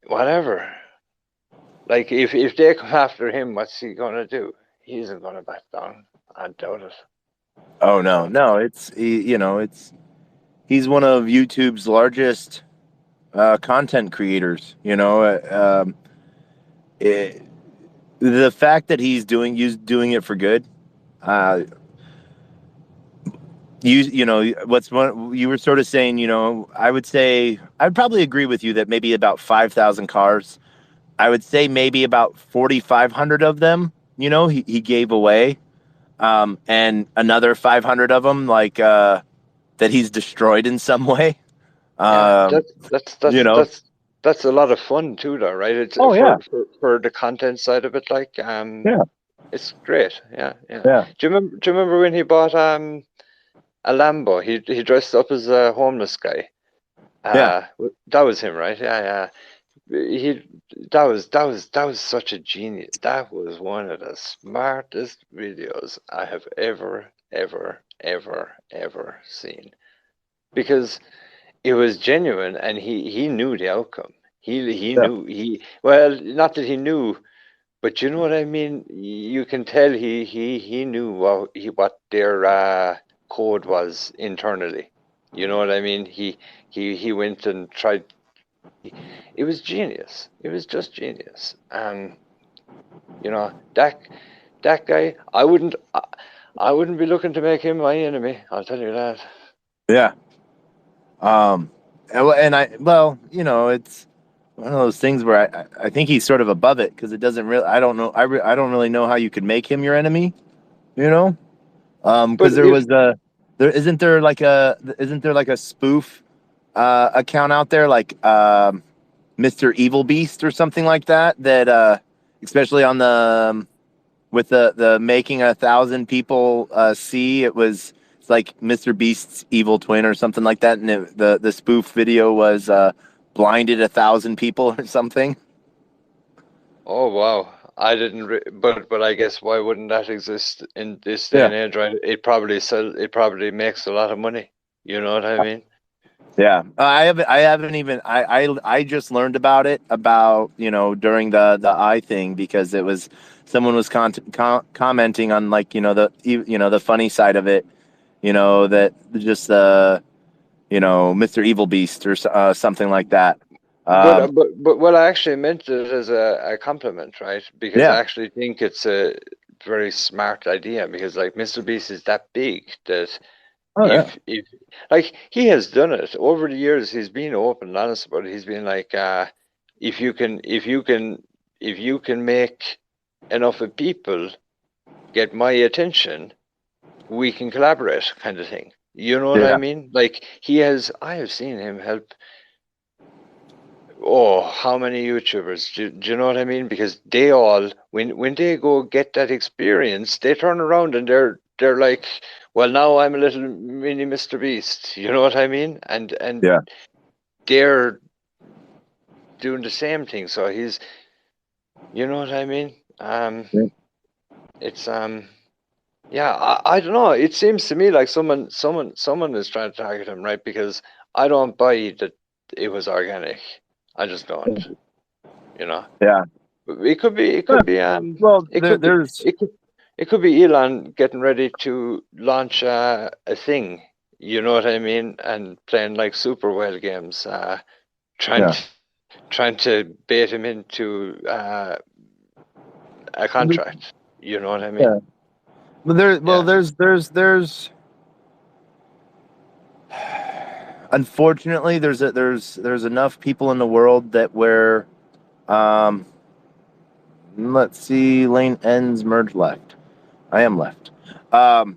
whatever. Like if they come after him, what's he gonna do? He isn't gonna back down. I doubt it. Oh You no, know. no. He's one of YouTube's largest content creators. It, the fact that he's doing it for good. Uh, what's one you were sort of saying. I would say I'd probably agree with you that maybe about 5,000 cars. I would say maybe about 4,500 of them. He gave away, and another 500 of them that he's destroyed in some way. Yeah, Um, that's you that's know. that's that's a lot of fun too, though, right? It's Oh yeah, for the content side of it, like yeah, it's great. Yeah, yeah. yeah, Do you remember when he bought a Lambo? He dressed up as a homeless guy. yeah, That was him, right? Yeah, yeah. He that was such a genius. That was one of the smartest videos I have ever seen. Because it was genuine, and he knew the outcome. He yeah, knew well, not that he knew, but you know what I mean. You can tell he knew what their code was internally. You know what I mean. He went and tried. It was genius. It was just genius. You know, that guy. I wouldn't be looking to make him my enemy. I'll tell you that. yeah. And it's one of those things where I think he's sort of above it because it doesn't really. I don't know. I don't really know how you could make him your enemy. You know, But because if isn't there like a spoof account out there like Mr. Evil Beast or something like that especially on the with the making 1,000 people see it's like Mr. Beast's evil twin or something like that, and the spoof video was blinded 1,000 people or something. Oh wow, I didn't. But I guess why wouldn't that exist in this day Yeah, and age, right? It probably makes a lot of money. You know what I mean? yeah. I haven't even I just learned about it during the eye thing because it was someone was commenting on the funny side of it, that just Mr. Evil Beast or something like that. Um, But well, I actually meant it as a compliment, right? Because yeah. I actually think it's a very smart idea because like Mr. Beast is that big that Oh yeah. if like he has done it over the years, he's been open and honest about it. He's been like, if you can if you can make enough of people get my attention, we can collaborate, kind of thing. You know what I Yeah. mean? Like I have seen him help. Oh, how many YouTubers? Do you know what I mean? Because they all, when they go get that experience, they turn around and they're like, well, now I'm a little mini Mr. Beast. You know what I mean? And Yeah. they're doing the same thing. So you know what I mean? Yeah. It's yeah, I don't know. It seems to me like someone is trying to target him, right? Because I don't buy that it was organic. I just don't. You know. Yeah. It Huh. could be Well, it could be there's it could be Elon getting ready to launch a thing, you know what I mean, and playing like super whale games, trying yeah. to trying to bait him into a contract. You know what I mean? Yeah. But there's unfortunately there's enough people in the world that where let's see, lane ends, merge left. I am left. One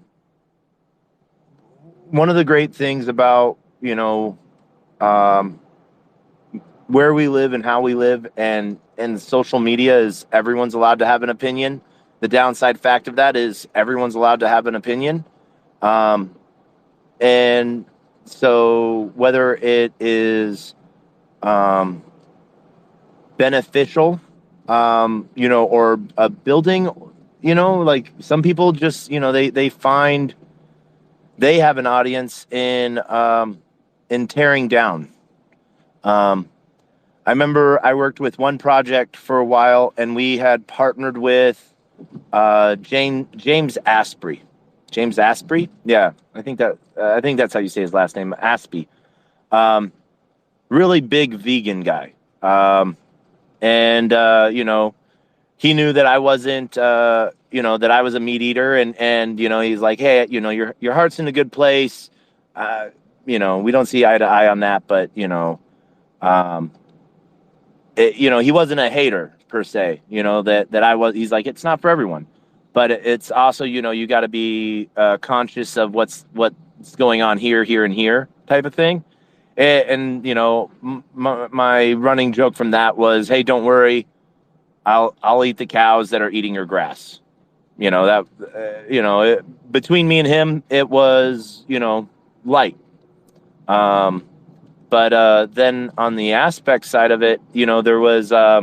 of the great things about, where we live and how we live and social media is everyone's allowed to have an opinion. The downside fact of that is everyone's allowed to have an opinion. And so whether it is beneficial, or a building, like some people just, they find they have an audience in tearing down. I remember I worked with one project for a while, and we had partnered with James Asprey. James Asprey, yeah, I think that's how you say his last name, Aspie. Really big vegan guy, and he knew that I wasn't, that I was a meat eater, and he's like, hey, your heart's in a good place. We don't see eye to eye on that, but um, he wasn't a hater per se, that I was. He's like, it's not for everyone, but it's also, you got to be conscious of what's going on here, and here type of thing. And my running joke from that was, hey, don't worry, I'll eat the cows that are eating your grass. Between me and him, it was, light. But then on the aspect side of it, there was, I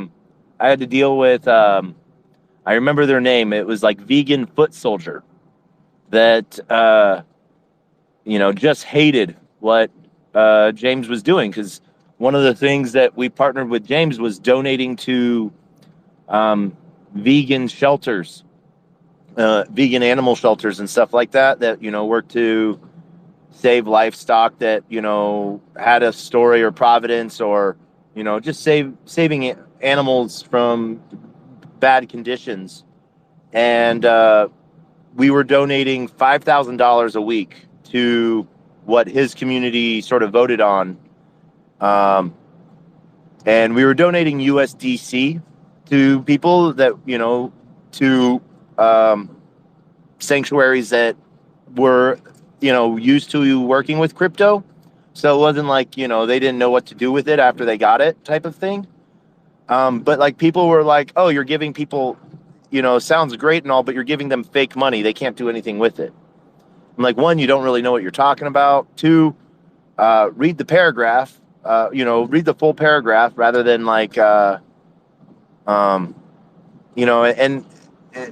had to deal with, I remember their name. It was like Vegan Foot Soldier that, just hated what James was doing. Because one of the things that we partnered with James was donating to vegan shelters, vegan animal shelters and stuff like that work to save livestock that had a story or providence, or just saving animals from bad conditions. And we were donating $5,000 a week to what his community sort of voted on, and we were donating USDC to people that to sanctuaries that were used to working with crypto. So it wasn't like they didn't know what to do with it after they got it type of thing. But like people were like, oh, you're giving people, sounds great and all, but you're giving them fake money. They can't do anything with it. I'm like, one, you don't really know what you're talking about. Two, read the paragraph, read the full paragraph rather than like, and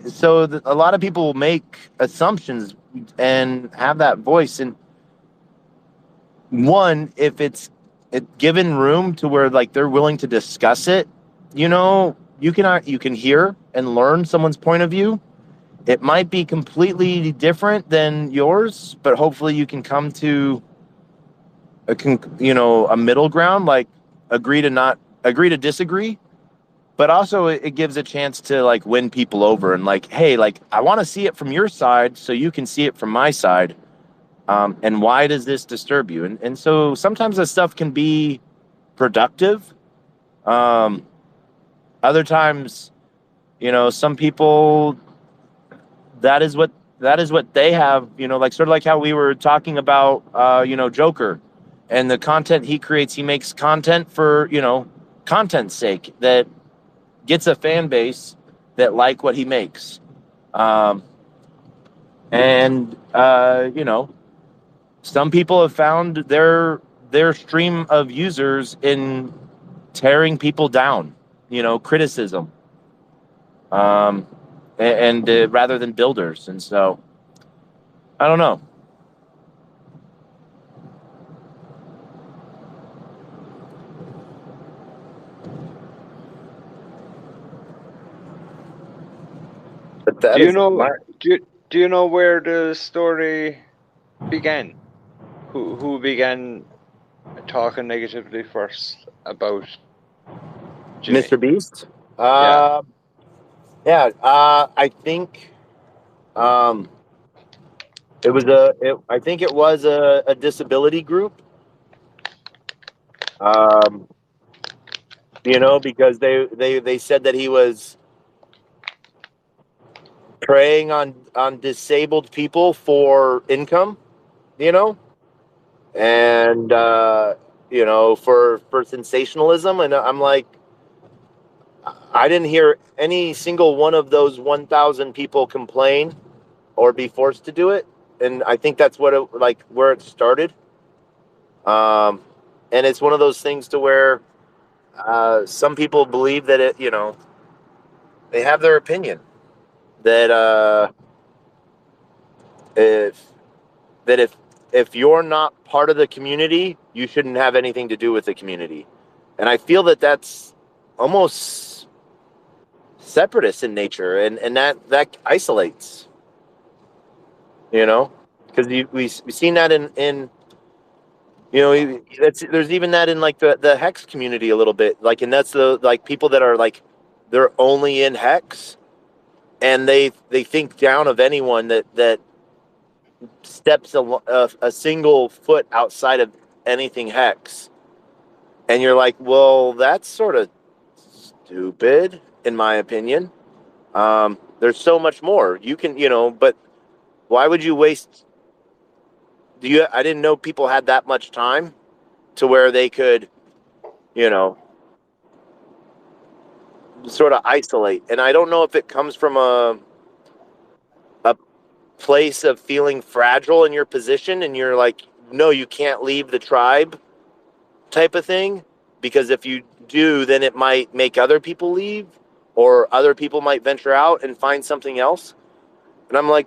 so a lot of people make assumptions and have that voice. And one, if it's given room to where like they're willing to discuss it, you can hear and learn someone's point of view. It might be completely different than yours, but hopefully you can come to a middle ground, like agree to disagree. But also it gives a chance to like win people over and like, hey, like I want to see it from your side so you can see it from my side. And why does this disturb you? And so sometimes this stuff can be productive. Other times, some people, that is what they have, like sort of like how we were talking about, Joker and the content he creates. He makes content for, content's sake that gets a fan base that like what he makes. And some people have found their stream of users in tearing people down, criticism, and rather than builders. And so I don't know. But that Do you know where the story began? Who began talking negatively first about Jimmy? Mr. Beast? Yeah. Yeah, I think I think it was a disability group. Um, because they said that he was preying on disabled people for income, you know, and for sensationalism. And I'm like, I didn't hear any single one of those 1,000 people complain or be forced to do it. And I think that's where it started. And it's one of those things to where some people believe that they have their opinion that if that if you're not part of the community, you shouldn't have anything to do with the community. And I feel that that's almost separatist in nature, and that isolates, because we've seen that in there's even that in like the hex community a little bit, like, and that's the like people that are like they're only in hex, and they think down of anyone that steps a single foot outside of anything hex. And you're like, well, that's sort of stupid, in my opinion. There's so much more you can, but why would you waste? I didn't know people had that much time to where they could, you know, sort of isolate. And I don't know if it comes from a place of feeling fragile in your position, and you're like, no, you can't leave the tribe type of thing, because if you do, then it might make other people leave, or other people might venture out and find something else. And I'm like,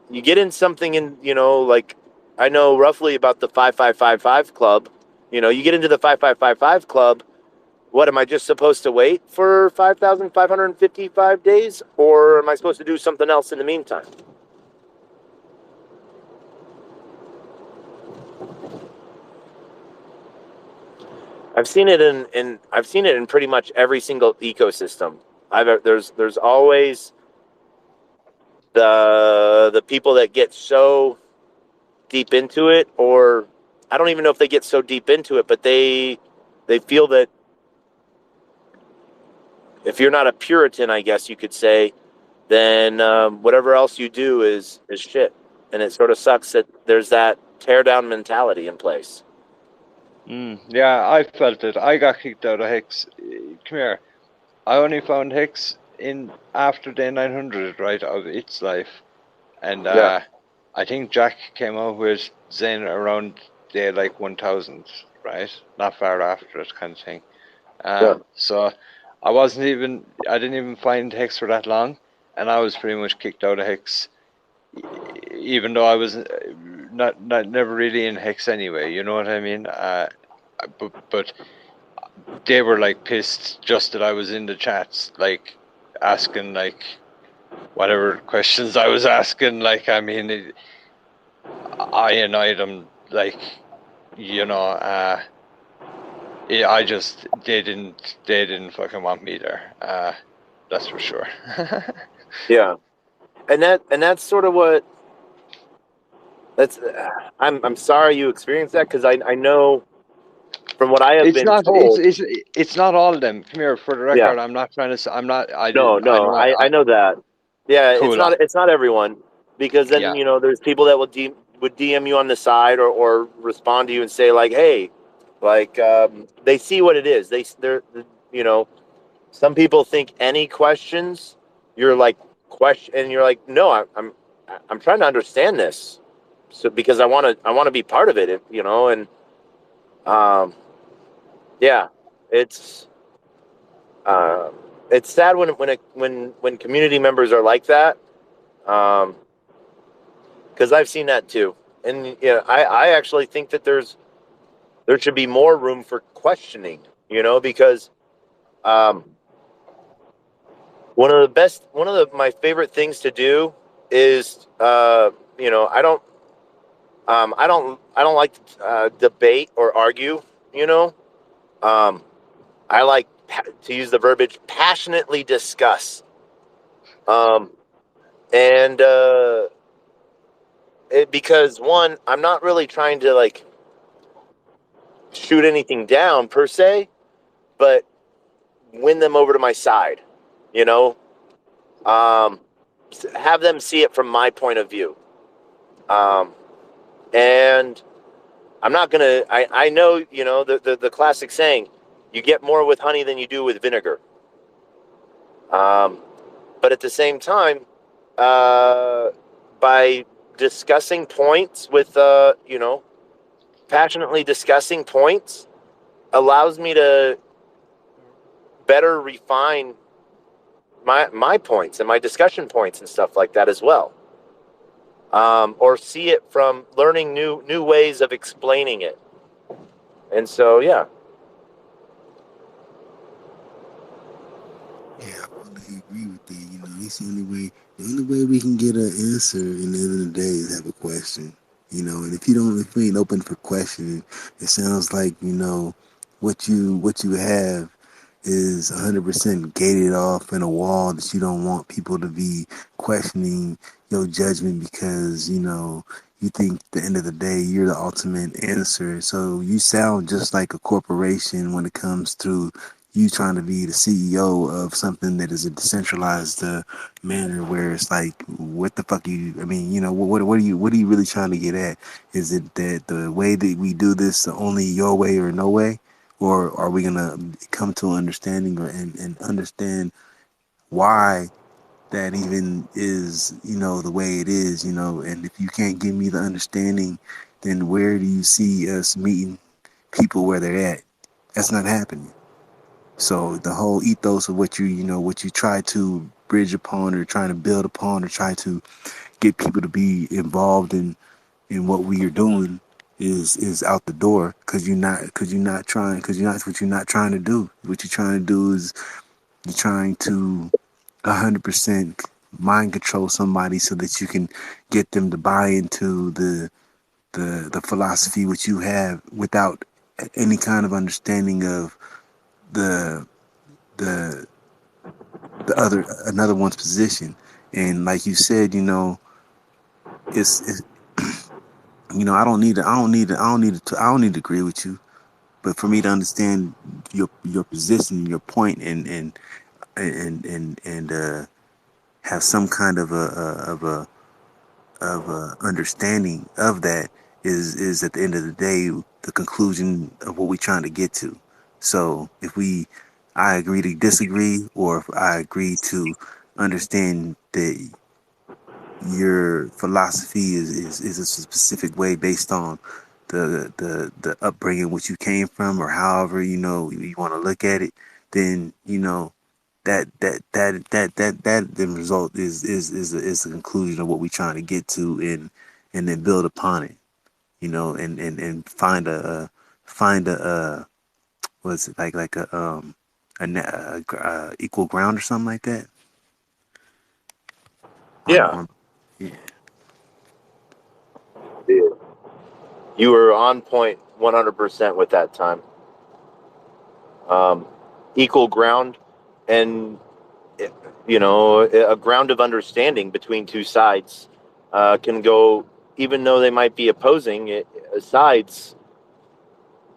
you get in something in, like, I know roughly about the 5555 club. You get into the 5555 club. What, am I just supposed to wait for 5,555 days, or am I supposed to do something else in the meantime? I've seen it in pretty much every single ecosystem. There's always the people that get so deep into it, or I don't even know if they get so deep into it, but they feel that if you're not a Puritan, I guess you could say, then whatever else you do is shit. And it sort of sucks that there's that tear down mentality in place. Yeah, I felt it. I got kicked out of Hex. Come here. I only found Hex in after day 900, right, of its life. And Yeah. I think Jack came out with Zen around day like 1000, right? Not far after it, kind of thing. Yeah. So I didn't even find Hex for that long, and I was pretty much kicked out of Hex, even though I was never really in Hex anyway. You know what I mean? But they were like pissed just that I was in the chats, like asking like whatever questions I was asking. Like, I mean, I annoyed them. Like, yeah, they didn't fucking want me there. That's for sure. Yeah. And that's sort of what that's. I'm sorry you experienced that, because I know from what I have It's been not. told. It's not all of them. Come here, for the Yeah. record. I'm not trying to. I'm not. I No, did. I no, know. I know that. Yeah, it's Cool. not everyone, because then Yeah. there's people that would DM you on the side, or respond to you and say like, hey, like, they see what it is. They're you know some people think any questions, you're like question, and you're like, no, I'm trying to understand this, so because I want to be part of it, and um yeah, it's uh, it's sad when community members are like that, because I've seen that too. And I actually think that there should be more room for questioning, because um, one of my favorite things to do is, I don't like to debate or argue. You know, I like to use the verbiage passionately discuss. And because one, I'm not really trying to like shoot anything down per se, but win them over to my side, you know, have them see it from my point of view. And I'm not going to, I know, you know, the classic saying, you get more with honey than you do with vinegar. But at the same time, by discussing points with, you know, passionately discussing points allows me to better refine my points and my discussion points and stuff like that as well. Or see it from learning new ways of explaining it. And so, yeah. Yeah, I fully agree with that. You know, it's the only way we can get an answer in the end of the day is have a question. You know, and if we ain't open for questioning, it sounds like, you know, what you have is 100% gated off in a wall that you don't want people to be questioning your judgment because, you know, you think at the end of the day you're the ultimate answer. So you sound just like a corporation when it comes to you trying to be the CEO of something that is a decentralized manner where it's like, what the fuck you, I mean, you know, what are you really trying to get at? Is it that the way that we do this only your way or no way? Or are we gonna come to an understanding and understand why that even is, you know, the way it is, you know? And if you can't give me the understanding, then where do you see us meeting people where they're at? That's not happening. So the whole ethos of what you know, what you try to bridge upon or trying to build upon or try to get people to be involved in what we are doing is out the door because you're not what you're not trying to do. What you're trying to do is you're trying to 100% mind control somebody so that you can get them to buy into the philosophy which you have without any kind of understanding of the the the other another one's position. And like you said, you know, it's you know, I don't need to agree with you, but for me to understand your position, your point, and have some kind of a understanding of that is at the end of the day the conclusion of what we're trying to get to. So if I agree to disagree, or if I agree to understand that your philosophy is a specific way based on the upbringing which you came from, or however, you know, you want to look at it, then, you know, that the result is the conclusion of what we're trying to get to, and then build upon it, you know, and find a what's it like a equal ground or something like that Yeah. on yeah. You were on point 100% with that time. Equal ground and, you know, a ground of understanding between two sides can go, even though they might be opposing sides,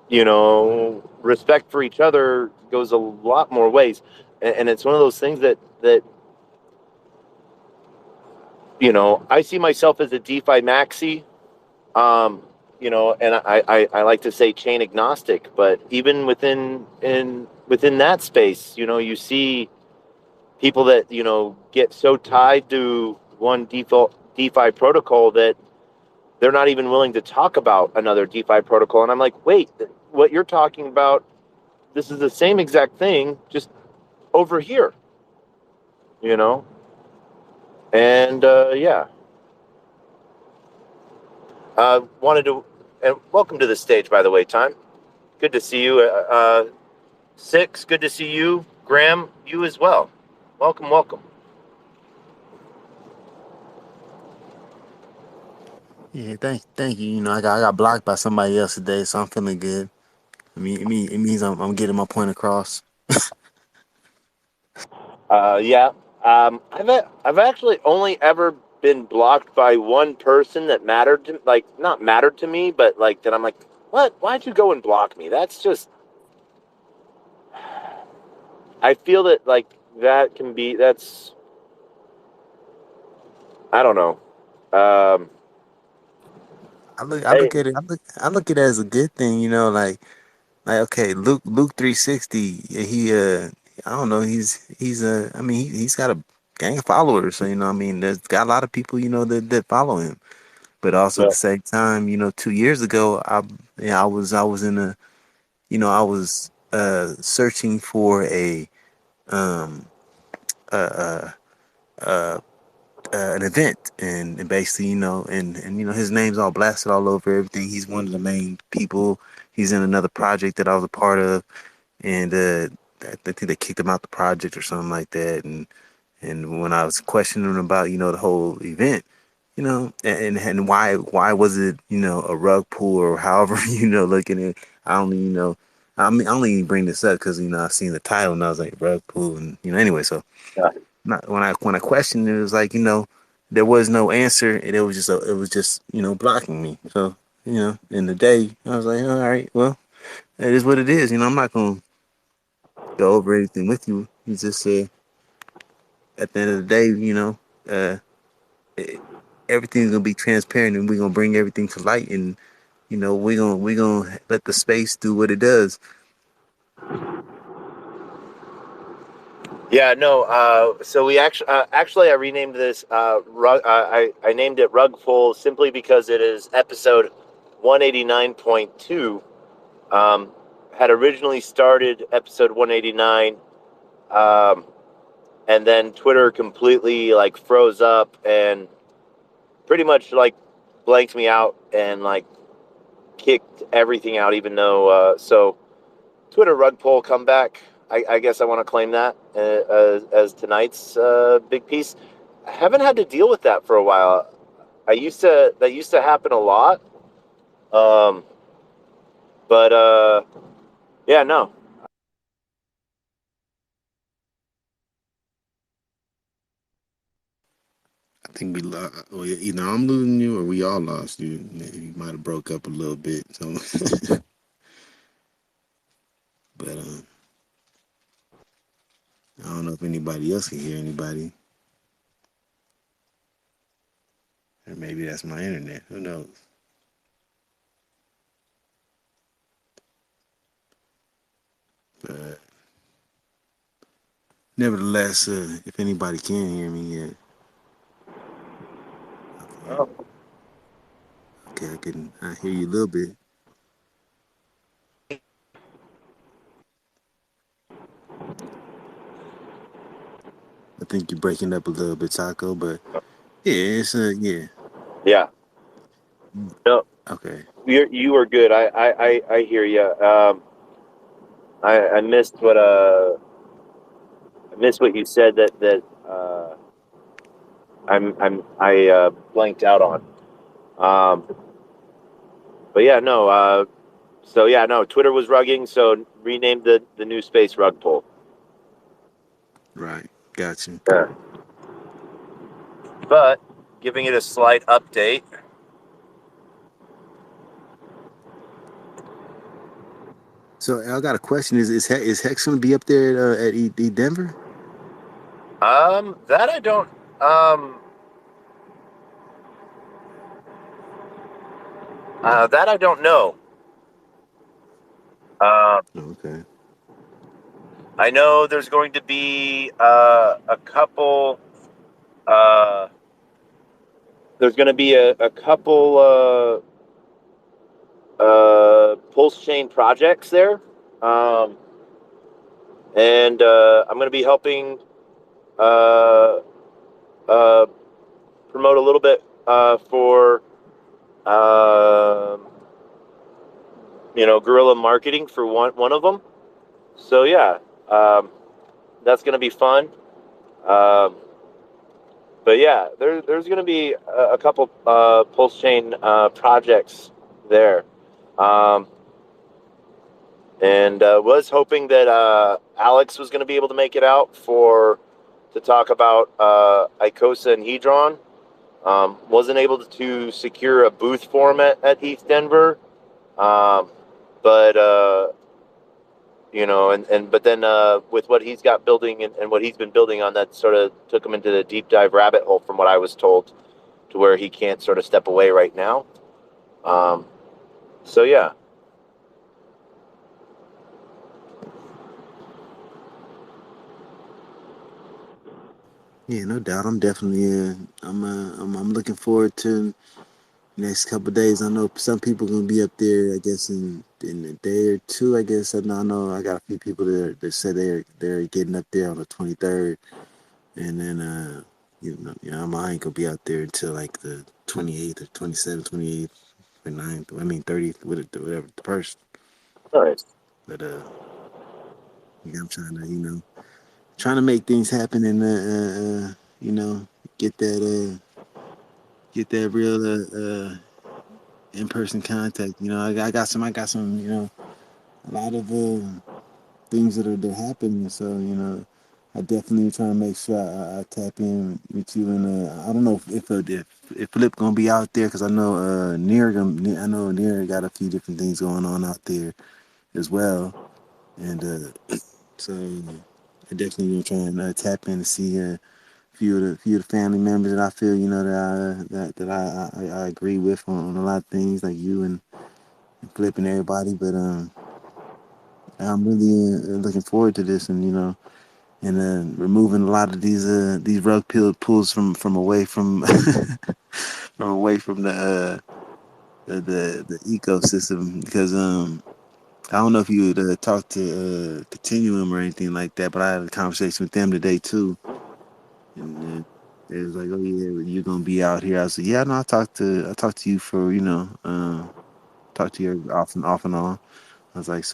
you know, respect for each other goes a lot more ways. And it's one of those things that, you know, I see myself as a DeFi maxi. You know, and I like to say chain agnostic, but even within that space, you know, you see people that, you know, get so tied to one DeFi protocol that they're not even willing to talk about another DeFi protocol. And I'm like, wait, what you're talking about, this is the same exact thing, just over here, you know? And yeah, wanted to, and welcome to the stage, by the way, Time. Good to see you. Six, good to see you. Graham, you as well. Welcome, welcome. Yeah, thank you. You know, I got blocked by somebody else today, so I'm feeling good. It means I'm getting my point across. Yeah, I've actually only ever been blocked by one person that mattered to, like, not mattered to me, but like that I'm like, what? Why'd you go and block me? That's just. I feel that like that can be. That's. I don't know. I Hey, look at it. I look at it as a good thing. You know, like okay, Luke 360. He I don't know. He's I mean he's got a gang of followers. So you know, I mean, there's got a lot of people that follow him. But also at yeah, the same time, 2 years ago, I was in a I was searching for a um uh uh an event and basically and his name's all blasted all over everything. He's one of the main people. He's in another project that I was a part of, and I think they kicked him out the project or something like that. And when I was questioning him about the whole event, and why was it a rug pull or however looking at, I only I mean I only bring this up because I seen the title and I was like rug pull, and anyway. So yeah. not when I questioned it, it was like there was no answer, and it was just blocking me. So in the day I was like, all right, well, it is what it is. I'm not gonna go over anything with you. You just said at the end of the day, uh, it, everything's gonna be transparent, and we're gonna bring everything to light, and we gonna let the space do what it does. Yeah, no. So we actually I renamed this rug. I named it Rugful simply because it is episode 189.2. Um, had originally started episode 189, um, and then Twitter completely like froze up and pretty much like blanked me out and like kicked everything out. Even though so Twitter rug pull comeback. I guess I want to claim that as tonight's big piece. I haven't had to deal with that for a while. That used to happen a lot. Um, but yeah, no. I think we lost. Well, either I'm losing you or we all lost you. You might have broke up a little bit. So, but I don't know if anybody else can hear anybody, or maybe that's my internet. Who knows? But nevertheless, if anybody can hear me, yeah, okay, Oh. I hear you a little bit. I think you're breaking up a little bit, Taco, but yeah, it's yeah. Yeah, no, Okay. you were good. I hear you. I missed what I missed what you said that I blanked out on. Um, but yeah, no. So yeah, no. Twitter was rugging, so renamed the new space rug pull. Right. Got you. Yeah. But giving it a slight update. So I got a question. Is Hex gonna be up there at Denver? That I don't. Um, that I don't know. Uh, Oh, okay. I know there's going to be a couple. Uh, there's going to be a couple pulse chain projects there, um, and I'm going to be helping uh, uh, promote a little bit for um, guerrilla marketing for one of them. So yeah, um, that's going to be fun. Um, but yeah, there's going to be a couple pulse chain projects there, um, and was hoping that Alex was going to be able to make it out for to talk about Icosa and Hedron. Wasn't able to secure a booth for him at East Denver, but but then with what he's got building and what he's been building on, that sort of took him into the deep dive rabbit hole, from what I was told, to where he can't sort of step away right now. So yeah. Yeah, no doubt. I'm definitely. I'm looking forward to next couple of days. I know some people gonna be up there. I guess in a day or two. I guess I know. I got a few people that said they're getting up there on the 23rd, and then I ain't gonna be out there until like the 28th or 27th, 28th, 29th. I mean 30th, whatever the first. Nice. But yeah, I'm trying to make things happen and you know get that real in person contact. I got some a lot of things that are happening. So I definitely try to make sure I tap in with you. And I don't know if Flip gonna be out there, because I know I know Near got a few different things going on out there as well. And so I definitely gonna try and tap in to see few of the family members that I feel that I agree with on a lot of things, like you and Flip and everybody. But I'm really looking forward to this, and removing a lot of these rug pulls from away from from away from the ecosystem, because I don't know if you would talk to Continuum or anything like that, but I had a conversation with them today too, and they was like, "Oh yeah, you're gonna be out here." I said, "Yeah, no, I talked to you for talk to you off and on." I was like,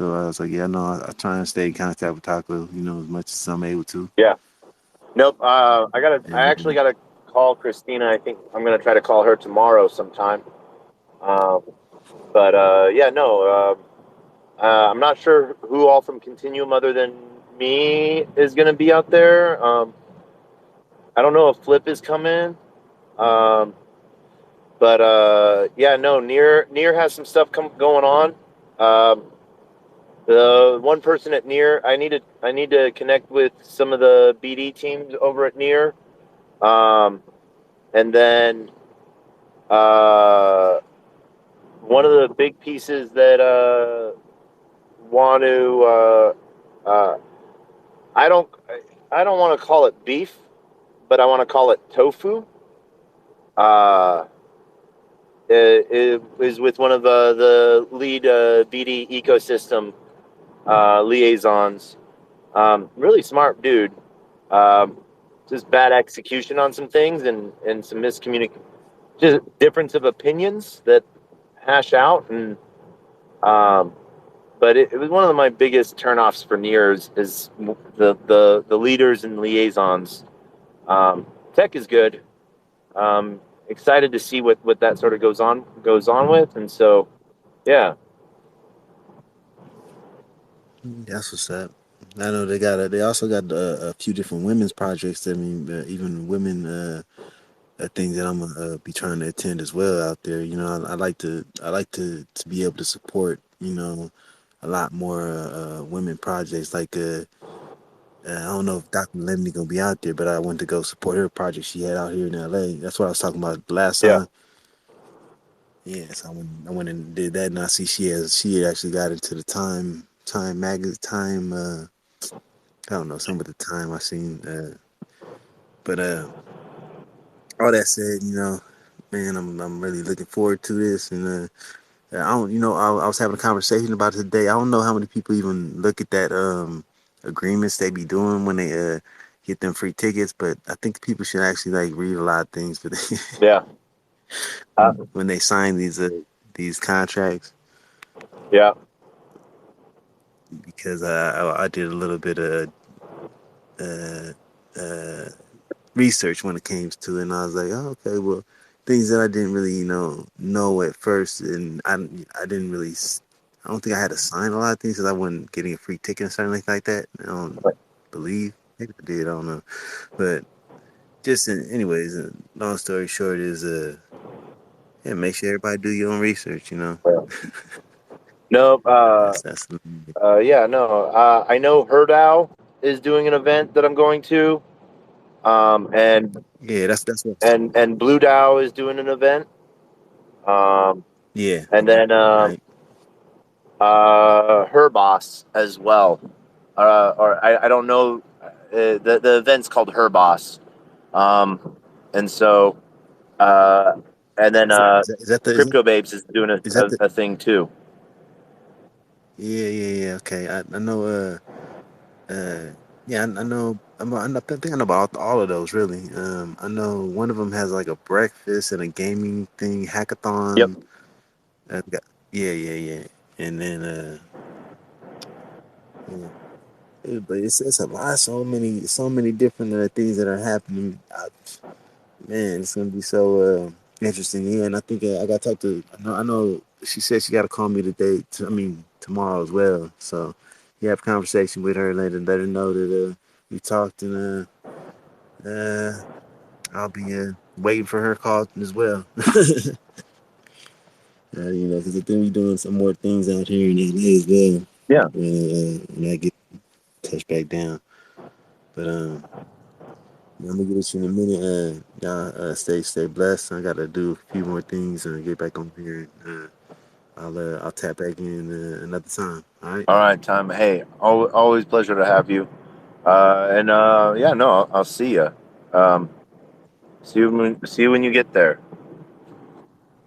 "Yeah, no, I try and stay in contact with Taco, as much as I'm able to." Yeah. Nope. I And actually gotta call Christina. I think I'm gonna try to call her tomorrow sometime. Um, but yeah, no. I'm not sure who all from Continuum other than me is gonna be out there. I don't know if Flip is coming. Um, but yeah, no. Near has some stuff going on. Um, the one person at Near, I need to connect with some of the BD teams over at Near. And then uh, one of the big pieces that want to I don't I don't want to call it beef, but I want to call it tofu. Uh, it is with one of the lead BD ecosystem liaisons. Really smart dude. Um, just bad execution on some things, and some miscommunication, just difference of opinions that hash out. And but it was one of my biggest turnoffs for Nears is the leaders and liaisons. Tech is good. Excited to see what that sort of goes on with, and so yeah. that's what's up. I know they also got a few different women's projects. I mean, even women things that I'm gonna be trying to attend as well out there. I like to be able to support a lot more women projects. Like I don't know if Dr. Lemony gonna be out there, but I went to go support her project she had out here in LA. That's what I was talking about the last Yeah. time. Yeah, so I went and did that, and I see she actually got into the Time magazine Time. I don't know, some of the time I seen, but all that said, man, I'm really looking forward to this, and I don't, I was having a conversation about it today. I don't know how many people even look at that agreements they be doing when they get them free tickets, but I think people should actually like read a lot of things, but Yeah. when they sign these contracts, Yeah. because I did a little bit of uh, uh, research when it came to it, and I was like, oh, okay, well, things that I didn't really, know at first, and I didn't really, I don't think I had to sign a lot of things because I wasn't getting a free ticket or something like that. I don't believe. Maybe I did. I don't know. But anyways, long story short is yeah, make sure everybody do your own research. No, That's yeah, no. I know Herdow is doing an event that I'm going to, and yeah. That's what. and Blue Dow is doing an event, um, Yeah. and then Right. her boss as well. Or I don't know. The event's called Her Boss, and so and then Is that the Crypto Babes is doing is that the a thing too. yeah. Okay. I know. Yeah. I know. I think I know about all of those really. I know one of them has like a breakfast and a gaming thing, Yep. hackathon. Got, yeah. And then yeah. Yeah, but it's a lot, so many different things that are happening. Man, it's gonna be so interesting. Yeah, and I think I got to talk to. I know she said she got to call me today. Tomorrow as well. So you have a conversation with her later. Let her know that we talked, and I'll be waiting for her call as well. Because I think we're doing some more things out here in LA as well. Yeah. When I get touched back down, but I'm gonna get it to you in a minute. Y'all stay blessed. I gotta do a few more things and get back on here. I'll tap back in another time. All right. All right, Tom. Hey, always pleasure to have you. And yeah, no, I'll see you. Um, see you when you get there.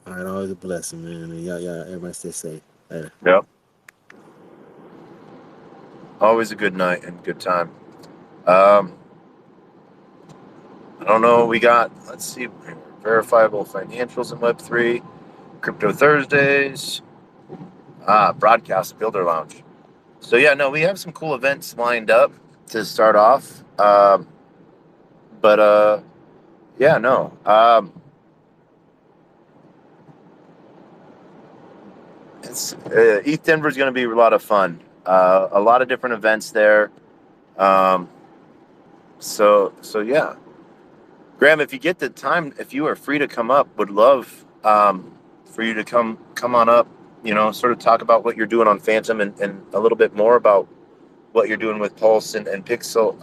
All right. Always a blessing, man. And y'all, everybody stay safe. Later. Yep. Always a good night and good time. Um, I don't know what we got. Let's see. Verifiable financials in Web3, Crypto Thursdays, Broadcast Builder Lounge. So yeah, no, we have some cool events lined up to start off. But yeah, no. It's ETH Denver is going to be a lot of fun. A lot of different events there. Um, so yeah, Graham, if you get the time, if you are free to come up, would love for you to come on up. Sort of talk about what you're doing on Phantom and a little bit more about what you're doing with Pulse and Pixel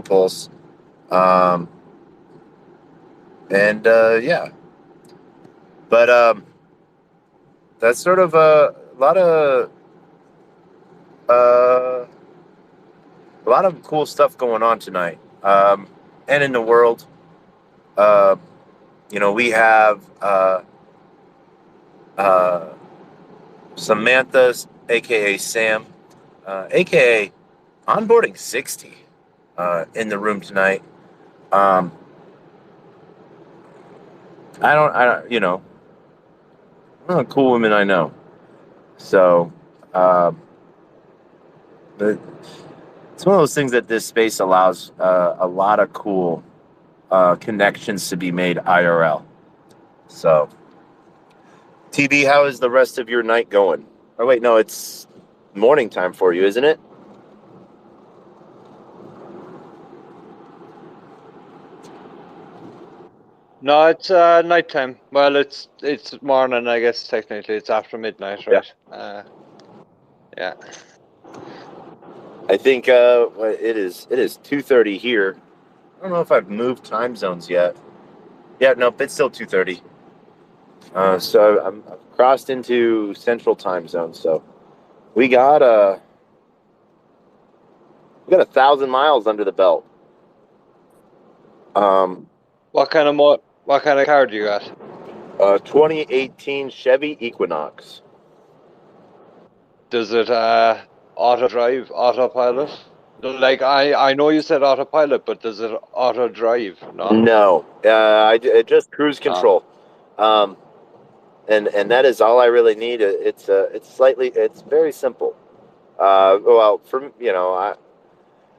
Pulse. Um, and yeah, but that's sort of uh, a lot of cool stuff going on tonight, and in the world. Uh, we have uh, Samantha, aka Sam, aka Onboarding 60, in the room tonight. Um, I don't, cool women I know. So, but it's one of those things that this space allows a lot of cool connections to be made IRL. So, TB, how is the rest of your night going? Oh, wait, no, it's morning time for you, isn't it? No, it's nighttime. Well, it's morning, I guess. Technically, it's after midnight, right? Yeah. I think it is 2:30 here. I don't know if I've moved time zones yet. Yeah, nope, it's still 2:30. So I've crossed into Central Time Zone. So we got 1,000 miles under the belt. What kind of car do you got? 2018 Chevy Equinox. Does it auto drive, autopilot? Like I know you said autopilot, but does it auto drive? No. No, I just cruise control. And that is all I really need. It's very simple. Well,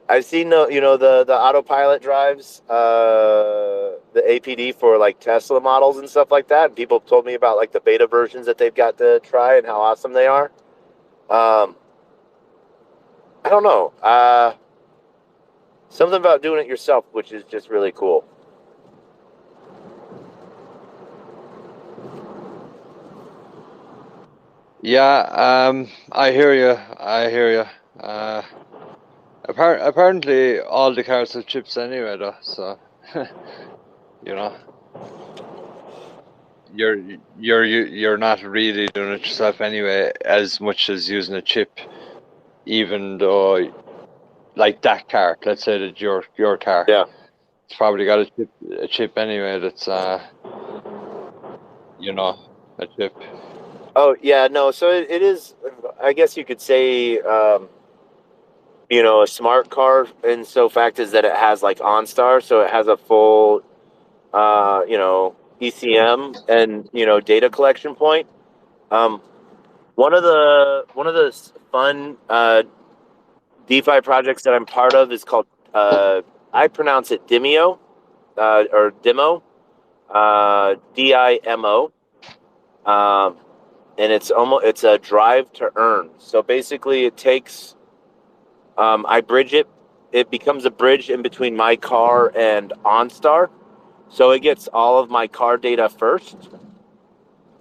I've seen the autopilot drives, the APD for like Tesla models and stuff like that. And people have told me about like the beta versions that they've got to try and how awesome they are. I don't know. Something about doing it yourself, which is just really cool. Yeah, I hear you. I hear you. Apparently, all the cars have chips anyway, though. So, you know, you're not really doing it yourself anyway, as much as using a chip. Even though, like that car, let's say that your car, Yeah. it's probably got a chip anyway. That's a chip. Oh yeah, no. So it is. I guess you could say, a smart car, and so fact is that it has like OnStar, so it has a full, ECM and data collection point. Um, one of the fun DeFi projects that I'm part of is called I pronounce it Dimeo or Dimo, DIMO. And it's a drive to earn. So basically, it takes I bridge it. It becomes a bridge in between my car and OnStar, so it gets all of my car data first.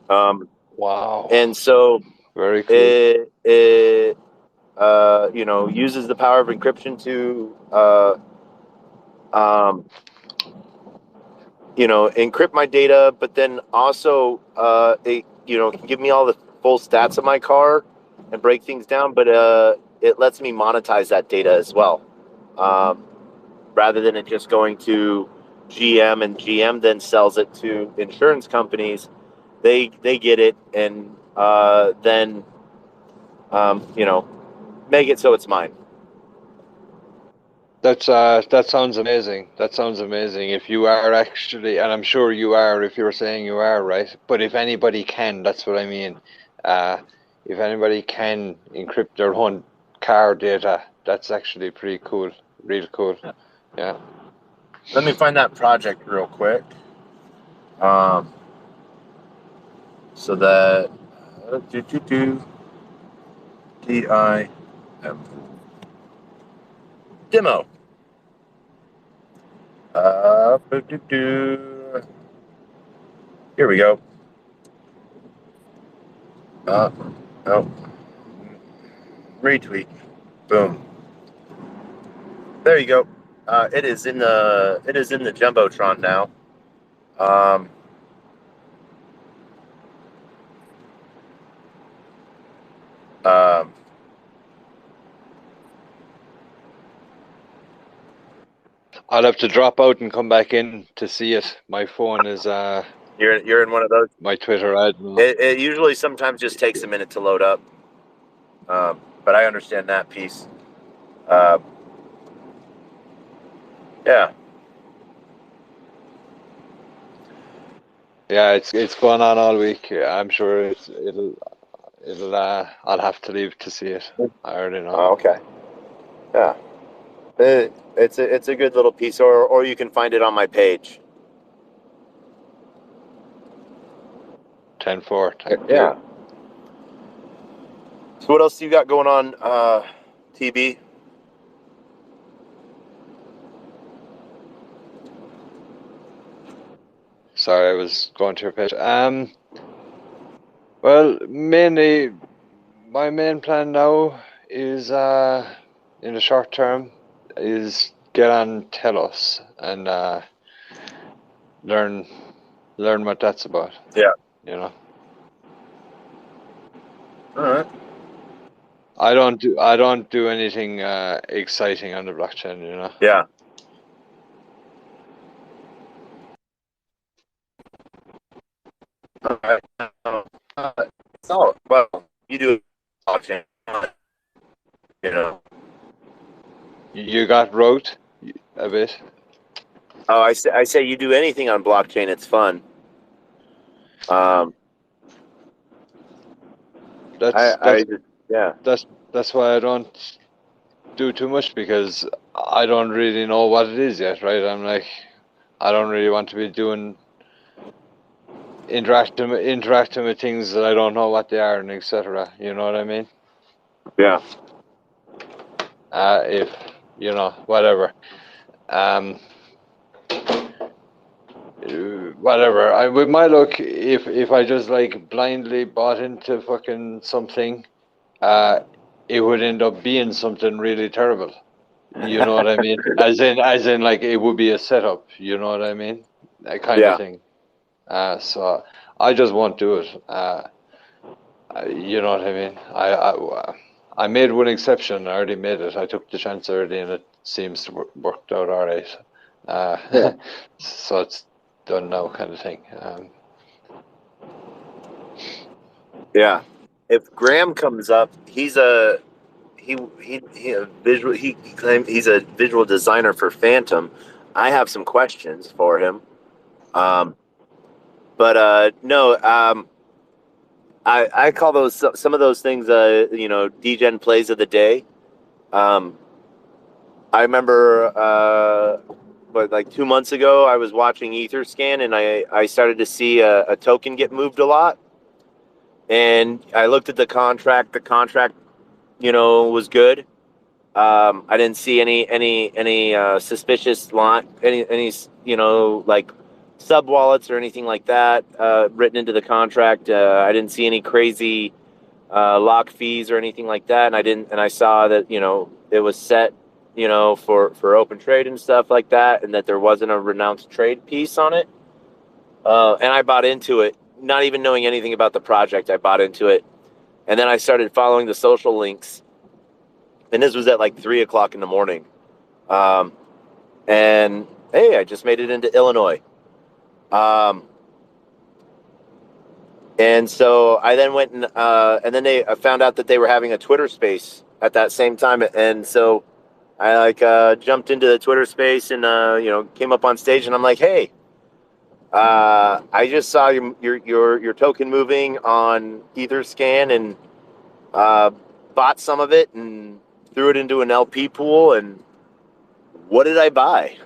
Wow, And so very cool. it uses the power of encryption to encrypt my data, but then also it can give me all the full stats of my car and break things down, but it lets me monetize that data as well, rather than it just going to GM and GM then sells it to insurance companies. They get it and then make it so it's mine. That sounds amazing. That sounds amazing. If you are actually, and I'm sure you are, if you're saying you are, right? But if anybody can, that's what I mean. If anybody can encrypt their own car data, that's actually pretty cool. Real cool. Yeah. Let me find that project real quick. So that DIM demo. Here we go. Oh, retweet. Boom. There you go. It is in the jumbotron now. Um, um, I'll have to drop out and come back in to see it. My phone is you're in one of those. my Twitter ad. It usually sometimes just takes a minute to load up. But I understand that piece. Yeah. Yeah, it's going on all week. I'm sure it'll I'll have to leave to see it. I already know. Oh, okay. Yeah. It's a good little piece, or you can find it on my page. 10-4. Thank Yeah. you. So what else do you got going on, TB? Sorry, I was going to your page. Well, mainly my main plan now is in the short term is get on Telos and learn what that's about. Yeah. You know. All right. I don't do anything exciting on the blockchain, you know. Yeah. All right. Oh, well, you do blockchain, you know. You got wrote a bit. Oh, I say you do anything on blockchain, it's fun. Yeah. That's why I don't do too much, because I don't really know what it is yet, right? I'm like, I don't really want to be doing interacting with things that I don't know what they are and etc. You know what I mean? Yeah. If you know, whatever. Whatever. With my luck, if I just like blindly bought into fucking something, it would end up being something really terrible. You know what I mean? As in, like it would be a setup. You know what I mean? That kind of Yeah. thing. So I just won't do it. You know what I mean? I made one exception. I already made it. I took the chance already, and it seems to worked out all right. Yeah. So it's done now, kind of thing. Yeah. If Graham comes up, he's a visual. He claimed he's a visual designer for Phantom. I have some questions for him. But no, I call those some of those things, Degen plays of the day. Um, I remember, but like 2 months ago, I was watching Etherscan, and I started to see a token get moved a lot. And I looked at the contract. The contract, was good. I didn't see any suspicious line, any like sub wallets or anything like that written into the contract. I didn't see any crazy lock fees or anything like that, and I saw that it was set for open trade and stuff like that, and that there wasn't a renounced trade piece on it. And I bought into it, not even knowing anything about the project. I bought into it, and then I started following the social links, and this was at like 3 o'clock in the morning. And hey, I just made it into Illinois. And so I then went and then I found out that they were having a Twitter space at that same time. And so I jumped into the Twitter space and, came up on stage, and I'm like, hey, I just saw your token moving on Etherscan, and bought some of it and threw it into an LP pool. And what did I buy?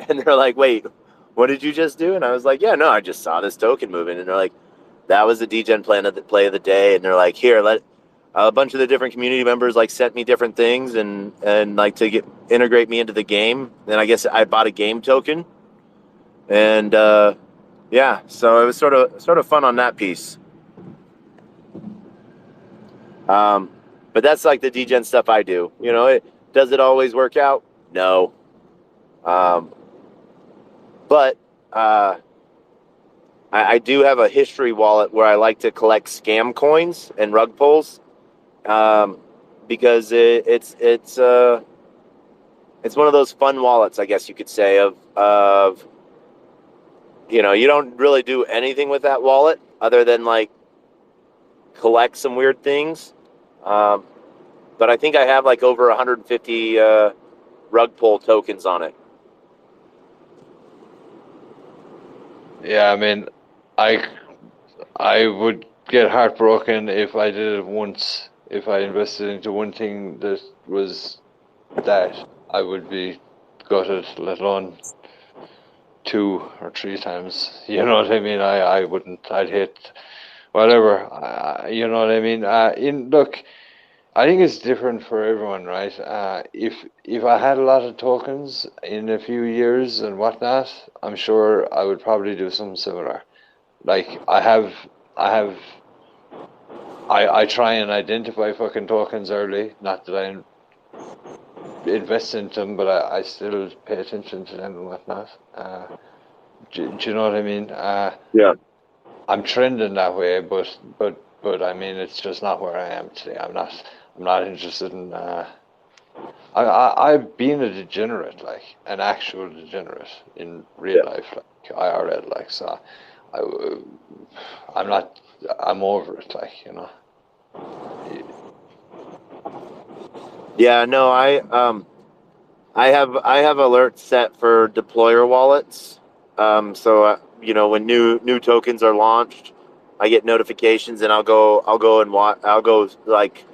And they're like, wait, what did you just do? And I was like, yeah, no, I just saw this token moving. And they're like, that was the Degen play of the day. And they're like, here, let a bunch of the different community members like sent me different things and like to integrate me into the game. And I guess I bought a game token. And yeah, so it was sort of fun on that piece. But that's like the Degen stuff I do. Does it always work out? No. But I do have a history wallet where I like to collect scam coins and rug pulls, because it's one of those fun wallets, I guess you could say, of you don't really do anything with that wallet other than like collect some weird things. But I think I have like over 150 rug pull tokens on it. Yeah, I mean, I would get heartbroken if I did it once. If I invested into one thing that was that, I would be gutted, let alone 2 or 3 times. You know what I mean? I wouldn't. I'd hate whatever. You know what I mean? Look, I think it's different for everyone, right? If I had a lot of tokens in a few years and whatnot, I'm sure I would probably do something similar. Like I try and identify fucking tokens early. Not that I invest in them, but I still pay attention to them and whatnot. Do you know what I mean? Yeah. I'm trending that way, but I mean, it's just not where I am today. I'm not interested in. I've been a degenerate, like an actual degenerate in real life, like IRL, like so. I'm not. I'm over it, like Yeah, no, I have alerts set for deployer wallets. So when new tokens are launched, I get notifications, and I'll go and watch. I'll go like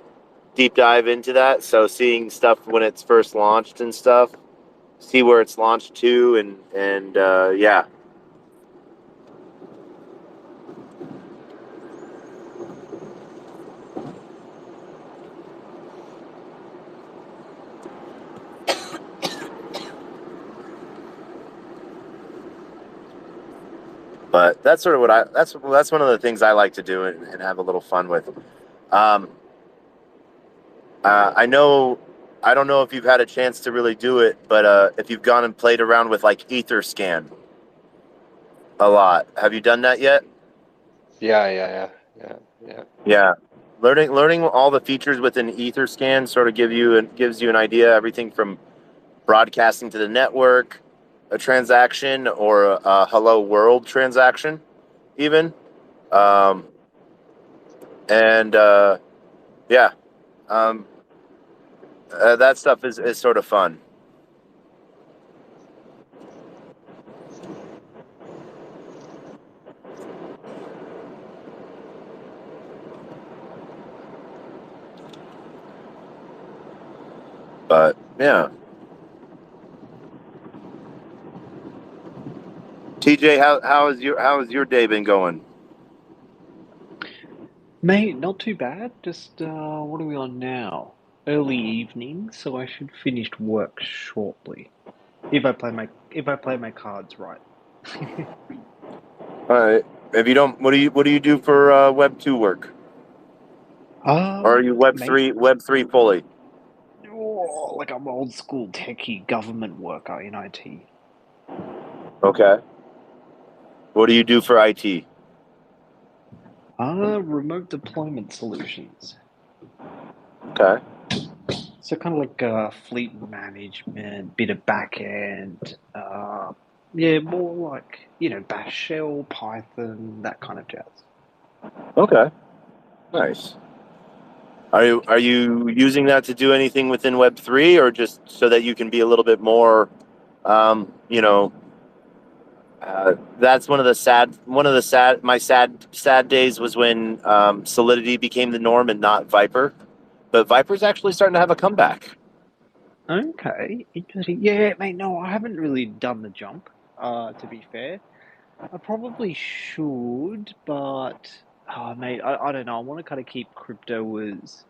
deep dive into that. So seeing stuff when it's first launched and stuff, see where it's launched to, and yeah. But that's sort of that's one of the things I like to do and have a little fun with. Um, I know I don't know if you've had a chance to really do it, but if you've gone and played around with like EtherScan a lot, have you done that yet? Yeah. Yeah, learning all the features within EtherScan sort of gives you an idea everything from broadcasting to the network, a transaction, or a hello world transaction, even. Um, and yeah, um, that stuff is sort of fun. But yeah, TJ, how has your day been going? Mate, not too bad. Just what are we on now? Early evening, so I should finish work shortly. If I play my cards right. All right. If you don't, what do you do for Web 2 work? Or are you Mate, Web three fully? oh, like I'm old school techie government worker in IT. Okay. What do you do for IT? Remote deployment solutions. Okay. So kind of like fleet management, bit of back end. Yeah, more like Bash Shell, Python, that kind of jazz. Okay. Nice. Are you using that to do anything within Web 3, or just so that you can be a little bit more, you know, that's my sad days was when Solidity became the norm and not Viper, but Viper's actually starting to have a comeback. Okay, interesting. Yeah, mate, no, I haven't really done the jump, to be fair. I probably should, but mate, I don't know. I want to kind of keep crypto as,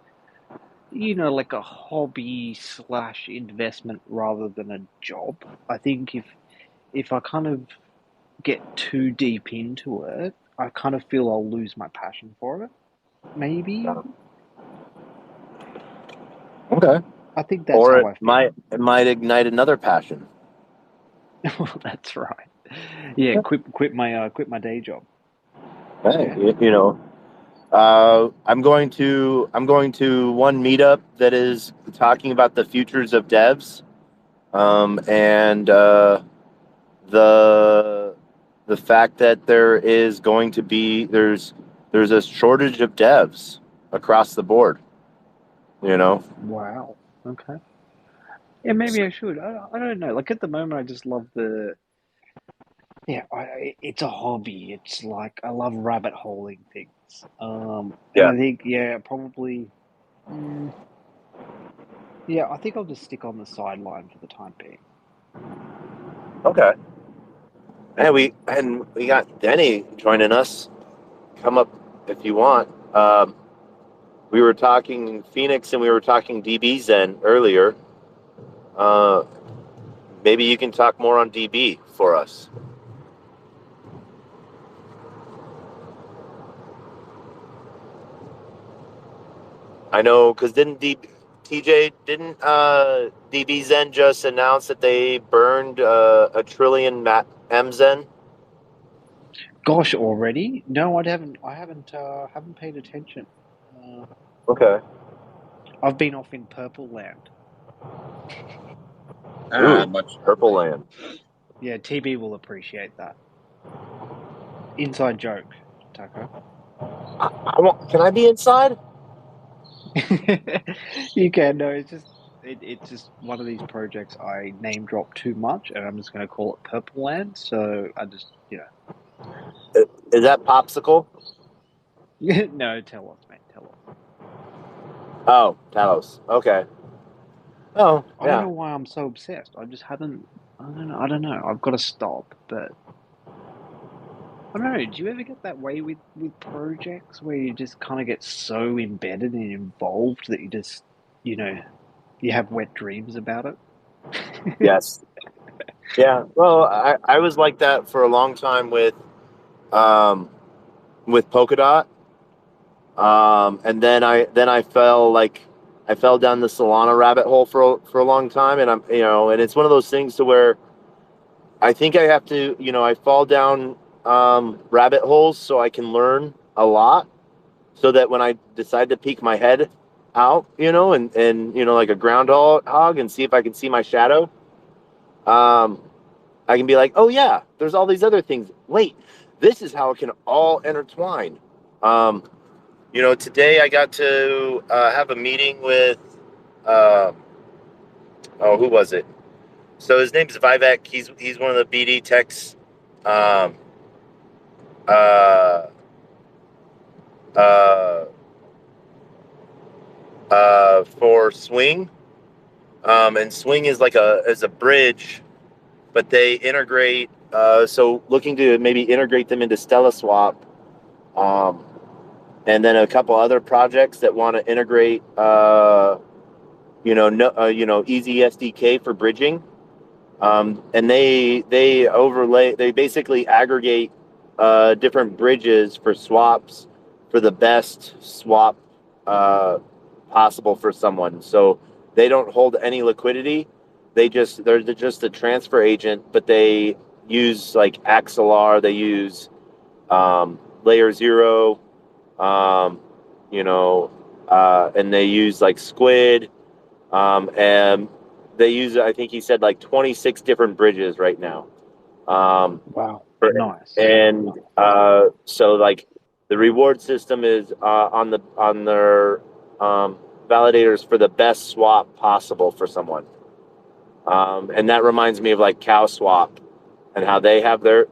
like a hobby slash investment rather than a job. I think if I kind of get too deep into it, I kind of feel I'll lose my passion for it. Maybe. Okay. I think that's Or how it I feel. might ignite another passion. That's right. Yeah, quit my day job. Hey, Yeah. you know, I'm going to one meetup that is talking about the futures of devs, and the the fact that there's a shortage of devs across the board. You know, Wow. Okay. Yeah, maybe I should. I don't know. Like at the moment, I just love the. Yeah, it's a hobby. It's like I love rabbit holing things. And yeah. I think probably. Mm, yeah, I think I'll just stick on the sideline for the time being. Okay. And we got Denny joining us. Come up if you want. We were talking Phoenix and we were talking DB Zen earlier. Uh, Maybe you can talk more on DB for us. I know because didn't DB Zen just announce that they burned a trillion MZen? Gosh, already? No, haven't paid attention. Uh, Okay. I've been off in Purple Land. Ooh, Much Purple Land. Yeah, TB will appreciate that. Inside joke, Taco. Can I be inside? You can. No, it's just one of these projects I name drop too much, and I'm just going to call it Purple Land. So I just Is that popsicle? no, tell us, mate, tell us. Oh, Talos. Okay. Oh, I don't yeah. know why I'm so obsessed. I just haven't. I don't know. I don't know. I've got to stop, but I don't know. Do you ever get that way with projects where you just kind of get so embedded and involved that you just, you know, you have wet dreams about it? Yes. Yeah. Well, I was like that for a long time with with Polkadot. And then I fell down the Solana rabbit hole for a long time, and and it's one of those things to where I think I have to, I fall down rabbit holes so I can learn a lot, so that when I decide to peek my head out, and like a groundhog and see if I can see my shadow, I can be like, oh yeah, there's all these other things. Wait, this is how it can all intertwine. Today I got to have a meeting with, who was it? So his name's Vivek. He's one of the BD techs, um, uh, uh, for Swing, and Swing is like a bridge, but they integrate. So looking to maybe integrate them into Stella Swap, and then a couple other projects that want to integrate, easy SDK for bridging. And they overlay. They basically aggregate different bridges for swaps for the best swap possible for someone. So they don't hold any liquidity. They're just a transfer agent, but they use like Axelar. They use Layer Zero, and they use like Squid, and they use, I think he said, like 26 different bridges right now. Wow, nice. And so like the reward system is on their validators for the best swap possible for someone. And that reminds me of like Cow Swap and how they have their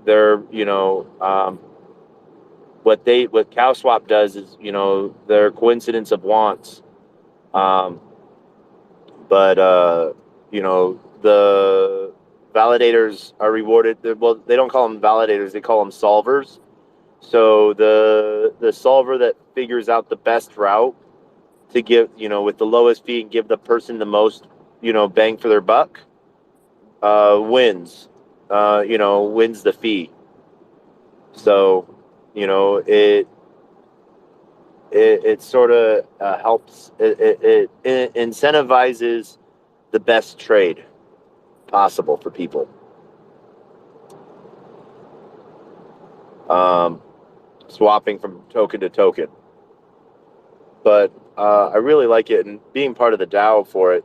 what Cow Swap does is, their coincidence of wants. But the validators are rewarded. Well, they don't call them validators; they call them solvers. So the solver that figures out the best route to give, with the lowest fee and give the person the most, bang for their buck, wins. Wins the fee. So, it sort of helps. It incentivizes the best trade possible for people. Swapping from token to token. But I really like it, and being part of the DAO for it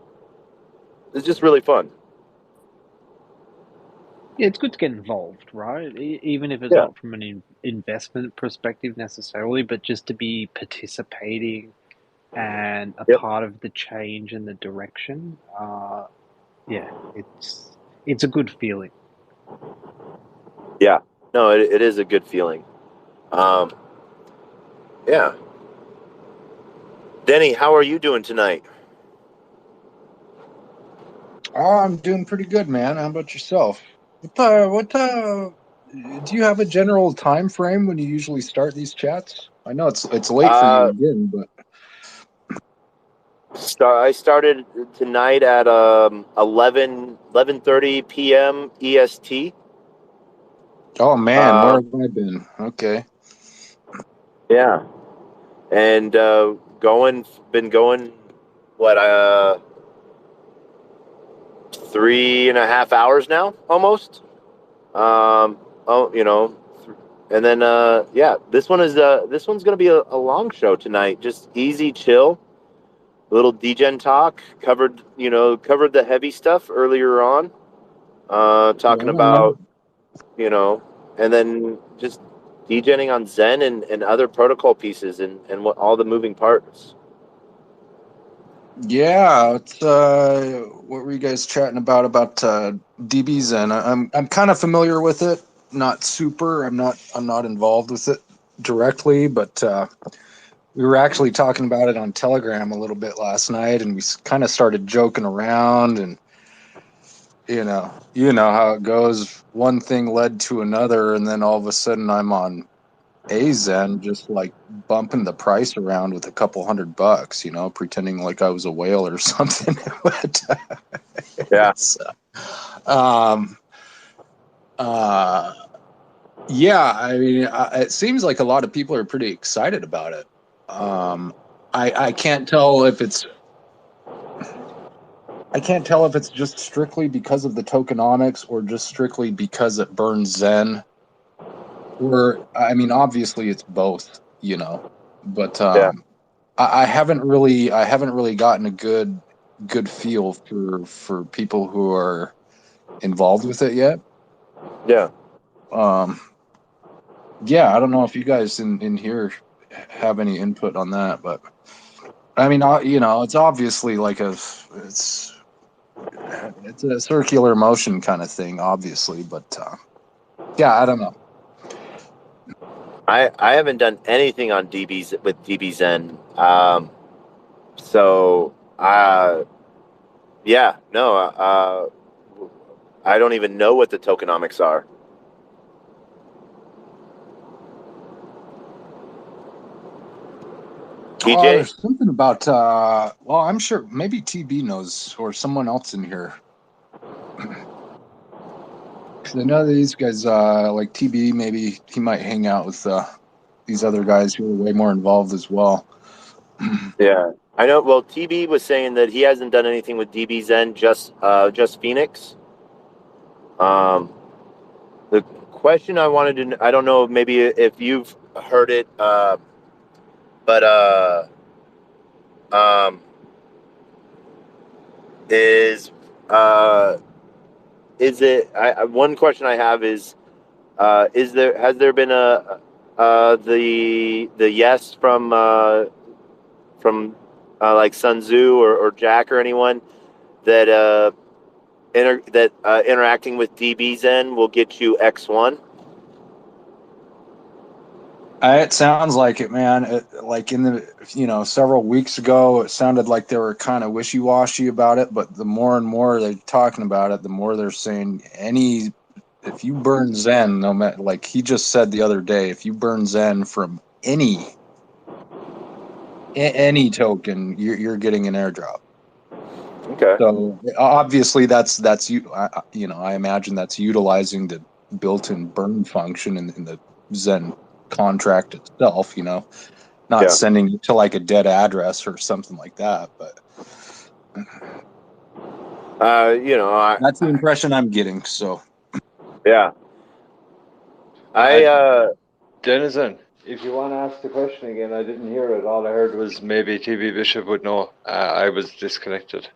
is just really fun. Yeah, it's good to get involved, right? Even if it's Yeah. not from an investment perspective necessarily, but just to be participating and a Yep. part of the change and the direction. Yeah, it's a good feeling. Yeah. No, it is a good feeling. Yeah. Denny, how are you doing tonight? Oh, I'm doing pretty good, man. How about yourself? Do you have a general time frame when you usually start these chats? I know it's late for you again, but I started tonight at 11:30 p.m. EST. oh man, where have I been? Okay. Yeah. And been going what 3.5 hours now, almost. And then this one's gonna be a long show tonight. Just easy, chill, little Degen talk. Covered the heavy stuff earlier on, talking about, and then just degenning on Zen and other protocol pieces and what all the moving parts. Yeah, it's what were you guys chatting about DBs? And I'm kind of familiar with it, not super. I'm not involved with it directly, but we were actually talking about it on Telegram a little bit last night, and we kind of started joking around, and you know how it goes. One thing led to another, and then all of a sudden I'm on AZen, just like bumping the price around with a couple $100, pretending like I was a whale or something. But, Yeah. um, Yeah, I mean, it seems like a lot of people are pretty excited about it. I can't tell if it's just strictly because of the tokenomics or just strictly because it burns Zen. Or I mean, obviously it's both, you know. But Yeah. I haven't really gotten a good feel for people who are involved with it yet. Yeah. Yeah, I don't know if you guys in here have any input on that, but I mean, you know, it's obviously like it's a circular motion kind of thing, obviously, but yeah, I don't know. I haven't done anything on DBs with DBZen. So yeah, no, I don't even know what the tokenomics are. Oh, TJ? there's something about well, I'm sure maybe TB knows or someone else in here. 'Cause I know these guys, like TB, maybe he might hang out with these other guys who are way more involved as well. Yeah, I know. Well, TB was saying that he hasn't done anything with DBZen, just Phoenix. Um, the question I wanted to, I don't know, maybe if you've heard it, but um, is uh, is it? One question I have is there has there been a the yes from like Sun Tzu or Jack or anyone that interacting with DBZen will get you X1? It sounds like it, man. Like in the several weeks ago, it sounded like they were kind of wishy-washy about it, but the more and more they're talking about it, the more they're saying if you burn Zen, no matter, like he just said the other day, if you burn Zen from any token, you're getting an airdrop. Okay. So obviously that's you. I imagine that's utilizing the built-in burn function in the Zen contract itself. Not Yeah. sending it to like a dead address or something like that. But that's the impression I'm getting. So yeah. Denizen, if you want to ask the question again, I didn't hear it. All I heard was maybe TB Bishop would know. I was disconnected.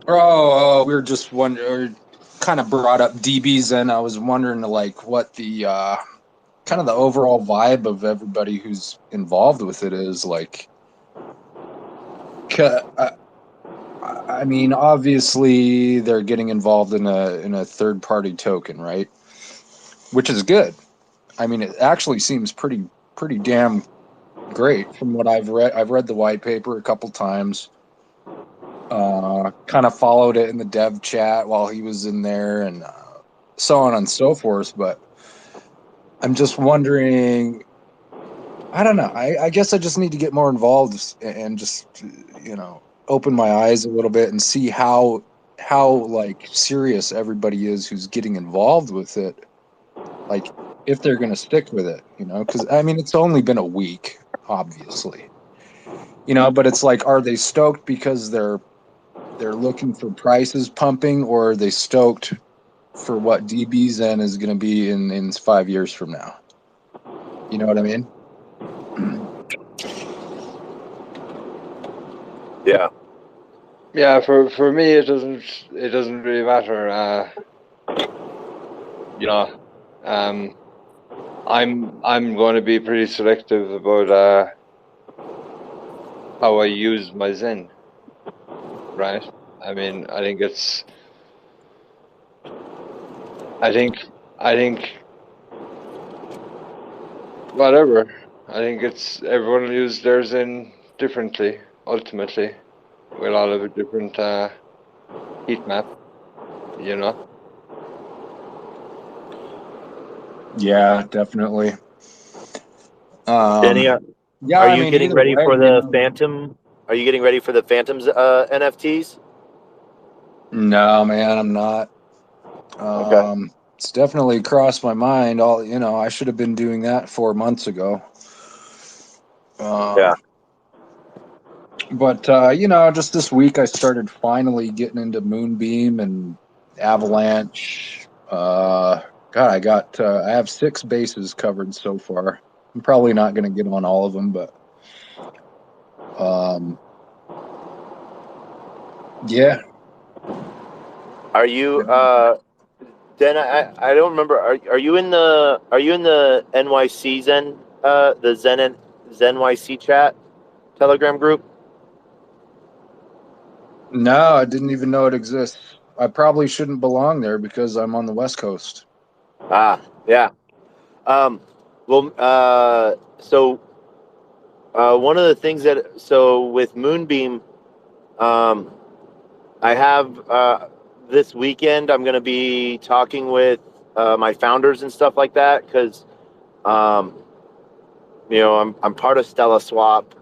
we were just wondering, kind of brought up DBs, and I was wondering like what the kind of the overall vibe of everybody who's involved with it is like. I mean, obviously they're getting involved in a third party token, right? Which is good. I mean, it actually seems pretty damn great from what I've read. I've read the white paper a couple times. Kind of followed it in the dev chat while he was in there, and so on and so forth. But I'm just wondering. I don't know. I guess I just need to get more involved and just open my eyes a little bit and see how like serious everybody is who's getting involved with it. Like if they're going to stick with it, because I mean it's only been a week, obviously, but it's like, are they stoked because they're looking for prices pumping, or are they stoked for what DBZen is going to be in 5 years from now? You know what I mean? Yeah. Yeah, for me it doesn't really matter. I'm going to be pretty selective about how I use my Zen. Right? I mean, I think whatever. I think it's everyone will use theirs in differently. Ultimately, we'll all have a different heat map. Yeah, definitely. Denny, Yeah, are I you mean, getting either ready way, for the Phantom? Are you getting ready for the Phantom's NFTs? No, man, I'm not. Okay. It's definitely crossed my mind. I should have been doing that 4 months ago. Yeah. But just this week I started finally getting into Moonbeam and Avalanche. I have 6 bases covered so far. I'm probably not going to get on all of them, but yeah. Are you Dan? I don't remember. Are you in the NYC Zen the Zen ZenYC chat Telegram group? No, I didn't even know it exists. I probably shouldn't belong there because I'm on the West Coast. Yeah. So one of the things with Moonbeam, I have this weekend I'm going to be talking with my founders and stuff like that because I'm part of Stella Swap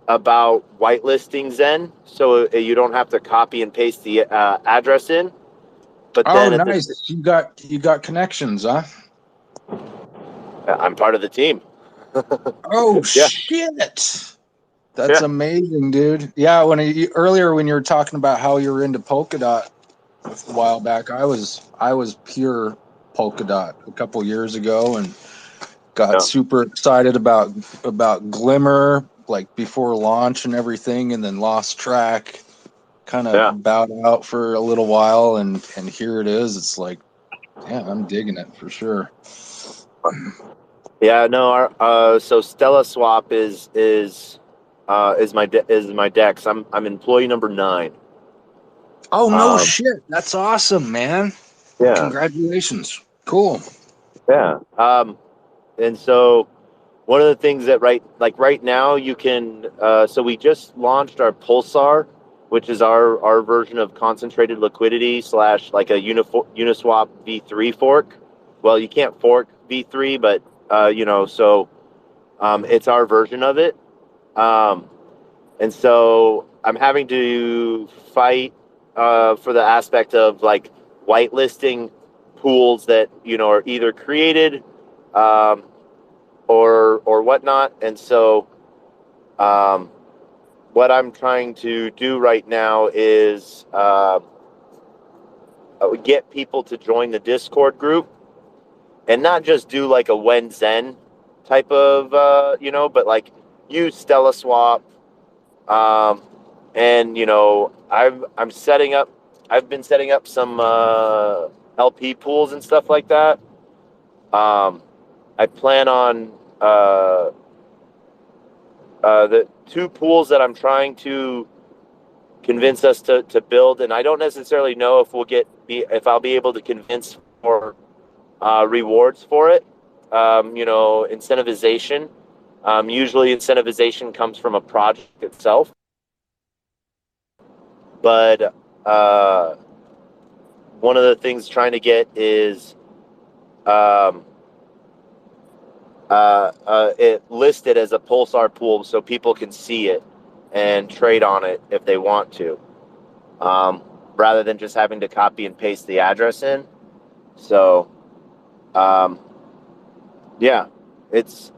about whitelisting Zen, so you don't have to copy and paste the address in. But then nice! You got connections, huh? I'm part of the team. Oh Yeah. shit! That's amazing, dude. Yeah, earlier when you were talking about how you were into Polkadot a while back, I was pure Polkadot a couple years ago and got super excited about Glimmer like before launch and everything, and then lost track. Kind of bowed out for a little while, and here it is. It's like, yeah, I'm digging it for sure. Yeah, no. So Stella Swap is my dex. I'm employee number 9. Oh no shit! That's awesome, man. Yeah. Congratulations. Cool. Yeah. And so one of the things that right now you can. So we just launched our Pulsar, which is our version of concentrated liquidity / like a Uniswap V3 fork. Well, you can't fork V3, but it's our version of it. And so I'm having to fight for the aspect of like whitelisting pools that are either created or whatnot. And so what I'm trying to do right now is get people to join the Discord group and not just do like a When Zen type of but like use Stella Swap. And I've been setting up some LP pools and stuff like that. I plan on the 2 pools that I'm trying to convince us to build, and I don't necessarily know if I'll be able to convince for rewards for it. Incentivization. Usually incentivization comes from a project itself. But one of the things trying to get is it listed as a Pulsar pool so people can see it and trade on it if they want to, rather than just having to copy and paste the address in. So, yeah, it's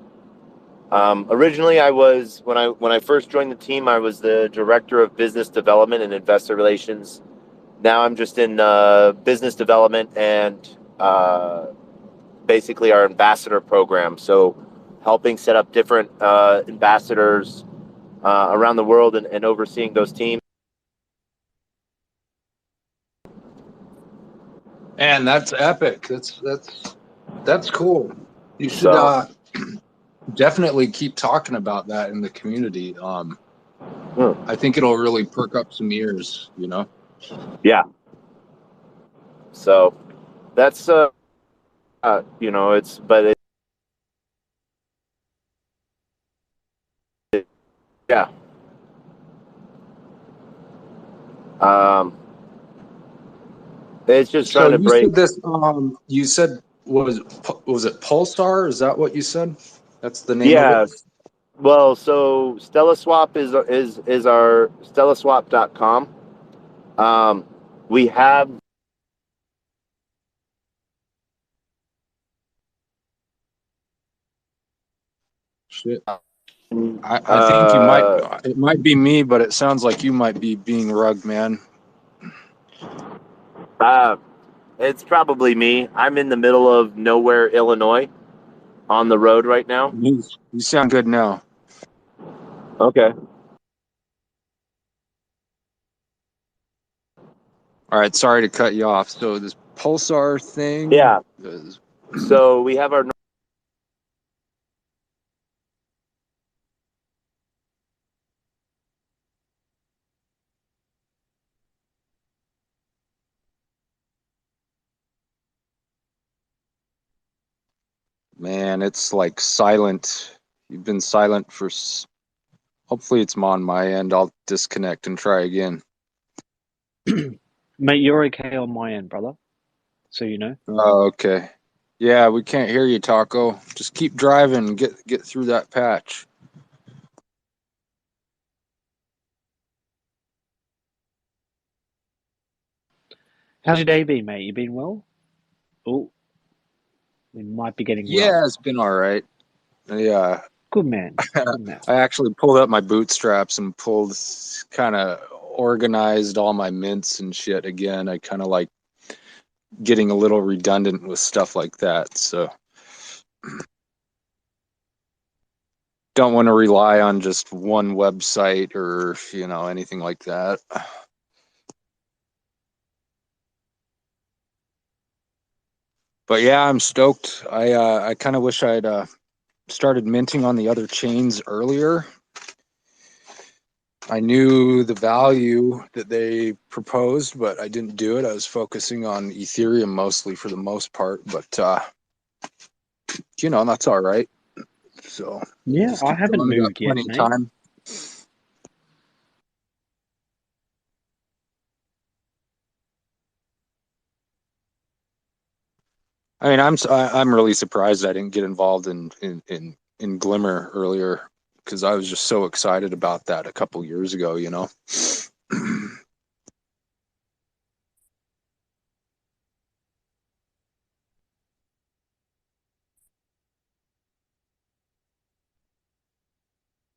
originally I was when I first joined the team, I was the director of business development and investor relations. Now I'm just in business development and basically our ambassador program. So helping set up different ambassadors around the world and overseeing those teams. And that's epic. That's cool. You should definitely keep talking about that in the community. I think it'll really perk up some ears, Yeah. So that's it's yeah. It's just trying to break. Said this. You said was it Pulsar? Is that what you said? That's the name of it. Well, so Stella Swap is our StellaSwap.com. We have shit. I think you might. Uh, It might be me, but it sounds like you might be being rugged, man. it's probably me. I'm in the middle of nowhere, Illinois, on the road right now. You sound good now. Okay. All right, sorry to cut you off. So this pulsar thing. Yeah. Is, So we have our. man, it's like silent. You've been silent for. Hopefully, it's on my end. I'll disconnect and try again. Mate, you're okay on my end, brother. So you know. Oh, okay. Yeah, we can't hear you, Taco. Just keep driving. And get through that patch. How's your day been, mate? You been well? Oh, we might be getting rough. Yeah, it's been all right. Yeah, Good man. Good man. I actually pulled up my bootstraps and kind of organized all my mints and shit again. I kind of like getting a little redundant with stuff like that. So don't want to rely on just one website or, anything like that. But yeah, I'm stoked. I kind of wish I'd started minting on the other chains earlier. I knew the value that they proposed, but I didn't do it. I was focusing on Ethereum mostly for the most part, but that's all right. So Yeah, just I keep haven't going. We got moved yet, plenty of mate. time. I mean, I'm really surprised I didn't get involved in Glimmer earlier because I was just so excited about that a couple years ago.